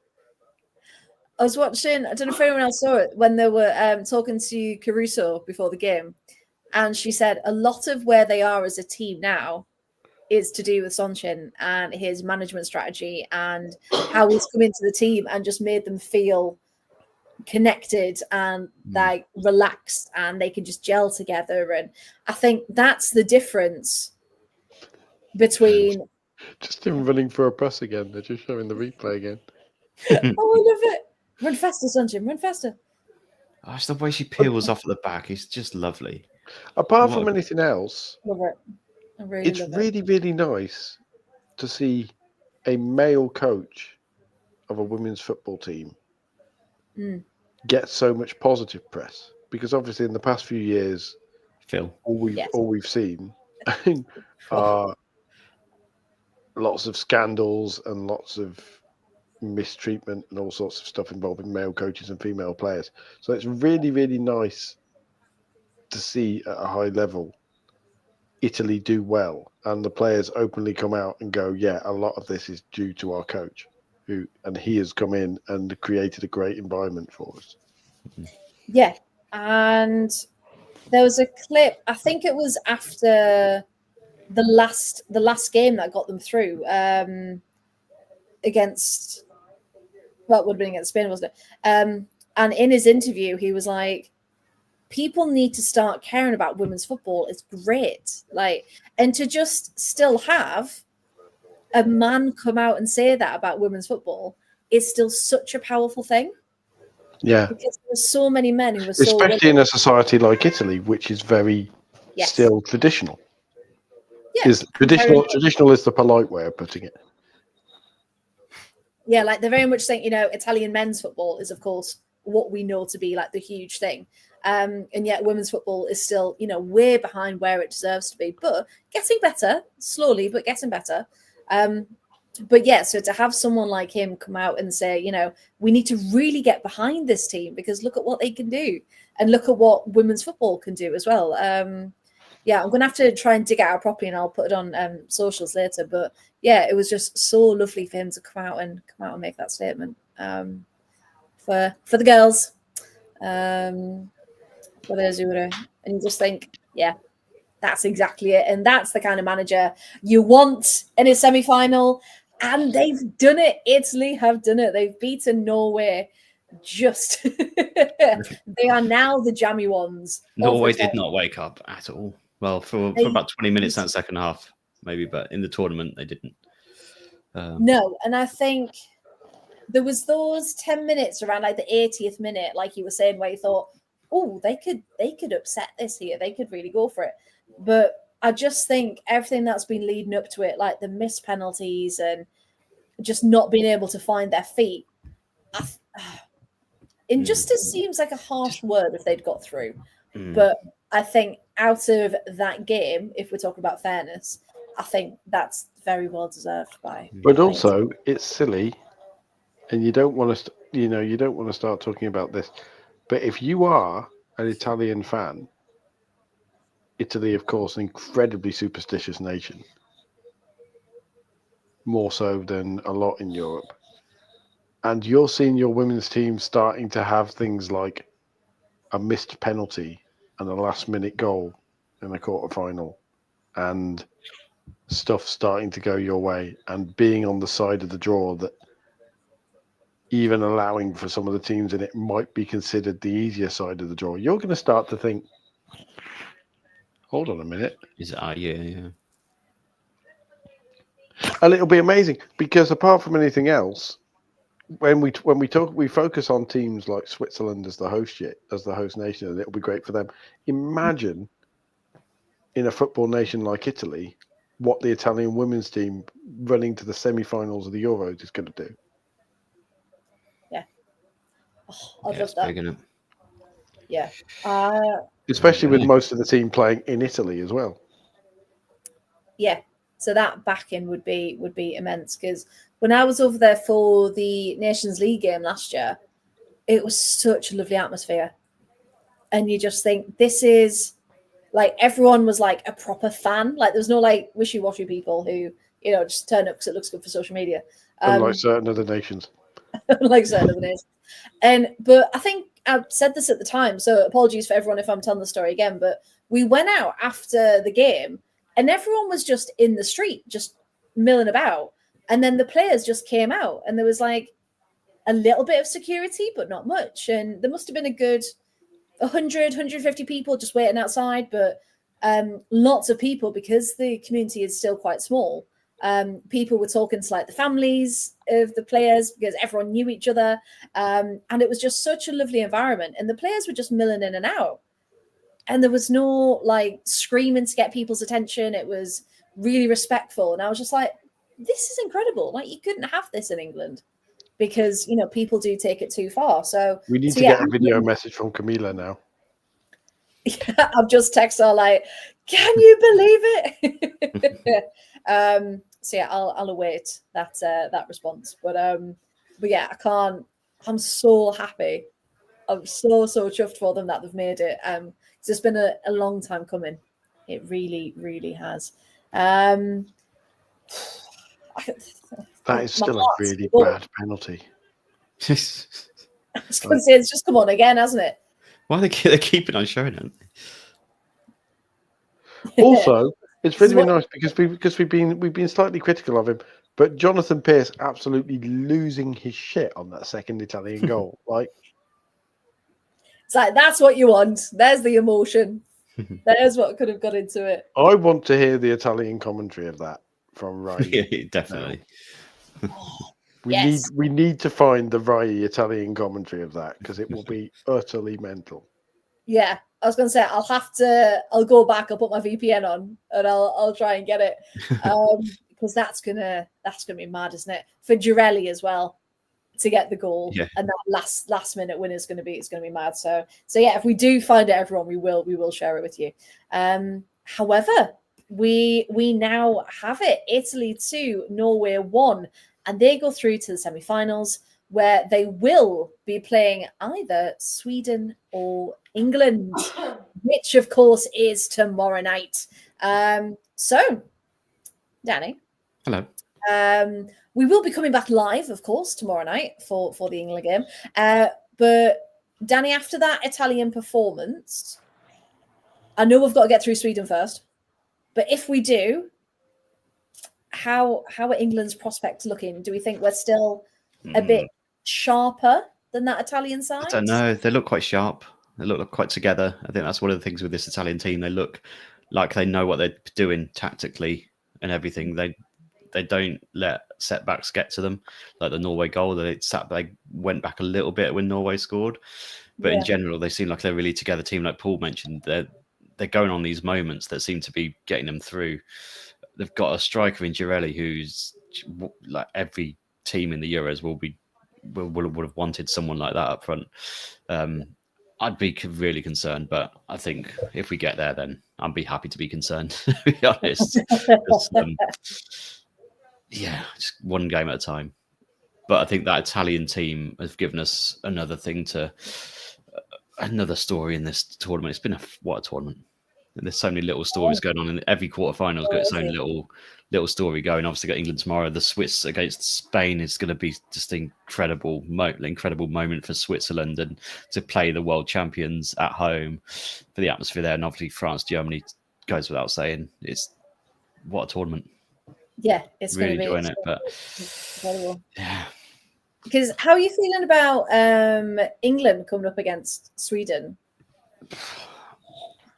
I was watching, I don't know if anyone else saw it, when they were talking to Caruso before the game. And she said a lot of where they are as a team now is to do with Sonchin and his management strategy and how he's come into the team and just made them feel connected and like relaxed and they can just gel together. And I think that's the difference between. just him running for a press again. They're just showing the replay again. Oh, I love it. Run faster, Sonchin, run faster. Oh, it's the way she peels off at the back. It's just lovely. Apart from anything else, Love it. I really it's love it. really, really nice to see a male coach of a women's football team get so much positive press. Because obviously in the past few years, Phil, all we've seen are lots of scandals and lots of mistreatment and all sorts of stuff involving male coaches and female players. So it's really, really nice to see at a high level Italy do well and the players openly come out and go, yeah, a lot of this is due to our coach and he has come in and created a great environment for us. Yeah. And there was a clip, I think it was after the last game that got them through against, well, it would have been against Spain, wasn't it? And in his interview, he was like, people need to start caring about women's football. It's great. Like, and to just still have a man come out and say that about women's football is still such a powerful thing. Yeah. Because there's so many men who are especially in a society like Italy, which is very still traditional. Yeah. Traditional is the polite way of putting it. Yeah, like they're very much saying, Italian men's football is, of course, what we know to be like the huge thing. And yet women's football is still, way behind where it deserves to be, but getting better, slowly, but getting better. But yeah, so to have someone like him come out and say, we need to really get behind this team because look at what they can do and look at what women's football can do as well. Yeah, I'm gonna have to try and dig it out properly, and I'll put it on socials later. But yeah, it was just so lovely for him to come out and make that statement for the girls, for those who were, and you just think, yeah, that's exactly it, and that's the kind of manager you want in a semi-final, and they've done it. Italy have done it. They've beaten Norway. Just they are now the jammy ones. Norway did not wake up at all. Well, for about 20 minutes that second half, maybe, but in the tournament they didn't. No, and I think there was those 10 minutes around like the 80th minute, like you were saying, where you thought, oh, they could upset this here. They could really go for it. But I just think everything that's been leading up to it, like the missed penalties and just not being able to find their feet, injustice seems like a harsh word if they'd got through. But I think out of that game, if we're talking about fairness, I think that's very well deserved by. But also, it's silly, and you don't want to, you don't want to start talking about this. But if you are an Italian fan, Italy, of course, an incredibly superstitious nation, more so than a lot in Europe. And you're seeing your women's team starting to have things like a missed penalty and a last-minute goal in a quarter-final, and stuff starting to go your way, and being on the side of the draw that even allowing for some of the teams in it might be considered the easier side of the draw. You're going to start to think, hold on a minute. Is it? Yeah. And it'll be amazing because apart from anything else, when we talk, we focus on teams like Switzerland as the host nation, and it'll be great for them. Imagine in a football nation like Italy, what the Italian women's team running to the semi-finals of the Euros is going to do. Yeah, I'd love that. Big, isn't it? Yeah, especially with most of the team playing in Italy as well. Yeah, so that backing would be immense, because when I was over there for the Nations League game last year, it was such a lovely atmosphere. And you just think, this is like, everyone was like a proper fan. Like, there's no like wishy-washy people who, just turn up because it looks good for social media. Unlike certain other nations. Like certain other nations. But I think I said this at the time, so apologies for everyone if I'm telling the story again, but we went out after the game and everyone was just in the street, just milling about. And then the players just came out and there was like a little bit of security, but not much. And there must have been a good 100, 150 people just waiting outside, but lots of people, because the community is still quite small. People were talking to like the families of the players because everyone knew each other. And it was just such a lovely environment. And the players were just milling in and out. And there was no like screaming to get people's attention. It was really respectful. And I was just like, this is incredible. Like, you couldn't have this in England because, people do take it too far. So we need to get a video message from Camila now. Yeah, I've just texted her like, can you believe it? So yeah, I'll await that response. But yeah, I can't. I'm so happy. I'm so chuffed for them that they've made it. It's been a long time coming. It really, really has. That is still a really bad penalty. I was going to say, it's just come on again, hasn't it? Why they keep on showing it? Also, it's really been nice because we've been slightly critical of him, but Jonathan Pearce absolutely losing his shit on that second Italian goal. Like, it's like, that's what you want. There's the emotion. There's what could have got into it. I want to hear the Italian commentary of that from Rai. Yeah, definitely. We need to find the Rai Italian commentary of that because it will be utterly mental. Yeah, I was going to say I'll go back. I'll put my VPN on and I'll try and get it because that's gonna be mad, isn't it? For Girelli as well to get the goal, and that last minute winner is going to be mad. So yeah, if we do find it, everyone, we will share it with you. However, we now have it. Italy 2, Norway 1, and they go through to the semi-finals where they will be playing either Sweden or England, which of course is tomorrow night. So, Danny. Hello. We will be coming back live, of course, tomorrow night for the England game. But Danny, after that Italian performance, I know we've got to get through Sweden first. But if we do, how are England's prospects looking? Do we think we're still a bit sharper than that Italian side? I don't know. They look quite sharp. They look quite together. I think that's one of the things with this Italian team. They look like they know what they're doing tactically and everything. They don't let setbacks get to them, like the Norway goal. They went back a little bit when Norway scored, but in general, they seem like they're really together team. Like Paul mentioned, they're going on these moments that seem to be getting them through. They've got a striker in Girelli who's like every team in the Euros would have wanted someone like that up front. I'd be really concerned, but I think if we get there, then I'd be happy to be concerned, to be honest. Just one game at a time. But I think that Italian team has given us another story in this tournament. It's been what a tournament. And there's so many little stories going on, and every quarterfinal's got its own little story going. Obviously, got England tomorrow. The Swiss against Spain is going to be just incredible moment for Switzerland, and to play the world champions at home, for the atmosphere there. And obviously, France, Germany goes without saying. It's what a tournament. Yeah, it's really going to be enjoying it, but incredible. Yeah. Because how are you feeling about England coming up against Sweden?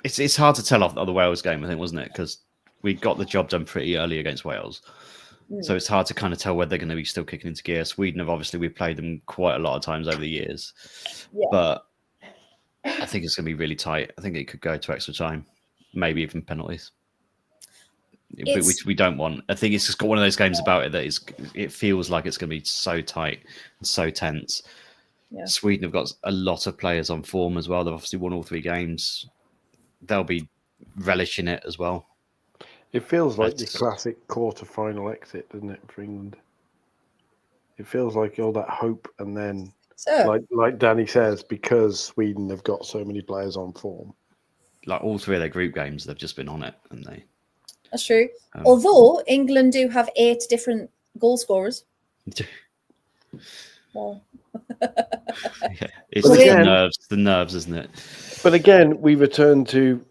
It's hard to tell off the Wales game, I think, wasn't it? Because we got the job done pretty early against Wales. So it's hard to kind of tell whether they're going to be still kicking into gear. Sweden we've played them quite a lot of times over the years. Yeah. But I think it's going to be really tight. I think it could go to extra time, maybe even penalties. Which we don't want. I think it's just got one of those games about it that it feels like it's going to be so tight and so tense. Yeah. Sweden have got a lot of players on form as well. They've obviously won all 3 games. They'll be relishing it as well. It feels like the classic quarter-final exit, doesn't it, for England? It feels like all that hope, and then, like Danny says, because Sweden have got so many players on form. Like all 3 of their group games, they've just been on it, and they. That's true. Although England do have 8 different goal scorers. Well. It's the nerves, isn't it? But again, we return to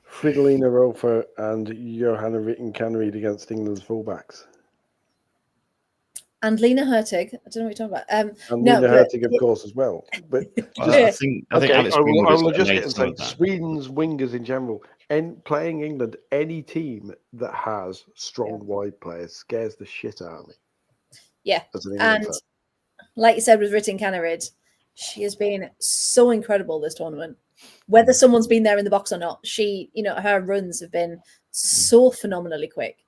Fridolina Rolfö and Johanna Rytting-Kaneryd against England's fullbacks. And Lena Hurtig. I don't know what you're talking about. And Lena Hurtig, of course, as well. But I think I will just get and say Sweden's wingers in general, and playing England, any team that has strong wide players scares the shit out of me. Yeah, and like you said with Rytting-Kaneryd, she has been so incredible this tournament. Whether someone's been there in the box or not, her runs have been so phenomenally quick.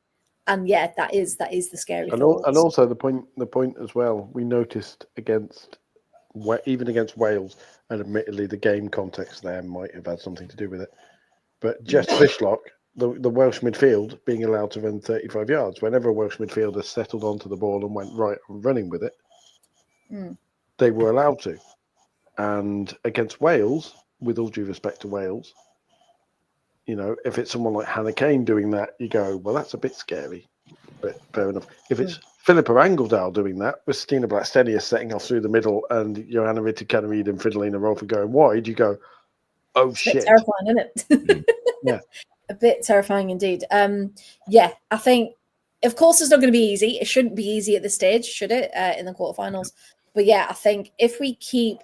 And yeah, that is the scary thing. And also the point as well, we noticed even against Wales, and admittedly the game context there might have had something to do with it. But Jess Fishlock, the Welsh midfield, being allowed to run 35 yards. Whenever a Welsh midfielder settled onto the ball and went right and running with it, they were allowed to. And against Wales, with all due respect to Wales, if it's someone like Hannah Kane doing that, you go, well, that's a bit scary. But fair enough. If it's Philippa Angeldal doing that, with Stina Blackstenius setting off through the middle and Johanna Rytting-Kaneryd and Fridolina Rolfö going wide, you go, oh, shit. It's terrifying, isn't it? Yeah. A bit terrifying indeed. I think, of course, it's not going to be easy. It shouldn't be easy at this stage, should it, in the quarterfinals? But yeah, I think if we keep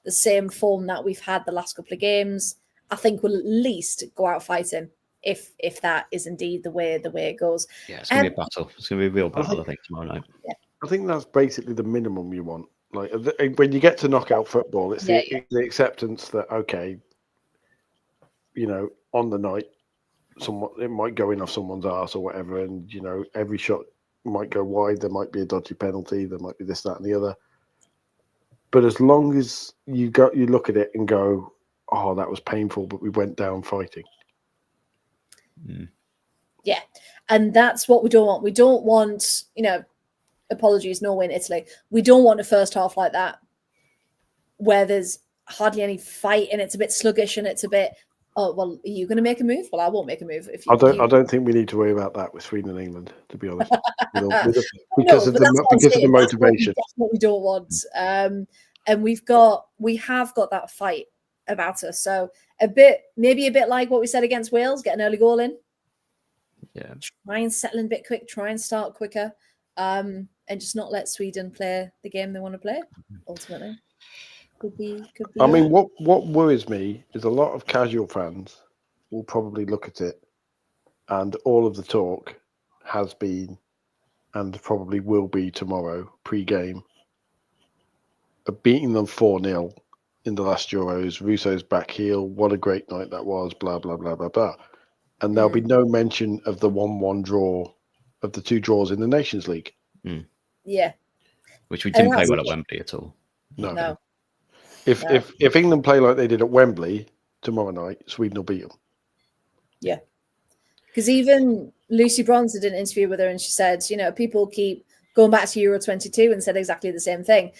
the same form that we've had the last couple of games, I think we'll at least go out fighting if that is indeed the way it goes. Yeah, it's going to be a battle. It's going to be a real battle, I think, tomorrow night. Yeah. I think that's basically the minimum you want. Like when you get to knockout football, it's the acceptance that, okay, on the night, it might go in off someone's arse or whatever, and every shot might go wide. There might be a dodgy penalty. There might be this, that, and the other. But as long as you look at it and go, oh, that was painful, but we went down fighting. Yeah, and that's what we don't want. We don't want, apologies, Norway and Italy. We don't want a first half like that where there's hardly any fight, and it's a bit sluggish, and it's a bit. Oh well, are you going to make a move? Well, I won't make a move. If you, I don't think we need to worry about that with Sweden and England, to be honest. Because of the motivation. That's what we definitely don't want. And we have got that fight about us. So maybe a bit like what we said against Wales, get an early goal in. Yeah. Try and settle in a bit quick. Try and start quicker, and just not let Sweden play the game they want to play. Ultimately, could be. I mean, what worries me is a lot of casual fans will probably look at it, and all of the talk has been, and probably will be tomorrow pre-game, of beating them 4-0 in the last Euros. Russo's back heel. What a great night that was. Blah blah blah blah blah. And there'll be no mention of the 1-1 draw, of the 2 draws in the Nations League. Yeah, which we didn't play well at Wembley at all. No. If England play like they did at Wembley tomorrow night, Sweden will beat them. Yeah, because even Lucy Bronze did an interview with her, and she said, people keep going back to Euro 22 and said exactly the same thing.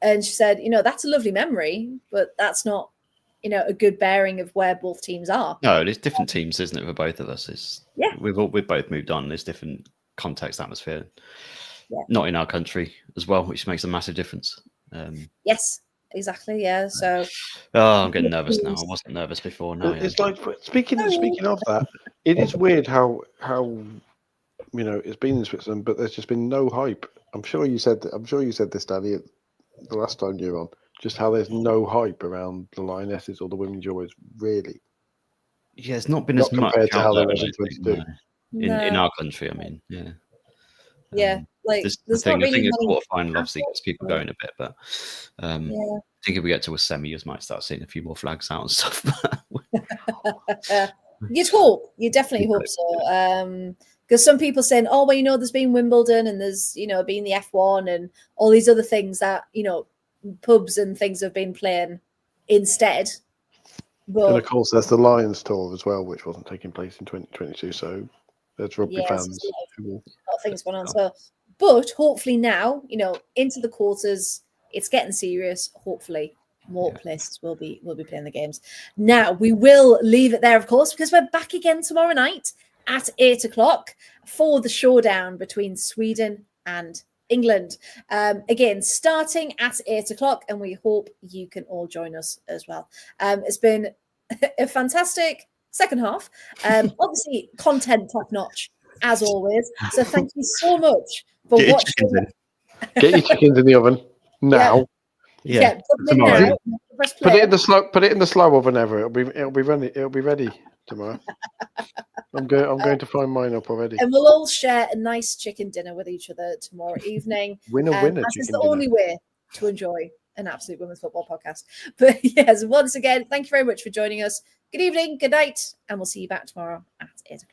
And she said, that's a lovely memory, but that's not, a good bearing of where both teams are. No, there's different teams, isn't it, for both of us? We've both moved on. There's different context, atmosphere. Yeah. Not in our country as well, which makes a massive difference. Yes, exactly. Yeah. So. I'm getting nervous now. I wasn't nervous before. Now it's like speaking of that, it is weird how it's been in Switzerland, but there's just been no hype. I'm sure you said this, Danny, the last time you were on. Just how there's no hype around the Lionesses or the women's Euros, really. Yeah, it's not been as much compared to how there, there was in 22. In our country, I mean, yeah. Yeah, this the thing. I think a quarterfinal obviously gets people going a bit, but I think if we get to a semi, you might start seeing a few more flags out and stuff. You'd hope. You definitely hope so. Because some people saying, "Oh, well, there's been Wimbledon and there's been the F1 and all these other things that pubs and things have been playing instead." But, and of course, there's the Lions Tour as well, which wasn't taking place in 2022. So there's rugby fans. A lot of things going on. So, but hopefully now, into the quarters, it's getting serious. Hopefully, more places will be playing the games. Now we will leave it there, of course, because we're back again tomorrow night at 8:00 for the showdown between Sweden and England. Again, starting at 8:00, and we hope you can all join us as well. It's been a fantastic second half. Obviously, content top notch as always. So thank you so much for watching. Get your chickens in the oven now. Yeah, put them in now. Put it in the slow. Put it in the slow oven ever. It'll be ready. It'll be ready tomorrow. I'm going to find mine up already. And we'll all share a nice chicken dinner with each other tomorrow evening. Winner. That is the only way to enjoy an absolute women's football podcast. But yes, once again, thank you very much for joining us. Good evening, good night, and we'll see you back tomorrow at 8:00.